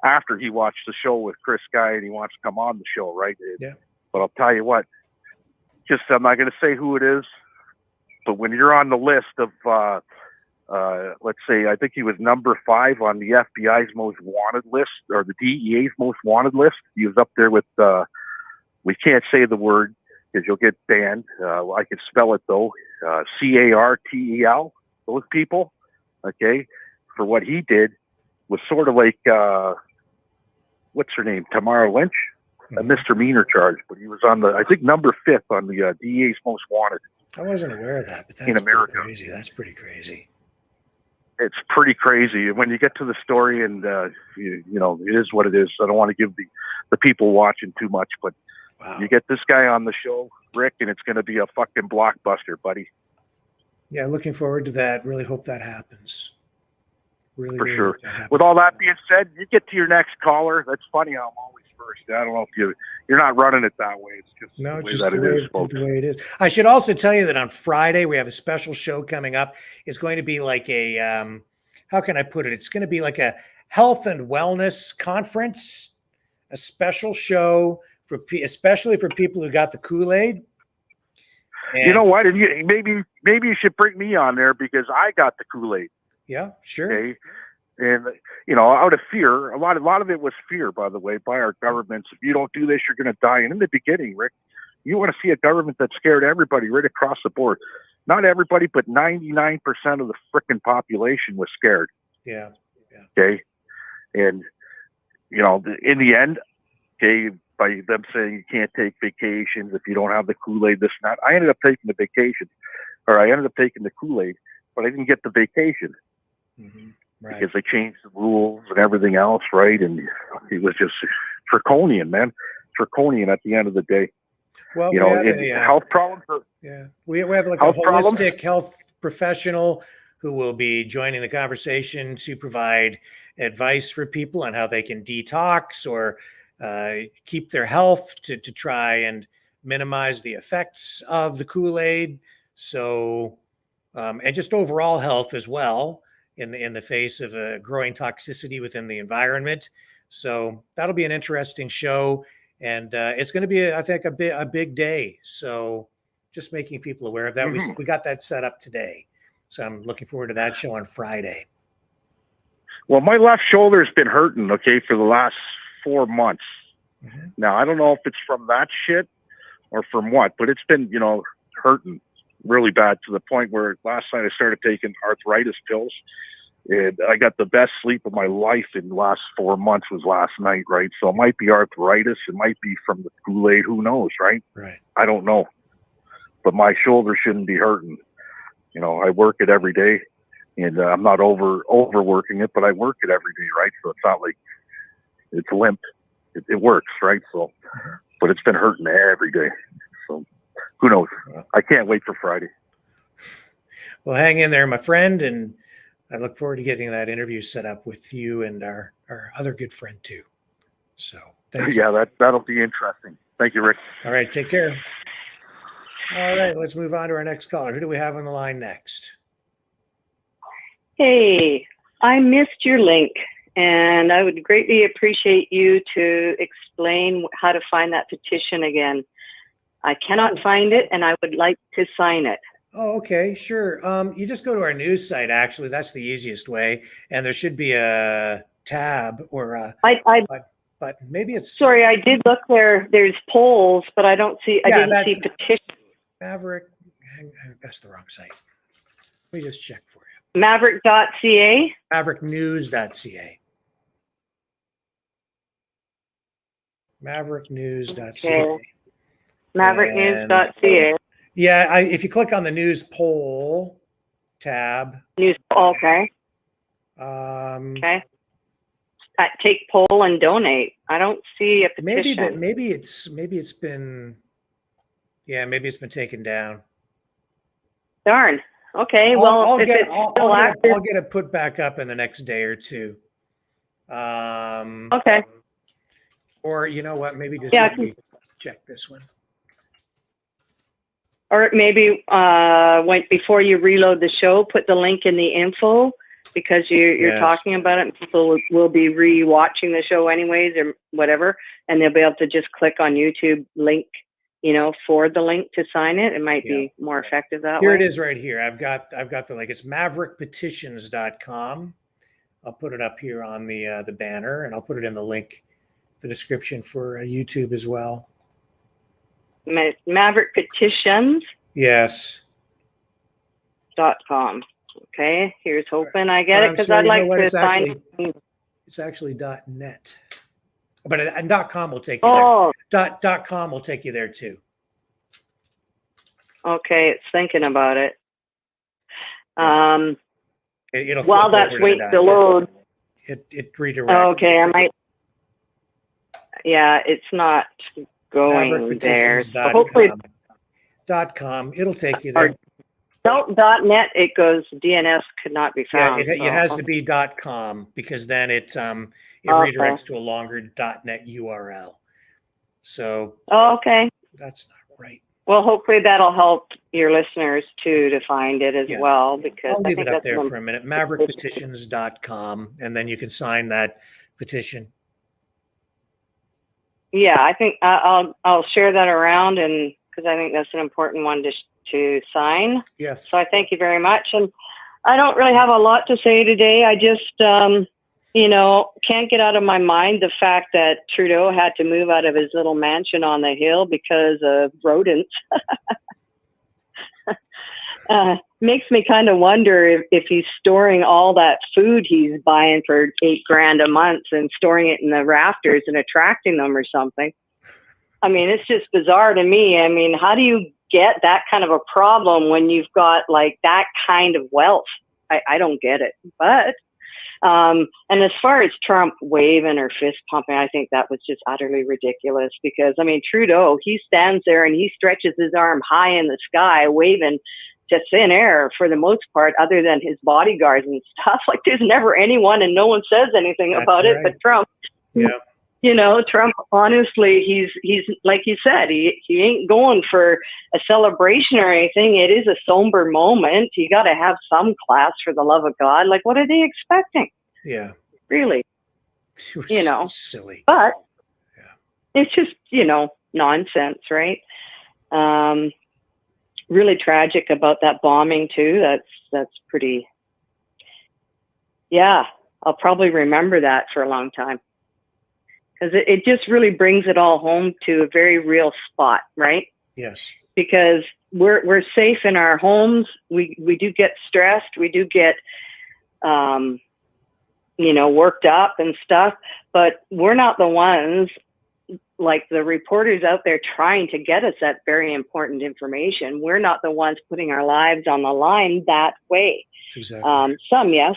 after he watched the show with Chris Guy, and he wants to come on the show, right? Yeah. But I'll tell you what, I'm not going to say who it is, but when you're on the list of, let's say, I think he was number 5 on the FBI's most wanted list, or the DEA's most wanted list. He was up there with, we can't say the word because you'll get banned. I can spell it though, CARTEL, those people, okay, for what he did was sort of like, what's her name, Tamara Lynch? A misdemeanor charge, but he was on I think number 5th on the DEA's most wanted. I wasn't aware of that, but that's in America. crazy. That's pretty crazy. it's pretty crazy. When you get to the story, and you know, it is what it is. I don't want to give the people watching too much, but you get this guy on the show, Rick, and it's going to be a fucking blockbuster, buddy. Yeah, looking forward to that. Really hope that happens. Really, For really sure. hope that happens. With all that being said, you get to your next caller. That's funny how I'm always first. I don't know if you're not running it that way. It's just No, the it's way just that the it way, is, folks. the way it is. I should also tell you that on Friday we have a special show coming up. It's going to be like a how can I put it? It's going to be like a health and wellness conference, a special show for especially for people who got the Kool-Aid. You know what? And maybe you should bring me on there because I got the Kool-Aid. Yeah, sure. Okay. And you know, out of fear, a lot of it was fear, by the way, by our governments. If you don't do this, you're going to die. And in the beginning, Rick, you want to see a government that scared everybody right across the board. Not everybody, but 99% of the frickin' population was scared. Yeah. Okay. And you know, in the end, okay, by them saying you can't take vacations if you don't have the Kool-Aid, this and that, I ended up taking the vacation, or I ended up taking the Kool-Aid, but I didn't get the vacation. Right. Because they changed the rules and everything else, right? And it was just draconian, man. Draconian at the end of the day. Well, you we know, have health problems. We have like health a problems? holistic health professional who will be joining the conversation to provide advice for people on how they can detox or keep their health to try and minimize the effects of the Kool-Aid. So, and just overall health as well in the face of a growing toxicity within the environment. So that'll be an interesting show. And it's going to be, I think, a big day. So just making people aware of that. We got that set up today. So I'm looking forward to that show on Friday. Well, my left shoulder's been hurting, okay, for the last 4 months. Now, I don't know if it's from that shit or from what, but it's been, you know, hurting really bad to the point where last night I started taking arthritis pills. And I got the best sleep of my life in the last 4 months was last night, right? So it might be arthritis. It might be from the Kool-Aid. Who knows, right? Right. I don't know. But my shoulder shouldn't be hurting. You know, I work it every day. And I'm not overworking it, but I work it every day, right? So it's not like it's limp. It works, right? So, but it's been hurting every day. So who knows? I can't wait for Friday. Well, hang in there, my friend. And I look forward to getting that interview set up with you and our other good friend too. So thank you. Yeah, that'll be interesting. Thank you, Rick. All right. Take care. All right. Let's move on to our next caller. Who do we have on the line next? Hey, I missed your link, and I would greatly appreciate you to explain how to find that petition again. I cannot find it, and I would like to sign it. Oh, okay, sure. You just go to our news site, actually. That's the easiest way. And there should be a tab or a, but maybe it's... Sorry, I did look there. There's polls, but I don't see, I didn't see petition. Maverick, that's the wrong site. Let me just check for you. Maverick.ca? Mavericknews.ca. Mavericknews.ca. Okay. Mavericknews.ca. Yeah, if you click on the news poll tab. News, okay. Okay. Take poll and donate. I don't see a petition. Maybe it's been taken down. Darn. Okay, I'll if get it's still active. I'll get it put back up in the next day or two. Okay. Or you know what? Maybe just let me check this one. Or maybe before you reload the show, put the link in the info because you're talking about it. And people will be re-watching the show anyways or whatever, and they'll be able to just click on YouTube link, for the link to sign it. It might be more effective that way. Here it is right here. I've got the link. It's maverickpetitions.com. I'll put it up here on the banner, and I'll put it in the link, the description for YouTube as well. Maverick Petitions. Yes. .com. Okay. Here's hoping I get it because I'd like to sign. It's actually .net, but .com will take you there. .com will take you there too. Okay, it's thinking about it. It'll While flip that's over to waiting to .net. load. It redirects. Okay, I might. Yeah, it's not going there. So hopefully, .com. It'll take you there. .net. It goes DNS could not be Yeah, found. it has to be .com because then it Okay. redirects to a longer .net URL. So Oh, okay. that's not right. Well, hopefully that'll help your listeners too to find it as Yeah. well, because I'll I leave think it up that's there for a minute. Maverickpetitions.com, and then you can sign that petition. Yeah, I think I'll share that around, and because I think that's an important one to sign. Yes. So I thank you very much, and I don't really have a lot to say today. I just can't get out of my mind the fact that Trudeau had to move out of his little mansion on the hill because of rodents. Makes me kind of wonder if he's storing all that food he's buying for $8,000 a month and storing it in the rafters and attracting them or something. I mean, it's just bizarre to me. I mean, how do you get that kind of a problem when you've got like that kind of wealth? I don't get it. But and as far as Trump waving or fist pumping, I think that was just utterly ridiculous, because I mean, Trudeau, he stands there and he stretches his arm high in the sky waving to thin air for the most part, other than his bodyguards and stuff. Like, there's never anyone and no one says anything about it. But Trump, Trump, honestly, he's like you said, he ain't going for a celebration or anything. It is a somber moment. You got to have some class, for the love of God. Like, what are they expecting? Yeah. Really? So silly. But it's just, nonsense, right? Really tragic about that bombing too. That's pretty. Yeah, I'll probably remember that for a long time, because it just really brings it all home to a very real spot, right? Yes. Because we're safe in our homes. We do get stressed. We do get worked up and stuff, but we're not the ones, like the reporters out there, trying to get us that very important information. We're not the ones putting our lives on the line that way. Exactly. Some, yes,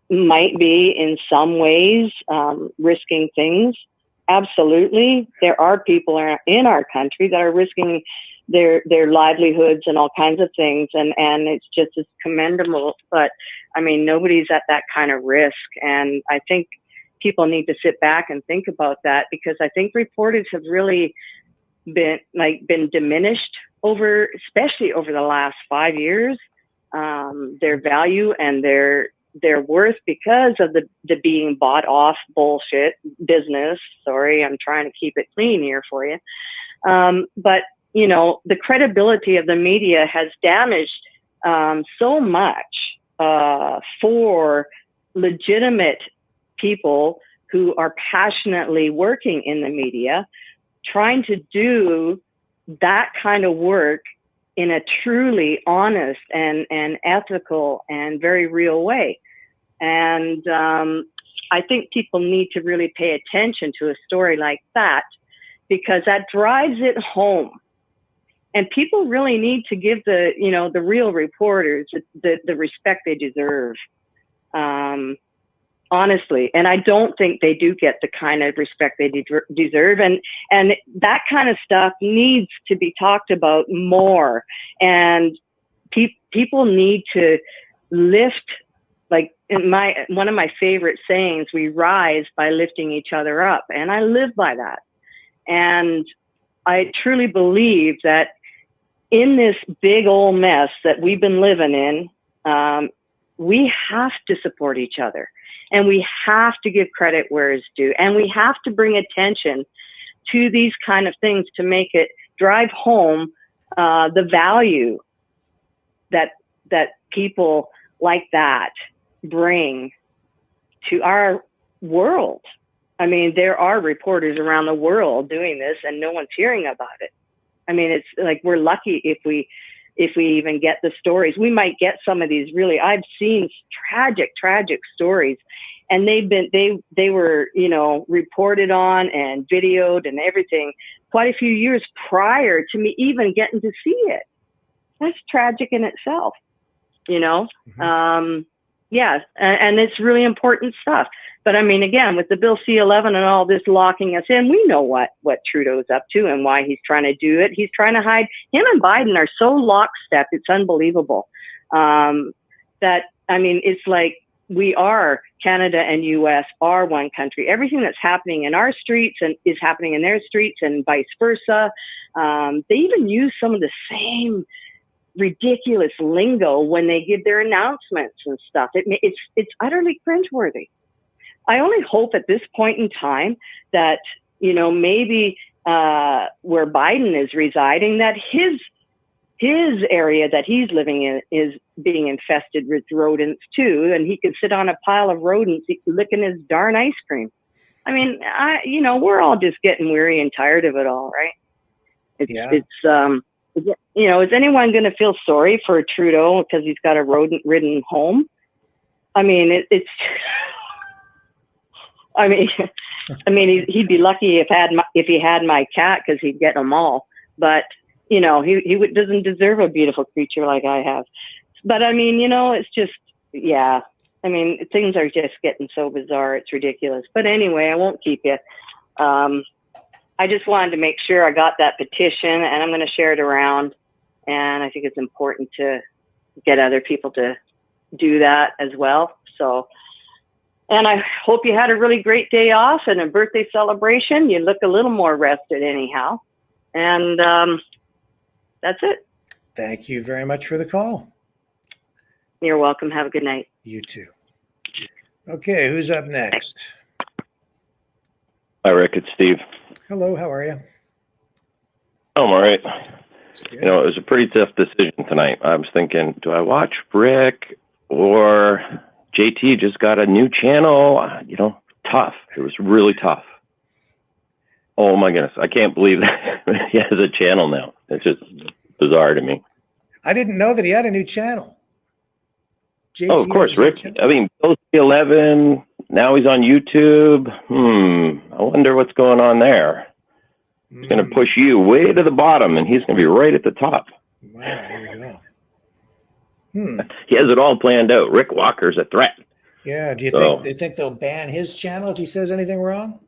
might be in some ways risking things. Absolutely. There are people in our country that are risking their livelihoods and all kinds of things. And it's just as commendable. But I mean, nobody's at that kind of risk. And I think people need to sit back and think about that, because I think reporters have really been diminished especially over the last 5 years, their value and their worth, because of the being bought off bullshit business. Sorry, I'm trying to keep it clean here for you. But the credibility of the media has damaged so much for legitimate people who are passionately working in the media, trying to do that kind of work in a truly honest and ethical and very real way. And I think people need to really pay attention to a story like that, because that drives it home. And people really need to give the real reporters the respect they deserve. Honestly, and I don't think they do get the kind of respect they deserve, and that kind of stuff needs to be talked about more. And people need to lift, like one of my favorite sayings, we rise by lifting each other up, and I live by that. And I truly believe that in this big old mess that we've been living in, we have to support each other. And we have to give credit where it's due. And we have to bring attention to these kind of things to make it drive home the value that people like that bring to our world. I mean, there are reporters around the world doing this and no one's hearing about it. I mean, it's like, we're lucky if we even get the stories. We might get some of these really, I've seen tragic stories, and they were, reported on and videoed and everything quite a few years prior to me even getting to see it. That's tragic in itself, yeah, and it's really important stuff. But I mean, again, with the Bill C-11 and all this locking us in, we know what Trudeau's up to and why he's trying to do it. He's trying to hide. Him and Biden are so lockstep, it's unbelievable. That, I mean, it's like we are, Canada and US are one country. Everything that's happening in our streets and is happening in their streets and vice versa. They even use some of the same ridiculous lingo when they give their announcements and stuff. It's utterly cringeworthy. I only hope at this point in time that, you know, maybe where Biden is residing, that his area that he's living in is being infested with rodents too, and he could sit on a pile of rodents licking his darn ice cream. I mean, you know, we're all just getting weary and tired of it all, right? You know, is anyone going to feel sorry for Trudeau because he's got a rodent-ridden home? I mean, it's. I mean, he'd be lucky if he had my cat because he'd get them all. But you know, he doesn't deserve a beautiful creature like I have. But I mean, you know, it's just, yeah. I mean, things are just getting so bizarre. It's ridiculous. But anyway, I won't keep you. I just wanted to make sure I got that petition, and I'm going to share it around. And I think it's important to get other people to do that as well. So, and I hope you had a really great day off and a birthday celebration. You look a little more rested anyhow. And that's it. Thank you very much for the call. You're welcome. Have a good night. You too. Okay, who's up next? Hi, Rick. It's Steve. Hello, how are you? I'm all right. You know, it was a pretty tough decision tonight. I was thinking, do I watch Rick or JT just got a new channel? You know, tough. It was really tough. Oh my goodness. I can't believe that he has a channel now. It's just bizarre to me. I didn't know that he had a new channel. JT of course, Rick. I mean, Bill C-11, now he's on YouTube. I wonder what's going on there. He's going to push you way to the bottom, and he's going to be right at the top. Wow, there you go. He has it all planned out. Rick Walker's a threat. Yeah, do you think they'll ban his channel if he says anything wrong?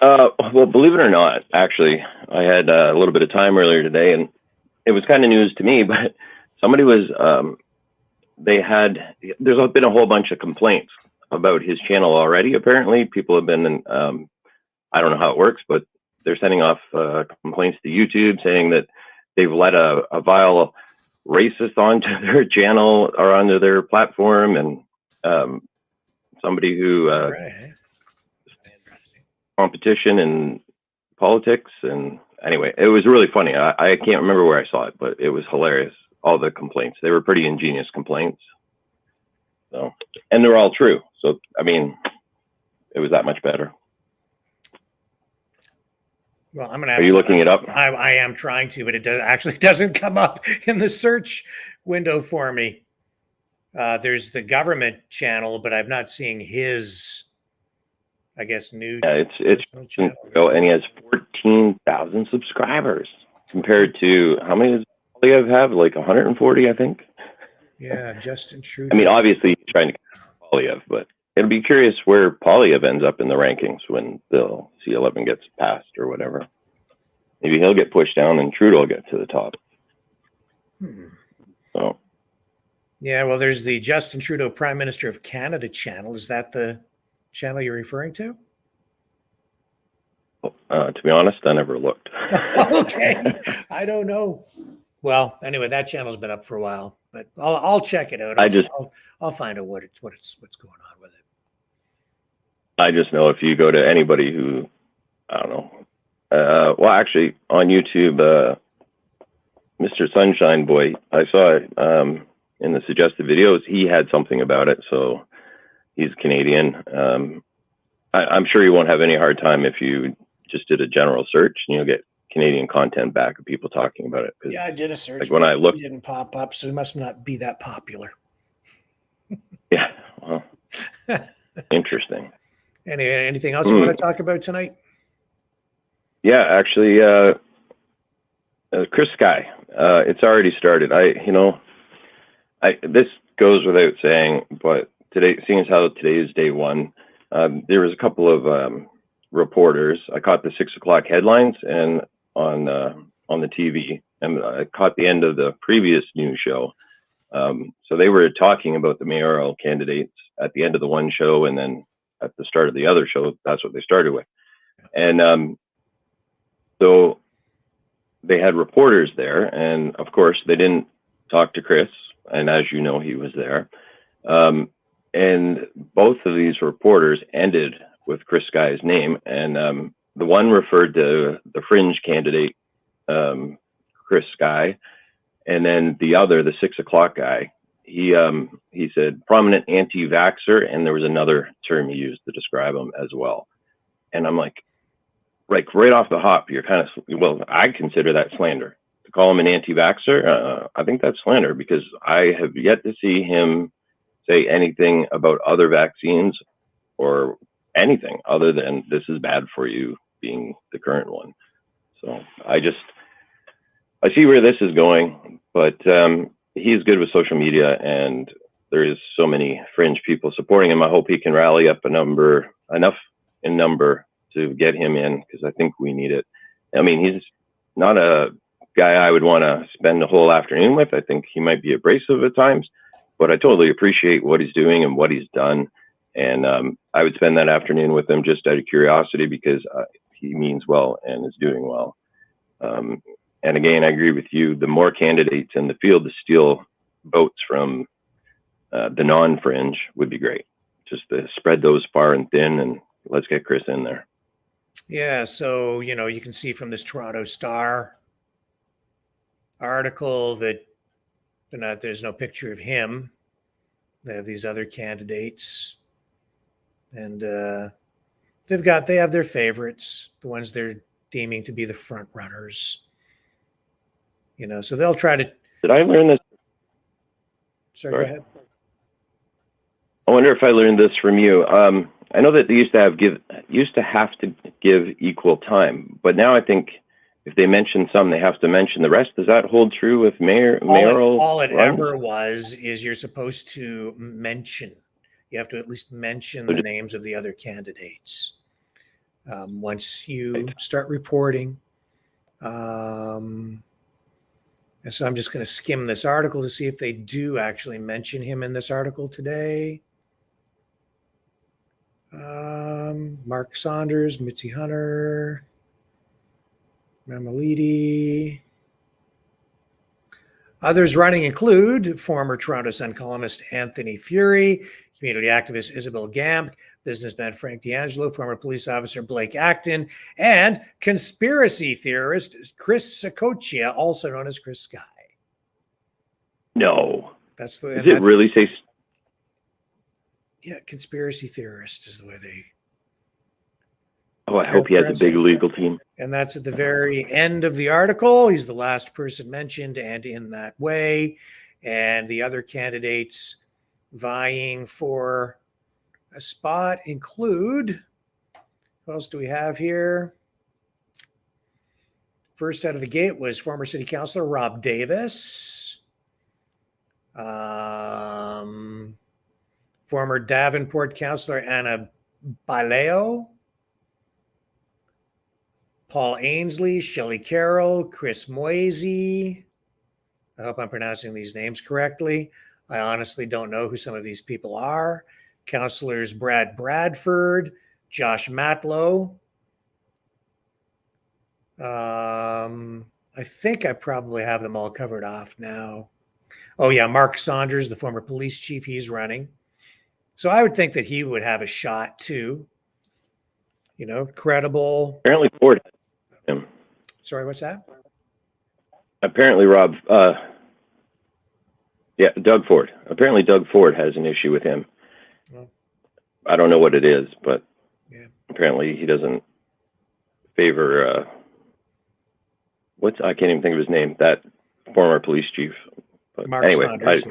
Well, believe it or not, actually, I had a little bit of time earlier today, and it was kind of news to me, but somebody was, there's been a whole bunch of complaints about his channel already. Apparently, people have been, I don't know how it works, but they're sending off complaints to YouTube saying that they've let a vile racist onto their channel or onto their platform, and somebody who competition in politics. And anyway, it was really funny. I can't remember where I saw it, but it was hilarious. All the complaints, they were pretty ingenious complaints. So, and they're all true. So, I mean, it was that much better. Well, I'm going to. Are you looking it up? I am trying to, but it actually doesn't come up in the search window for me. There's the government channel, but I'm not seeing his, I guess, new. Yeah, it's and he has 14,000 subscribers compared to how many does Polyev have? Like 140, I think. Yeah, Justin Trudeau. I mean, obviously he's trying to catch Polyev, but it'll be curious where Polyev ends up in the rankings when Bill C-11 gets passed or whatever. Maybe he'll get pushed down and Trudeau will get to the top. So. Yeah, well, there's the Justin Trudeau Prime Minister of Canada channel. Is that the channel you're referring to? To be honest, I never looked. Okay, I don't know. Well, anyway, that channel's been up for a while, but I'll check it out. I'll find out what's going on with it. I just know if you go to anybody who, I don't know. Well, actually, on YouTube, Mr. Sunshine Boy, I saw it in the suggested videos. He had something about it, so he's Canadian. I'm sure you won't have any hard time if you just did a general search and you'll get Canadian content back of people talking about it. Yeah, I did a search. Like when I looked, it didn't pop up, so it must not be that popular. Yeah, well, interesting. Anything else you want to talk about tonight? Yeah, actually, Chris Sky. It's already started. goes without saying, but today, seeing as how today is day one, there was a couple of reporters. I caught the 6 o'clock headlines and on the TV, and I caught the end of the previous news show. So they were talking about the mayoral candidates at the end of the one show, and then at the start of the other show, that's what they started with. And so they had reporters there, and of course they didn't talk to Chris, and as you know, he was there. And both of these reporters ended with Chris Sky's name, and the one referred to the fringe candidate, Chris Sky, and then the other, the 6 o'clock guy, he said prominent anti-vaxxer, and there was another term he used to describe him as well. And I'm like right off the hop, you're kind of, well, I consider that slander. To call him an anti-vaxxer, I think that's slander, because I have yet to see him say anything about other vaccines or anything other than this is bad for you being the current one. So I see where this is going, but he's good with social media, and there is so many fringe people supporting him. I hope he can rally up enough in number to get him in, because I think we need it. I mean, he's not a guy I would want to spend the whole afternoon with. I think he might be abrasive at times, but I totally appreciate what he's doing and what he's done. And I would spend that afternoon with him just out of curiosity, because he means well and is doing well. And again, I agree with you. The more candidates in the field to steal votes from the non-fringe would be great. Just to spread those far and thin, and let's get Chris in there. Yeah, so, you can see from this Toronto Star article that there's no picture of him. They have these other candidates, and they have their favorites, the ones they're deeming to be the front runners. So they'll try to. Did I learn this? Sorry, go ahead. I wonder if I learned this from you. I know that they used to have to give equal time, but now I think if they mention some, they have to mention the rest. Does that hold true with mayoral? All it runs? ever was is you're supposed to mention. You have to at least mention the names of the other candidates. Once you start reporting. And so I'm just going to skim this article to see if they do actually mention him in this article today. Mark Saunders, Mitzi Hunter, Mamalidi. Others running include former Toronto Sun columnist Anthony Fury, community activist Isabel Gamp, businessman Frank D'Angelo, former police officer Blake Acton, and conspiracy theorist Chris Sakochia, also known as Chris Sky. No. Does it really say? Yeah, conspiracy theorist is the way they. Oh, I hope he has a big legal team. And that's at the very end of the article. He's the last person mentioned, and in that way. And the other candidates vying for a spot include, who else do we have here? First out of the gate was former city councilor Rob Davis. Former Davenport councilor Anna Baleo. Paul Ainsley, Shelley Carroll, Chris Moisey. I hope I'm pronouncing these names correctly. I honestly don't know who some of these people are. Councilors Brad Bradford, Josh Matlow. I think I probably have them all covered off now. Oh yeah, Mark Saunders, the former police chief, he's running. So I would think that he would have a shot too. Credible. Apparently Ford has him. Sorry, what's that? Apparently Doug Ford. Apparently Doug Ford has an issue with him. Oh. I don't know what it is, but apparently he doesn't favor I can't even think of his name, that former police chief. But Mark anyway, Saunders,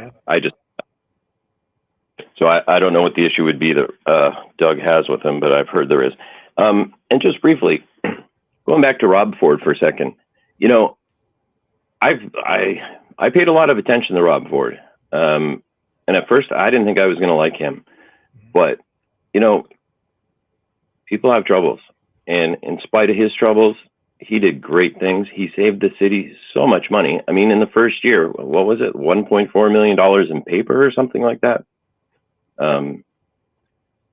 so I don't know what the issue would be that Doug has with him, but I've heard there is. And just briefly, going back to Rob Ford for a second, I paid a lot of attention to Rob Ford. And at first, I didn't think I was going to like him. But, you know, people have troubles. And in spite of his troubles, he did great things. He saved the city so much money. I mean, in the first year, what was it? $1.4 million in paper or something like that.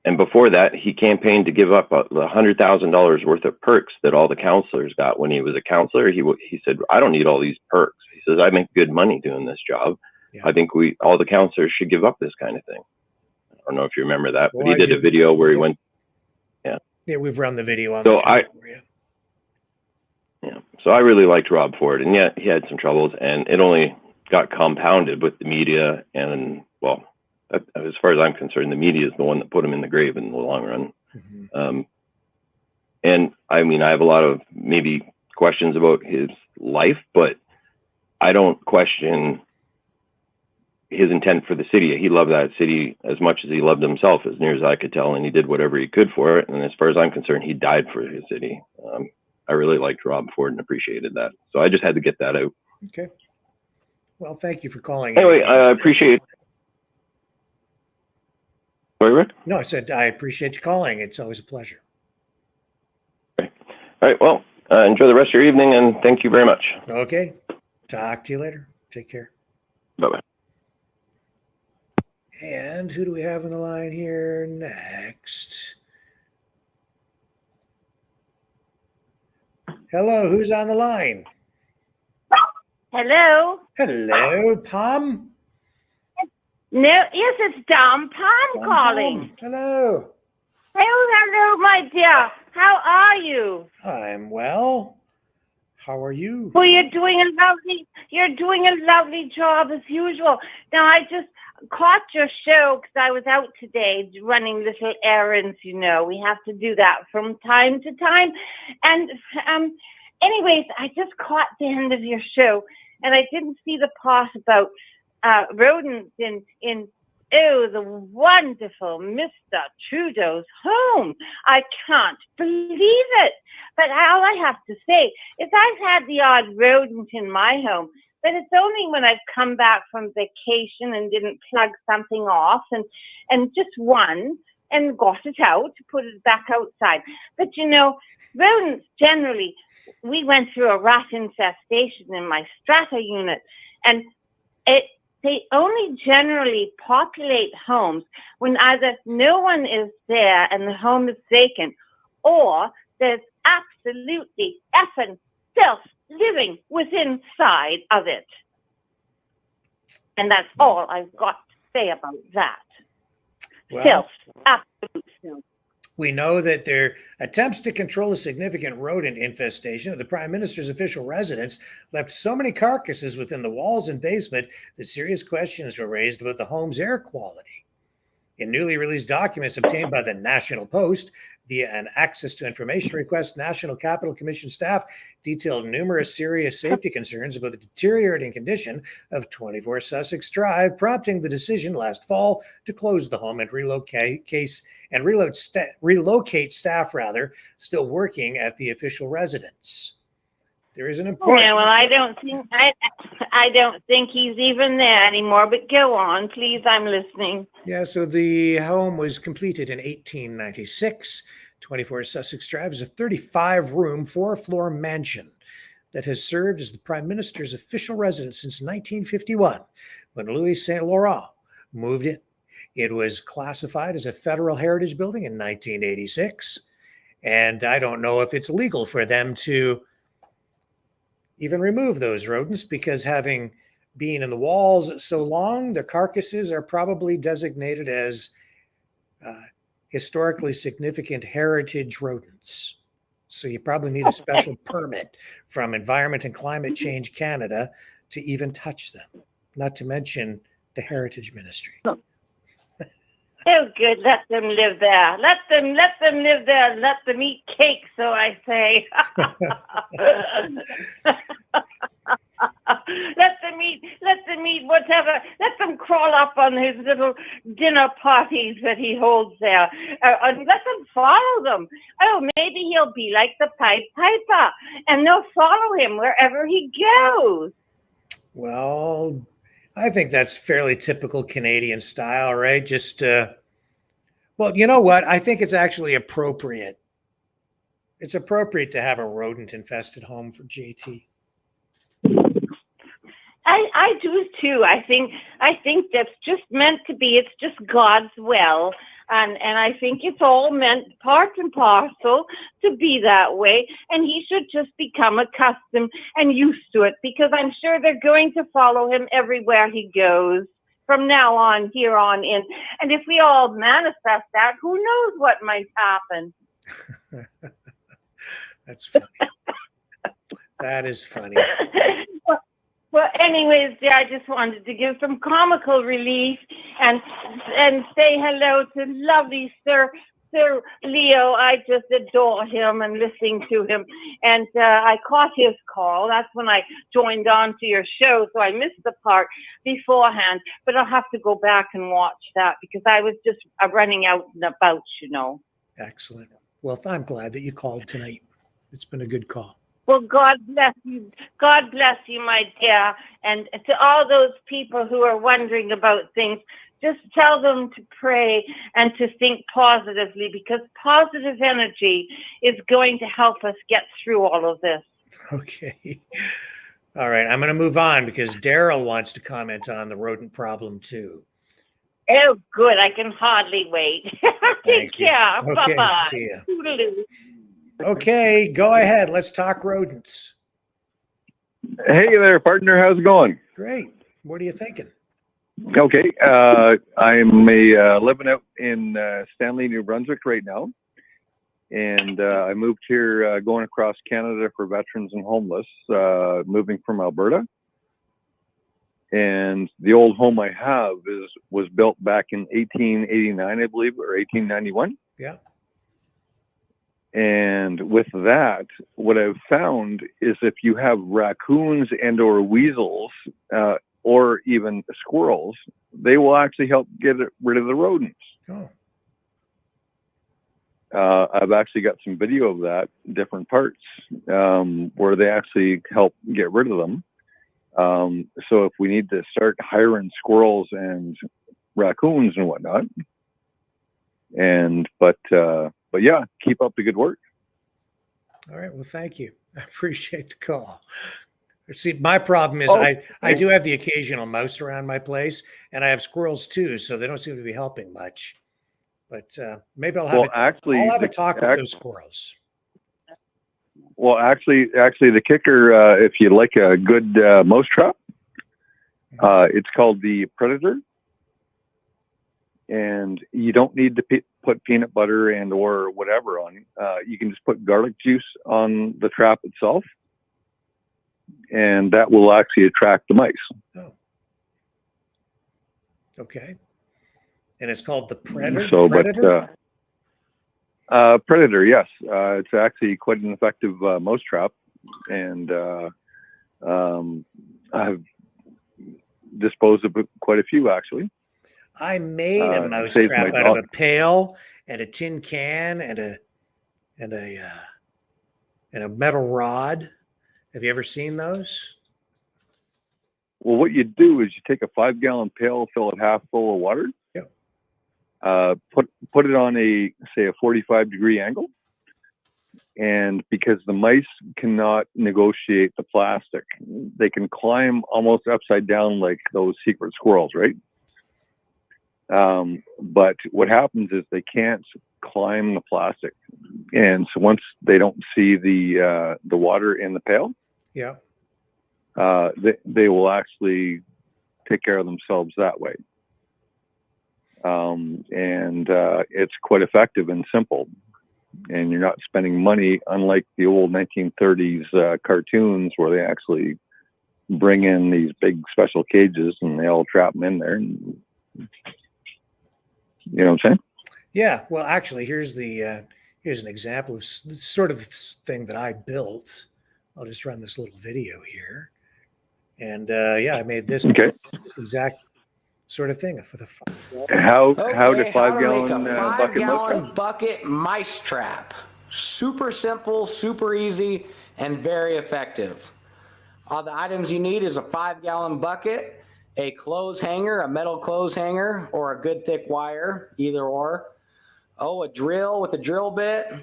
And before that, he campaigned to give up $100,000 worth of perks that all the counselors got when he was a counselor. He said, I don't need all these perks. He says, I make good money doing this job. Yeah. I think all the counselors should give up this kind of thing. I don't know if you remember that, but he did a video where he went. Yeah. Yeah, we've run the video on the show for you. Yeah. So I really liked Rob Ford, and yet he had some troubles, and it only got compounded with the media. And well, as far as I'm concerned, the media is the one that put him in the grave in the long run. Mm-hmm. And I mean, I have a lot of maybe questions about his life, but I don't question his intent for the city. He loved that city as much as he loved himself, as near as I could tell, and he did whatever he could for it. And as far as I'm concerned, he died for his city. I really liked Rob Ford and appreciated that. So I just had to get that out. Okay. Well, thank you for calling. Anyway, I appreciate. Sorry, Rick? No, I said I appreciate you calling. It's always a pleasure. Okay. All right. Well, enjoy the rest of your evening, and thank you very much. Okay. Talk to you later. Take care. Bye-bye. And who do we have on the line here next? Hello, who's on the line? Hello. Hello, Pam. No, yes, it's Dom Pam calling. Hello. Hello, my dear. How are you? I'm well. How are you? Well, you're doing a lovely job as usual. Now, I just caught your show because I was out today running little errands. You know, we have to do that from time to time. And anyways, I just caught the end of your show, and I didn't see the part about rodents in the wonderful Mr. Trudeau's home. I can't believe it. But all I have to say is I've had the odd rodent in my home, but it's only when I've come back from vacation and didn't plug something off and just one and got it out to put it back outside. But you know, rodents generally, we went through a rat infestation in my strata unit, and they only generally populate homes when either no one is there and the home is vacant, or there's absolutely effing filth living within inside of it. And that's all I've got to say about that. Well, Filth, absolute filth. We know that their attempts to control a significant rodent infestation at the Prime Minister's official residence left so many carcasses within the walls and basement that serious questions were raised about the home's air quality. In newly released documents obtained by the National Post via an access to information request, National Capital Commission staff detailed numerous serious safety concerns about the deteriorating condition of 24 Sussex Drive, prompting the decision last fall to close the home and relocate staff still working at the official residence. There is an important. Yeah, well, I don't think he's even there anymore. But go on, please. I'm listening. Yeah, so the home was completed in 1896. 24 Sussex Drive is a 35-room, 4-floor mansion that has served as the Prime Minister's official residence since 1951, when Louis Saint Laurent moved in. It was classified as a federal heritage building in 1986, and I don't know if it's legal for them to even remove those rodents, because having been in the walls so long, the carcasses are probably designated as historically significant heritage rodents. So you probably need a special permit from Environment and Climate Change Canada to even touch them, not to mention the Heritage Ministry. Oh, good. Let them live there. Let them live there. Let them eat cake, so I say. Let them eat whatever. Let them crawl up on his little dinner parties that he holds there. And let them follow them. Oh, maybe he'll be like the Pied Piper, and they'll follow him wherever he goes. Well, I think that's fairly typical Canadian style, right? Just, well, you know what? I think it's actually appropriate. It's appropriate to have a rodent-infested home for JT. I do too. I think that's just meant to be. It's just God's will, and I think it's all meant part and parcel to be that way. And he should just become accustomed and used to it, because I'm sure they're going to follow him everywhere he goes from now on, here on in. And if we all manifest that, who knows what might happen? That's funny. That is funny. Well, anyways, yeah, I just wanted to give some comical relief and say hello to lovely Sir Leo. I just adore him and listening to him. And I caught his call. That's when I joined on to your show, so I missed the part beforehand. But I'll have to go back and watch that, because I was just running out and about, you know. Excellent. Well, I'm glad that you called tonight. It's been a good call. Well, God bless you. God bless you, my dear. And to all those people who are wondering about things, just tell them to pray and to think positively, because positive energy is going to help us get through all of this. Okay. All right. I'm going to move on because Daryl wants to comment on the rodent problem too. Oh, good. I can hardly wait. Take care. Okay, Bye-bye. see ya. Toodaloo. Okay, go ahead. Let's talk rodents. Hey there, partner. How's it going? Great. What are you thinking? Okay. I'm living out in Stanley, New Brunswick right now. And I moved here going across Canada for veterans and homeless, moving from Alberta. And the old home I have was built back in 1889, I believe, or 1891. Yeah. And with that, what I've found is if you have raccoons and or weasels or even squirrels, they will actually help get rid of the rodents. Oh. I've actually got some video of that, different parts, where they actually help get rid of them. So if we need to start hiring squirrels and raccoons and whatnot, but yeah, keep up the good work. All right. Well, thank you. I appreciate the call. See, my problem is I do have the occasional mouse around my place, and I have squirrels too, so they don't seem to be helping much. But maybe I'll have I'll have a talk with those squirrels. Well, actually, the kicker, if you like a good mouse trap, it's called the Predator. And you don't need to put peanut butter and or whatever on. You can just put garlic juice on the trap itself, and that will actually attract the mice. Oh. Okay. And it's called the Predator? So, Predator? Predator, yes. It's actually quite an effective mouse trap, and I've disposed of quite a few, actually. I made a mouse trap out of a pail and a tin can and a metal rod. Have you ever seen those? Well, what you do is you take a 5-gallon pail, fill it half full of water. Yep. Put it on a 45-degree angle, and because the mice cannot negotiate the plastic, they can climb almost upside down like those secret squirrels, right? But what happens is they can't climb the plastic, and so once they don't see the water in the pail, yeah, they will actually take care of themselves that way. And it's quite effective and simple, and you're not spending money, unlike the old 1930s cartoons where they actually bring in these big special cages and they all trap them in there. And, you know what I'm saying? Yeah. Well, actually, here's an example of sort of the thing that I built. I'll just run this little video here, and yeah, I made this exact sort of thing for the. How to make 5-gallon a 5-gallon bucket mice trap? Super simple, super easy, and very effective. All the items you need is a 5-gallon bucket, a clothes hanger, a metal clothes hanger, or a good thick wire, either or. Oh, a drill with a drill bit, a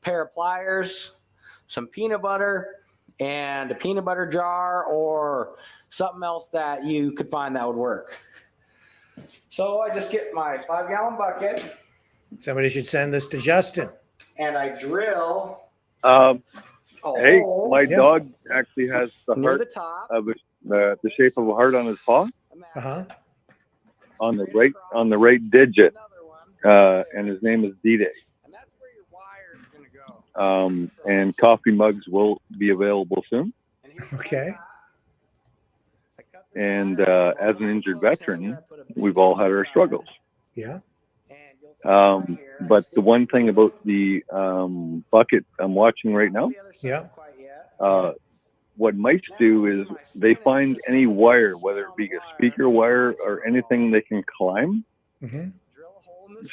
pair of pliers, some peanut butter, and a peanut butter jar, or something else that you could find that would work. So I just get my 5-gallon bucket. Somebody should send this to Justin. And I drill. Hey, hole. my dog actually has the Near heart the top. of the shape of a heart on his paw. Uh-huh. On the right digit, and his name is D-Day. And coffee mugs will be available soon. Okay. And as an injured veteran, we've all had our struggles. Yeah. But the one thing about the bucket I'm watching right now, yeah, what mice do is they find any wire, whether it be a speaker wire or anything they can climb. Mm-hmm.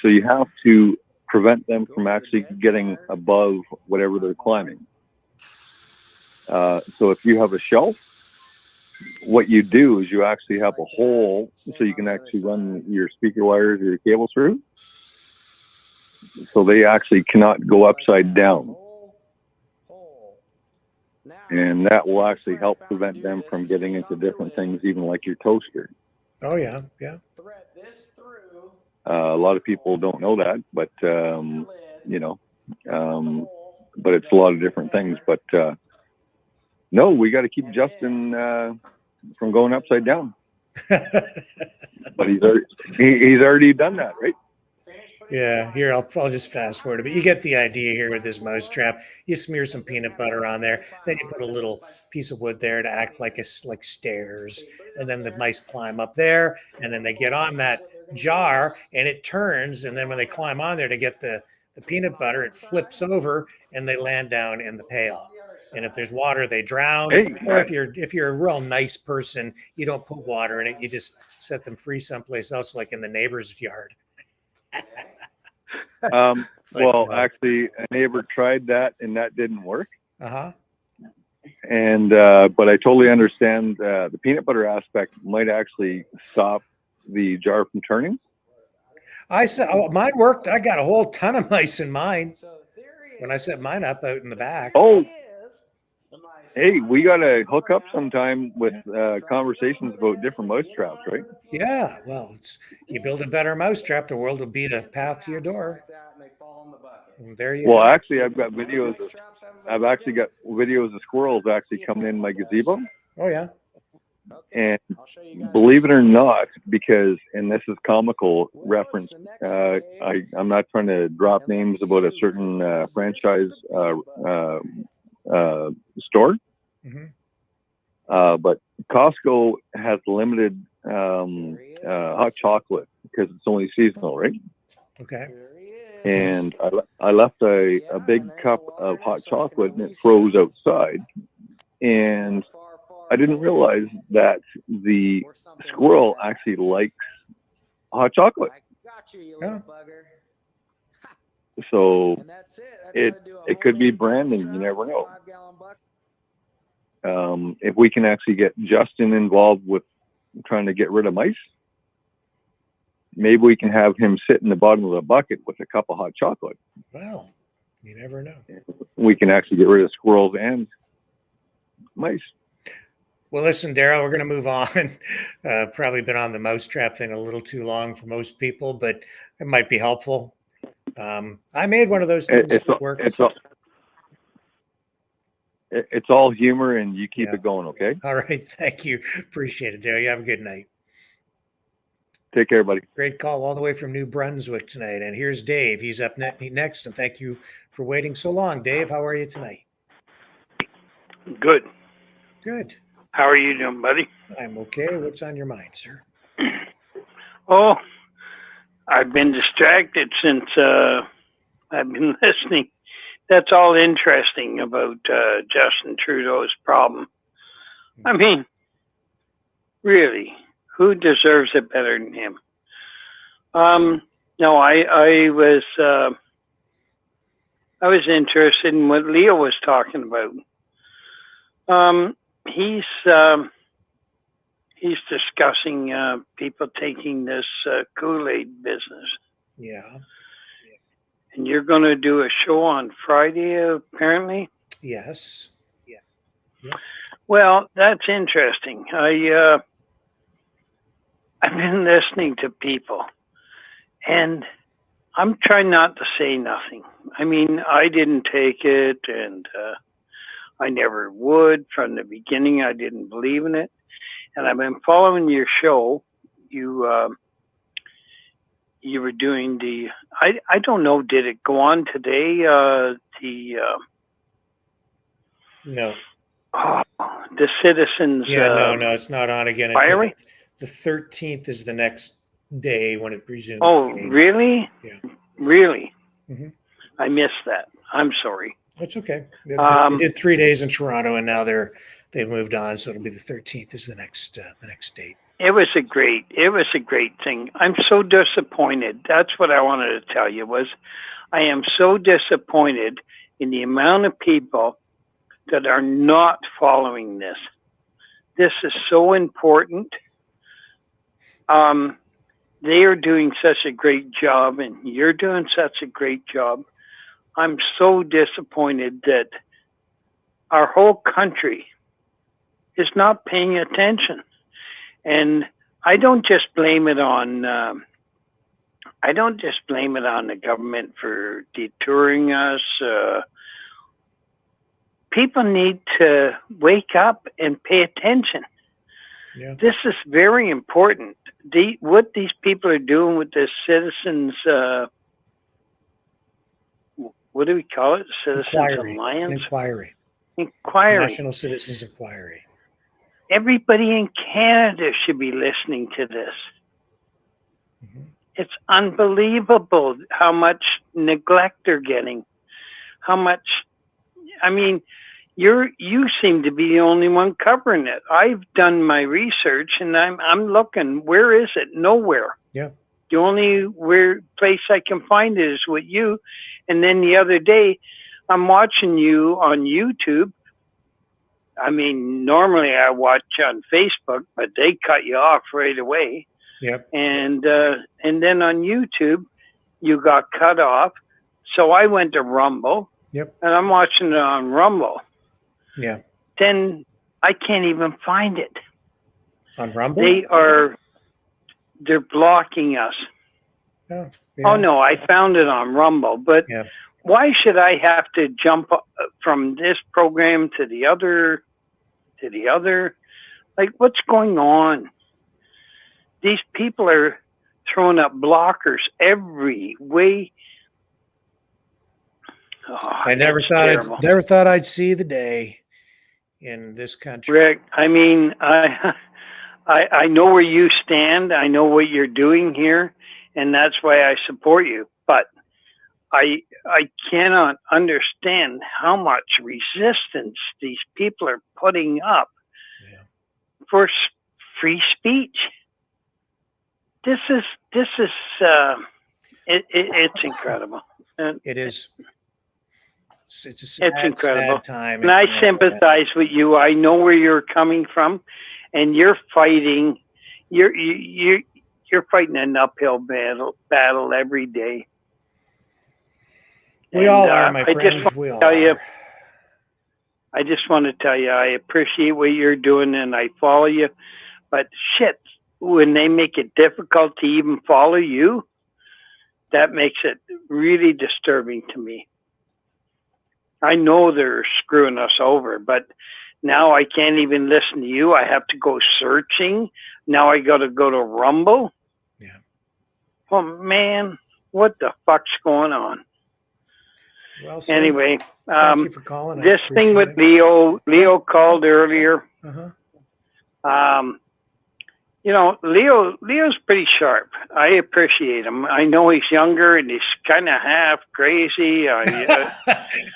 So you have to prevent them from actually getting above whatever they're climbing. So if you have a shelf, what you do is you actually have a hole so you can actually run your speaker wires or your cable through. So they actually cannot go upside down. And that will actually help prevent them from getting into different things, even like your toaster. Oh, yeah, yeah. A lot of people don't know that, but, you know, but it's a lot of different things. But no, we got to keep Justin from going upside down. But he's already done that, right? Yeah, here, I'll just fast forward a bit. You get the idea here with this mouse trap. You smear some peanut butter on there. Then you put a little piece of wood there to act like like stairs. And then the mice climb up there, and then they get on that jar, and it turns. And then when they climb on there to get the peanut butter, it flips over, and they land down in the pail. And if there's water, they drown. Hey, or if you're a real nice person, you don't put water in it. You just set them free someplace else, like in the neighbor's yard. Well, actually, a neighbor tried that, and that didn't work. Uh-huh. And but I totally understand the peanut butter aspect might actually stop the jar from turning. I saw mine worked. I got a whole ton of mice in mine when I set mine up out in the back. Oh, hey, we got to hook up sometime with conversations about different mouse traps, right? Yeah, well, you build a better mousetrap, the world will be the path to your door. And there you Well, go. actually, I've actually got videos of squirrels actually coming in my gazebo. Oh yeah. And believe it or not, because, and this is comical reference, I'm not trying to drop names about a certain franchise store, but Costco has limited hot chocolate because it's only seasonal, right? Okay. And I left a big cup of hot chocolate, and it froze outside. And I didn't realize that the squirrel actually likes hot chocolate. Yeah. So it could be branding. You never know. If we can actually get Justin involved with trying to get rid of mice, maybe we can have him sit in the bottom of the bucket with a cup of hot chocolate. Well, you never know. We can actually get rid of squirrels and mice. Well, listen, Daryl, we're going to move on. Probably been on the mousetrap thing a little too long for most people, but it might be helpful. I made one of those things that works. It's all humor, and you keep it going, okay? All right. Thank you. Appreciate it, Daryl. You have a good night. Take care, buddy. Great call all the way from New Brunswick tonight. And here's Dave. He's up next. And thank you for waiting so long. Dave, how are you tonight? Good. Good. How are you doing, buddy? I'm okay. What's on your mind, sir? Oh, I've been distracted since I've been listening. That's all interesting about Justin Trudeau's problem. I mean, really, who deserves it better than him? No, I was interested in what Leo was talking about. He's He's discussing people taking this Kool-Aid business. Yeah. And you're going to do a show on Friday, apparently? Yes. Well, that's interesting. I've been listening to people, and I'm trying not to say nothing. I mean, I didn't take it, and I never would from the beginning. I didn't believe in it, and I've been following your show. You were doing the. I don't know. Did it go on today? No. The citizens. Yeah, no, it's not on again. Firing? The 13th is the next day when it resumes. Oh, again. really? Yeah. Really? Mhm. I missed that. I'm sorry. That's okay. They did 3 days in Toronto, and now they've moved on, so it'll be the 13th is the next date. It was a great thing. I'm so disappointed. That's what I wanted to tell you was I am so disappointed in the amount of people that are not following this. This is so important. They are doing such a great job, and you're doing such a great job. I'm so disappointed that our whole country is not paying attention. And I don't just blame it on the government for detouring us. People need to wake up and pay attention. Yeah. This is very important. What these people are doing with this citizens, what do we call it? Citizens Inquiry. Alliance? Inquiry. National Citizens Inquiry. Everybody in Canada should be listening to this. It's unbelievable how much neglect they're getting. How much, I mean, you seem to be the only one covering it. I've done my research and I'm looking. Where is it? Nowhere. Yeah. The only place I can find it is with you. And then the other day, I'm watching you on YouTube. I mean, normally I watch on Facebook, but they cut you off right away. Yep. And then on YouTube, you got cut off. So I went to Rumble. Yep. And I'm watching it on Rumble. Yeah. Then I can't even find it. On Rumble? They're blocking us. Oh, yeah. Oh no, I found it on Rumble, but yeah. Why should I have to jump from this program to the other? Like, what's going on? These people are throwing up blockers every way. Oh, I never thought I'd see the day in this country. Rick, I mean, I know where you stand. I know what you're doing here, and that's why I support you. But I cannot understand how much resistance these people are putting up for free speech. This is it's incredible. It is. It's a sad, incredible. sad time. And I sympathize with you. I know where you're coming from, and you're fighting. You're fighting an uphill battle every day. We all are, my friend. We all are. I just want to tell you, I appreciate what you're doing, and I follow you. But shit, when they make it difficult to even follow you, that makes it really disturbing to me. I know they're screwing us over, but now I can't even listen to you. I have to go searching. Now I got to go to Rumble. Yeah. Oh, man, what the fuck's going on? Well, sir, anyway, thank you for calling. This thing with Leo called earlier. You know, Leo's pretty sharp. I appreciate him. I know he's younger and he's kind of half crazy.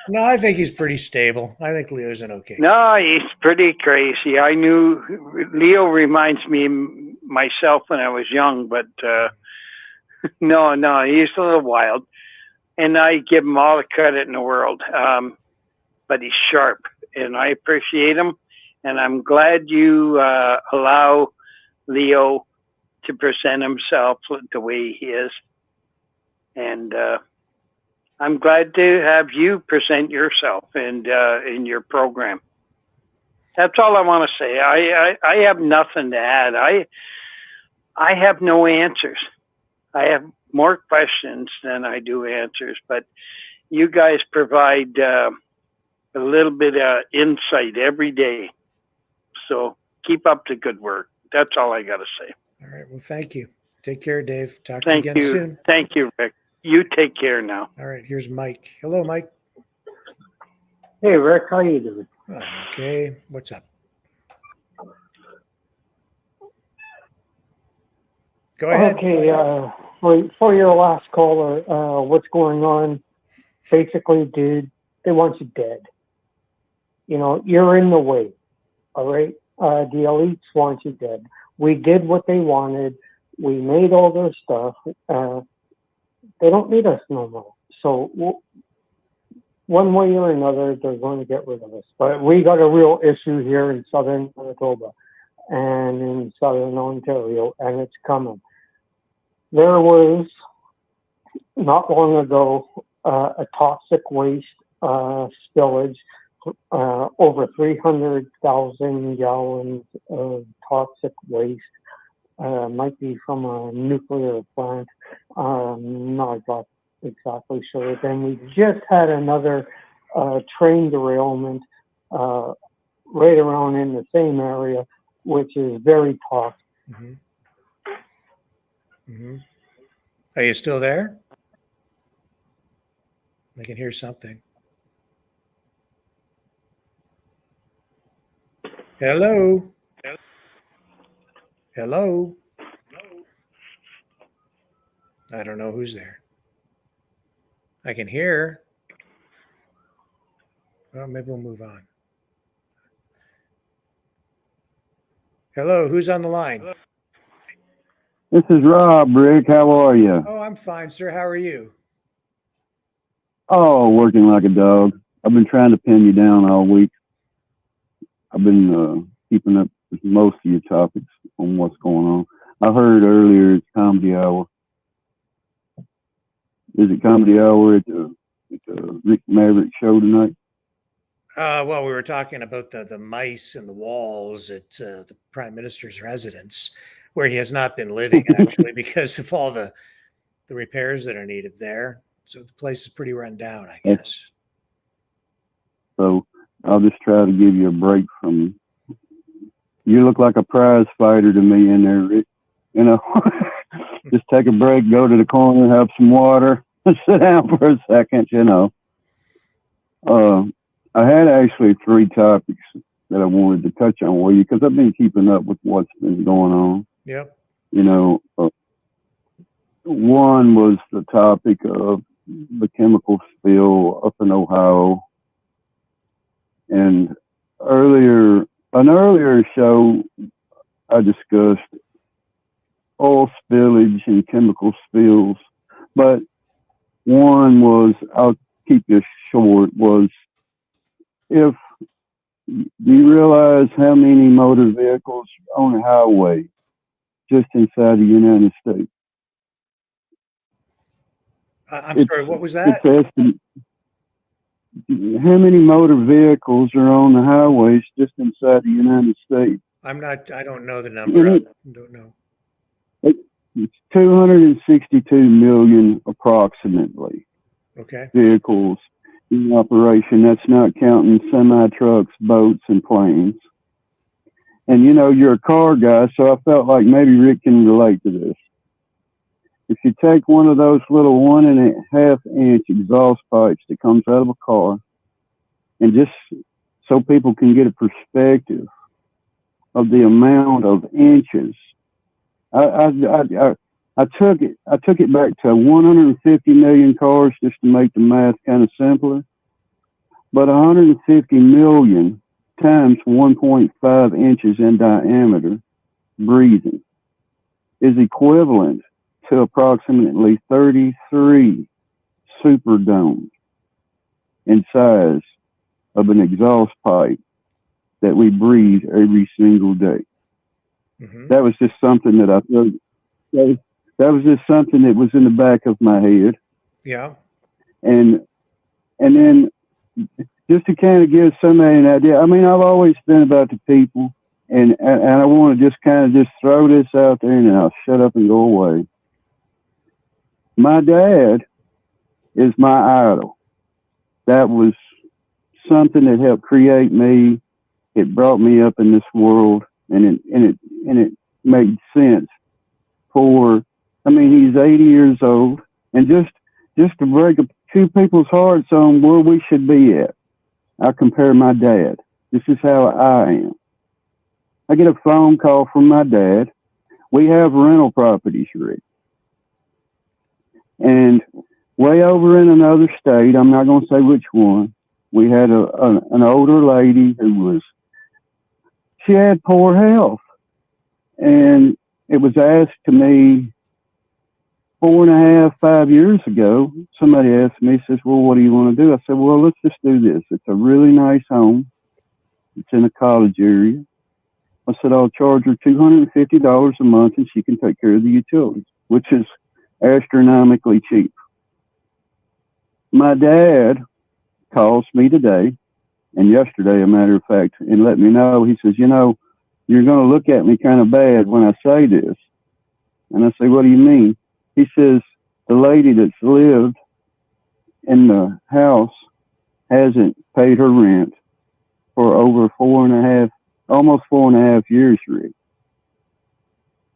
No, I think he's pretty stable. I think Leo's an okay. No, he's pretty crazy. I knew Leo reminds me of myself when I was young, but no, he's a little wild. And I give him all the credit in the world. But he's sharp, and I appreciate him. And I'm glad you allow Leo to present himself the way he is. And I'm glad to have you present yourself and in your program. That's all I want to say. I have nothing to add. I have no answers. I have more questions than I do answers, but you guys provide a little bit of insight every day. So keep up the good work. That's all I got to say. All right. Well, thank you. Take care, Dave. Talk to you Thank again you. soon. Thank you, Rick. You take care now. All right. Here's Mike. Hello, Mike. Hey, Rick. How you doing? I'm okay. What's up? Go ahead. Okay. For your last caller, what's going on? Basically, dude, they want you dead. You know, you're in the way. All right. The elites want you dead. We did what they wanted. We made all their stuff. They don't need us no more. So one way or another, they're going to get rid of us. But we got a real issue here in southern Manitoba and in southern Ontario, and it's coming. There was, not long ago, a toxic waste spillage, over 300,000 gallons of toxic waste. Might be from a nuclear plant. Not exactly sure. Then we just had another train derailment right around in the same area, which is very toxic. Mm-hmm. Mm-hmm. Are you still there? I can hear something. Hello? Hello? I don't know who's there. I can hear. Well, maybe we'll move on. Hello, who's on the line? This is Rob, Rick. How are you? Oh, I'm fine, sir. How are you? Oh, working like a dog. I've been trying to pin you down all week. I've been keeping up with most of your topics on what's going on. I heard earlier it's comedy hour. Is it comedy hour at the Rick Maverick show tonight? Well, we were talking about the mice and the walls at the Prime Minister's residence, where he has not been living, actually, because of all the repairs that are needed there. So the place is pretty run down, I guess. So I'll just try to give you a break from you. You look like a prize fighter to me in there, Rick. You know, just take a break, go to the corner, have some water, and sit down for a second, you know. I had actually 3 topics that I wanted to touch on with you because I've been keeping up with what's been going on. Yep. You know, one was the topic of the chemical spill up in Ohio. And an earlier show, I discussed oil spillage and chemical spills. But one was, I'll keep this short, was do you realize how many motor vehicles on the highway just inside the United States? I'm sorry, what was that? How many motor vehicles are on the highways just inside the United States? I don't know the number. I don't know. It's 262 million approximately. Okay. Vehicles in operation. That's not counting semi-trucks, boats, and planes. And you know, you're a car guy, so I felt like maybe Rick can relate to this. If you take one of those little 1.5 inch exhaust pipes that comes out of a car, and just so people can get a perspective of the amount of inches, I took it back to 150 million cars just to make the math kind of simpler. But 150 million times 1.5 inches in diameter breathing is equivalent to approximately 33 superdomes in size of an exhaust pipe that we breathe every single day. That was just something that I felt. That was just something that was in the back of my head. Yeah. And then just to kind of give somebody an idea, I mean, I've always been about the people, and I want to just kind of just throw this out there, and then I'll shut up and go away. My dad is my idol. That was something that helped create me. It brought me up in this world, and it made sense for. I mean, he's 80 years old, and just to break a few people's hearts on where we should be at, I compare my dad. This is how I am. I get a phone call from my dad. We have rental properties, Rick, and way over in another state, I'm not going to say which one, we had an older lady she had poor health, and it was asked to me 4.5, 5 years ago. Somebody asked me, says, well, what do you want to do? I said, well, let's just do this. It's a really nice home. It's in a college area. I said, I'll charge her $250 a month and she can take care of the utilities, which is astronomically cheap. My dad calls me today and yesterday, a matter of fact, and let me know. He says, you're going to look at me kind of bad when I say this. And I say, what do you mean? He says, the lady that's lived in the house hasn't paid her rent for over almost 4.5 years, Rick.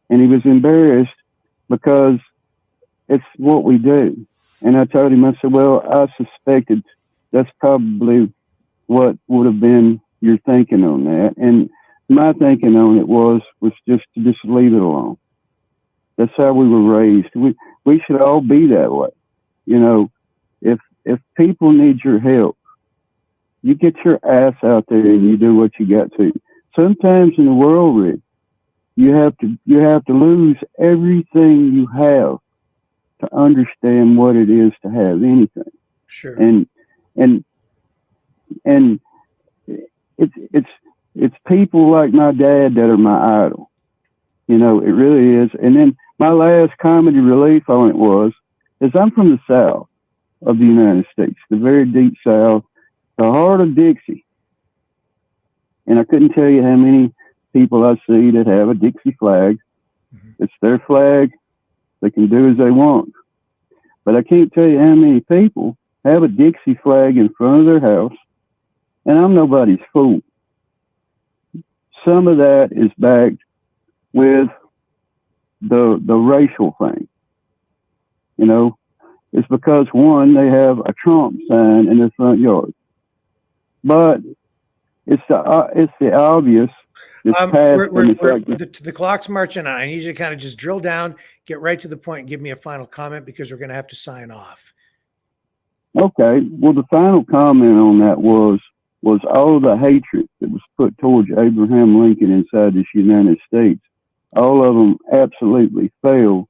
And he was embarrassed because it's what we do. And I told him, I said, well, I suspected that's probably what would have been your thinking on that. And my thinking on it was just to just leave it alone. That's how we were raised. We should all be that way. If people need your help, you get your ass out there and you do what you got to. Sometimes in the world, Rick, you have to lose everything you have to understand what it is to have anything. Sure. And it's people like my dad that are my idol. It really is. And then my last comedy relief on it is I'm from the South of the United States, the very deep South, the heart of Dixie. And I couldn't tell you how many people I see that have a Dixie flag. It's their flag. They can do as they want. But I can't tell you how many people have a Dixie flag in front of their house, and I'm nobody's fool. Some of that is backed with the racial thing. It's because, one, they have a Trump sign in their front yard. But it's the obvious. The clock's marching on. I need you to kind of just drill down, get right to the point, and give me a final comment because we're going to have to sign off. Okay. Well, the final comment on that was all of the hatred that was put towards Abraham Lincoln inside this United States. All of them absolutely failed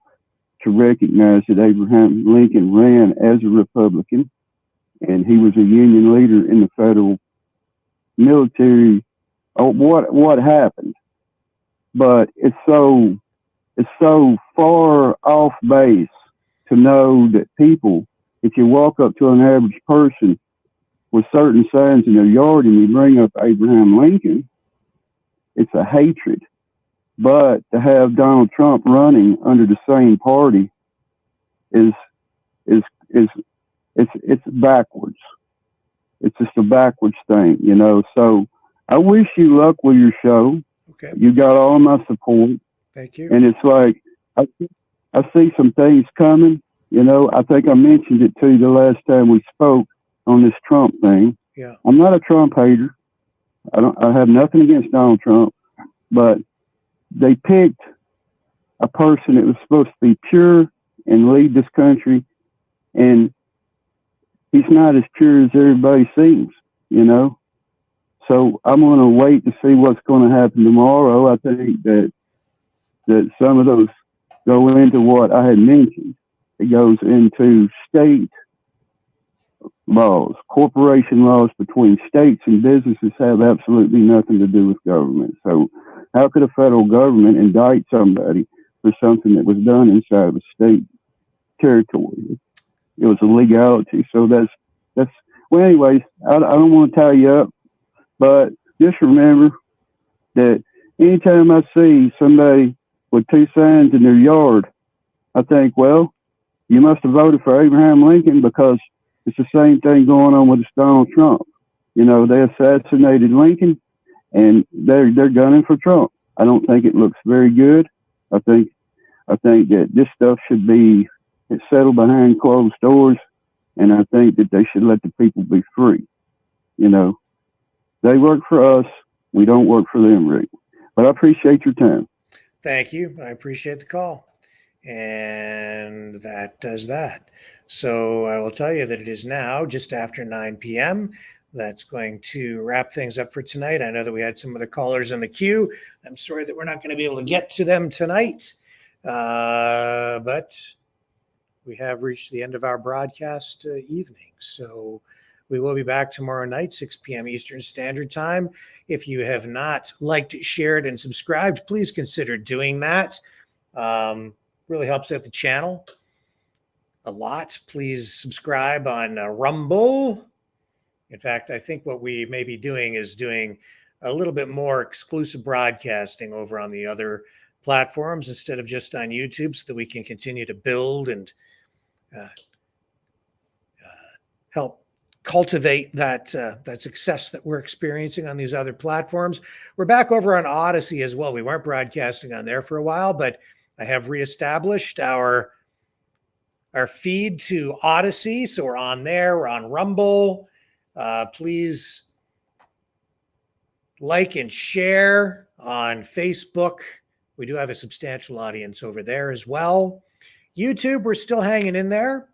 to recognize that Abraham Lincoln ran as a Republican, and he was a Union leader in the federal military. What happened? But it's so far off base to know that people, if you walk up to an average person with certain signs in their yard and you bring up Abraham Lincoln, it's a hatred. But to have Donald Trump running under the same party is backwards. It's just a backwards thing, So I wish you luck with your show. Okay. You got all my support. Thank you. And it's like I see some things coming. I think I mentioned it to you the last time we spoke on this Trump thing. Yeah. I'm not a Trump hater. I have nothing against Donald Trump, but they picked a person that was supposed to be pure and lead this country, and he's not as pure as everybody seems, So I'm going to wait to see what's going to happen tomorrow. I think that some of those go into what I had mentioned. It goes into state laws, corporation laws between states and businesses have absolutely nothing to do with government. So How could a federal government indict somebody for something that was done inside of a state territory? It was a legality. So that's well. Anyways, I don't want to tie you up, but just remember that anytime I see somebody with two signs in their yard, I think, well, you must have voted for Abraham Lincoln, because it's the same thing going on with Donald Trump. You know, they assassinated Lincoln, and they're gunning for Trump. I don't think it looks very good. I think that this stuff should be settled behind closed doors, and I think that they should let the people be free. You know, they work for us. We don't work for them, Rick. But I appreciate your time. Thank you. I appreciate the call. And that does that. So I will tell you that it is now just after 9 p.m. That's going to wrap things up for tonight. I know that we had some other callers in the queue. I'm sorry that we're not going to be able to get to them tonight. But we have reached the end of our broadcast evening. So we will be back tomorrow night, 6 p.m. Eastern Standard Time. If you have not liked, shared, and subscribed, please consider doing that. Really helps out the channel a lot. Please subscribe on Rumble. In fact, I think what we may be doing is doing a little bit more exclusive broadcasting over on the other platforms instead of just on YouTube, so that we can continue to build and help cultivate that success that we're experiencing on these other platforms. We're back over on Odyssey as well. We weren't broadcasting on there for a while, but I have reestablished our feed to Odyssey. So we're on there. We're on Rumble. Please like and share on Facebook. We do have a substantial audience over there as well. YouTube, we're still hanging in there.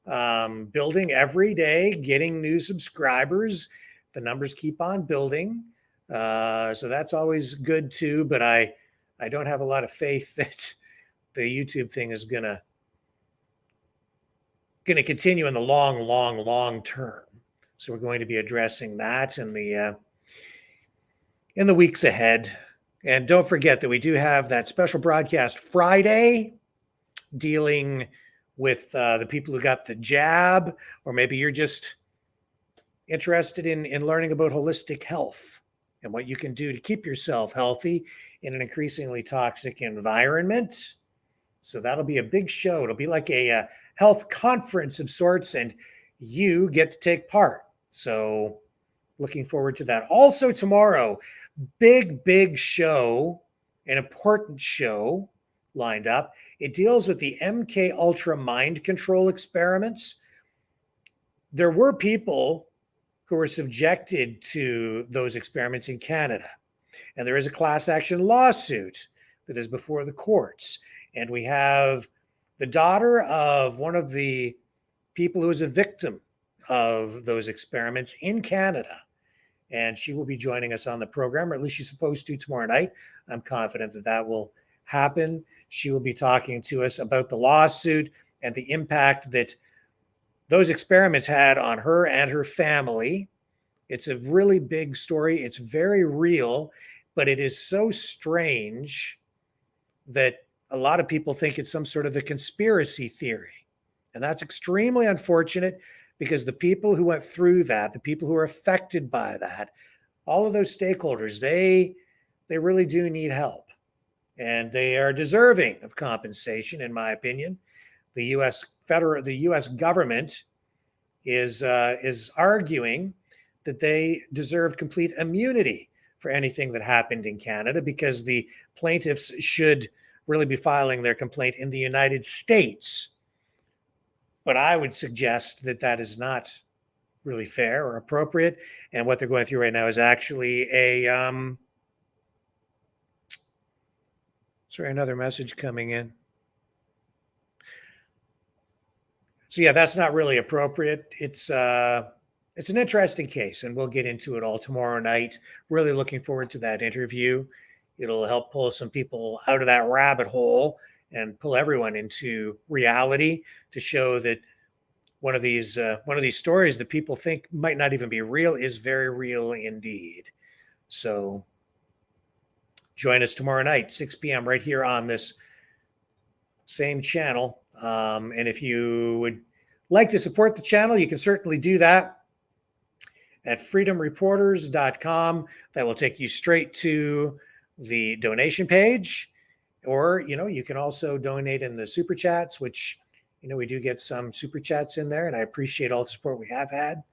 Building every day, getting new subscribers. The numbers keep on building. So that's always good too, but I don't have a lot of faith that the YouTube thing is gonna continue in the long term. So we're going to be addressing that in the weeks ahead. And don't forget that we do have that special broadcast Friday dealing with the people who got the jab, or maybe you're just interested in learning about holistic health and what you can do to keep yourself healthy in an increasingly toxic environment. So that'll be a big show. It'll be like a health conference of sorts, and you get to take part. So looking forward to that. Also tomorrow, big show, an important show lined up. It deals with the MK Ultra mind control experiments. There were people who were subjected to those experiments in Canada, and there is a class action lawsuit that is before the courts. And we have the daughter of one of the people who was a victim of those experiments in Canada. And she will be joining us on the program, or at least she's supposed to tomorrow night. I'm confident that that will happen. She will be talking to us about the lawsuit and the impact that those experiments had on her and her family. It's a really big story. It's very real, but it is so strange that a lot of people think it's some sort of a conspiracy theory. And that's extremely unfortunate, because the people who went through that, the people who are affected by that, all of those stakeholders, they really do need help. And they are deserving of compensation, in my opinion. The U.S. government is arguing that they deserve complete immunity for anything that happened in Canada, because the plaintiffs should really be filing their complaint in the United States. But I would suggest that that is not really fair or appropriate. And what they're going through right now is actually another message coming in. So yeah, that's not really appropriate. It's an interesting case, and we'll get into it all tomorrow night. Really looking forward to that interview. It'll help pull some people out of that rabbit hole and pull everyone into reality, to show that one of these stories that people think might not even be real is very real indeed. So join us tomorrow night, 6 p.m. right here on this same channel. And if you would like to support the channel, you can certainly do that at freedomreporters.com. That will take you straight to the donation page. Or, you can also donate in the super chats, which, we do get some super chats in there. And I appreciate all the support we have had.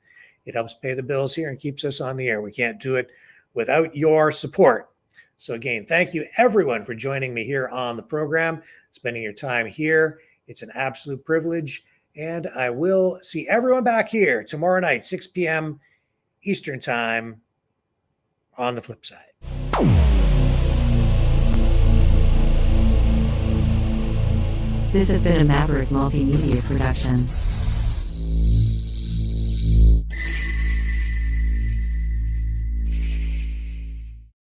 It helps pay the bills here and keeps us on the air. We can't do it without your support. So again, thank you everyone for joining me here on the program, spending your time here. It's an absolute privilege. And I will see everyone back here tomorrow night, 6 p.m. Eastern Time on the flip side. This has been a Maverick Multimedia production.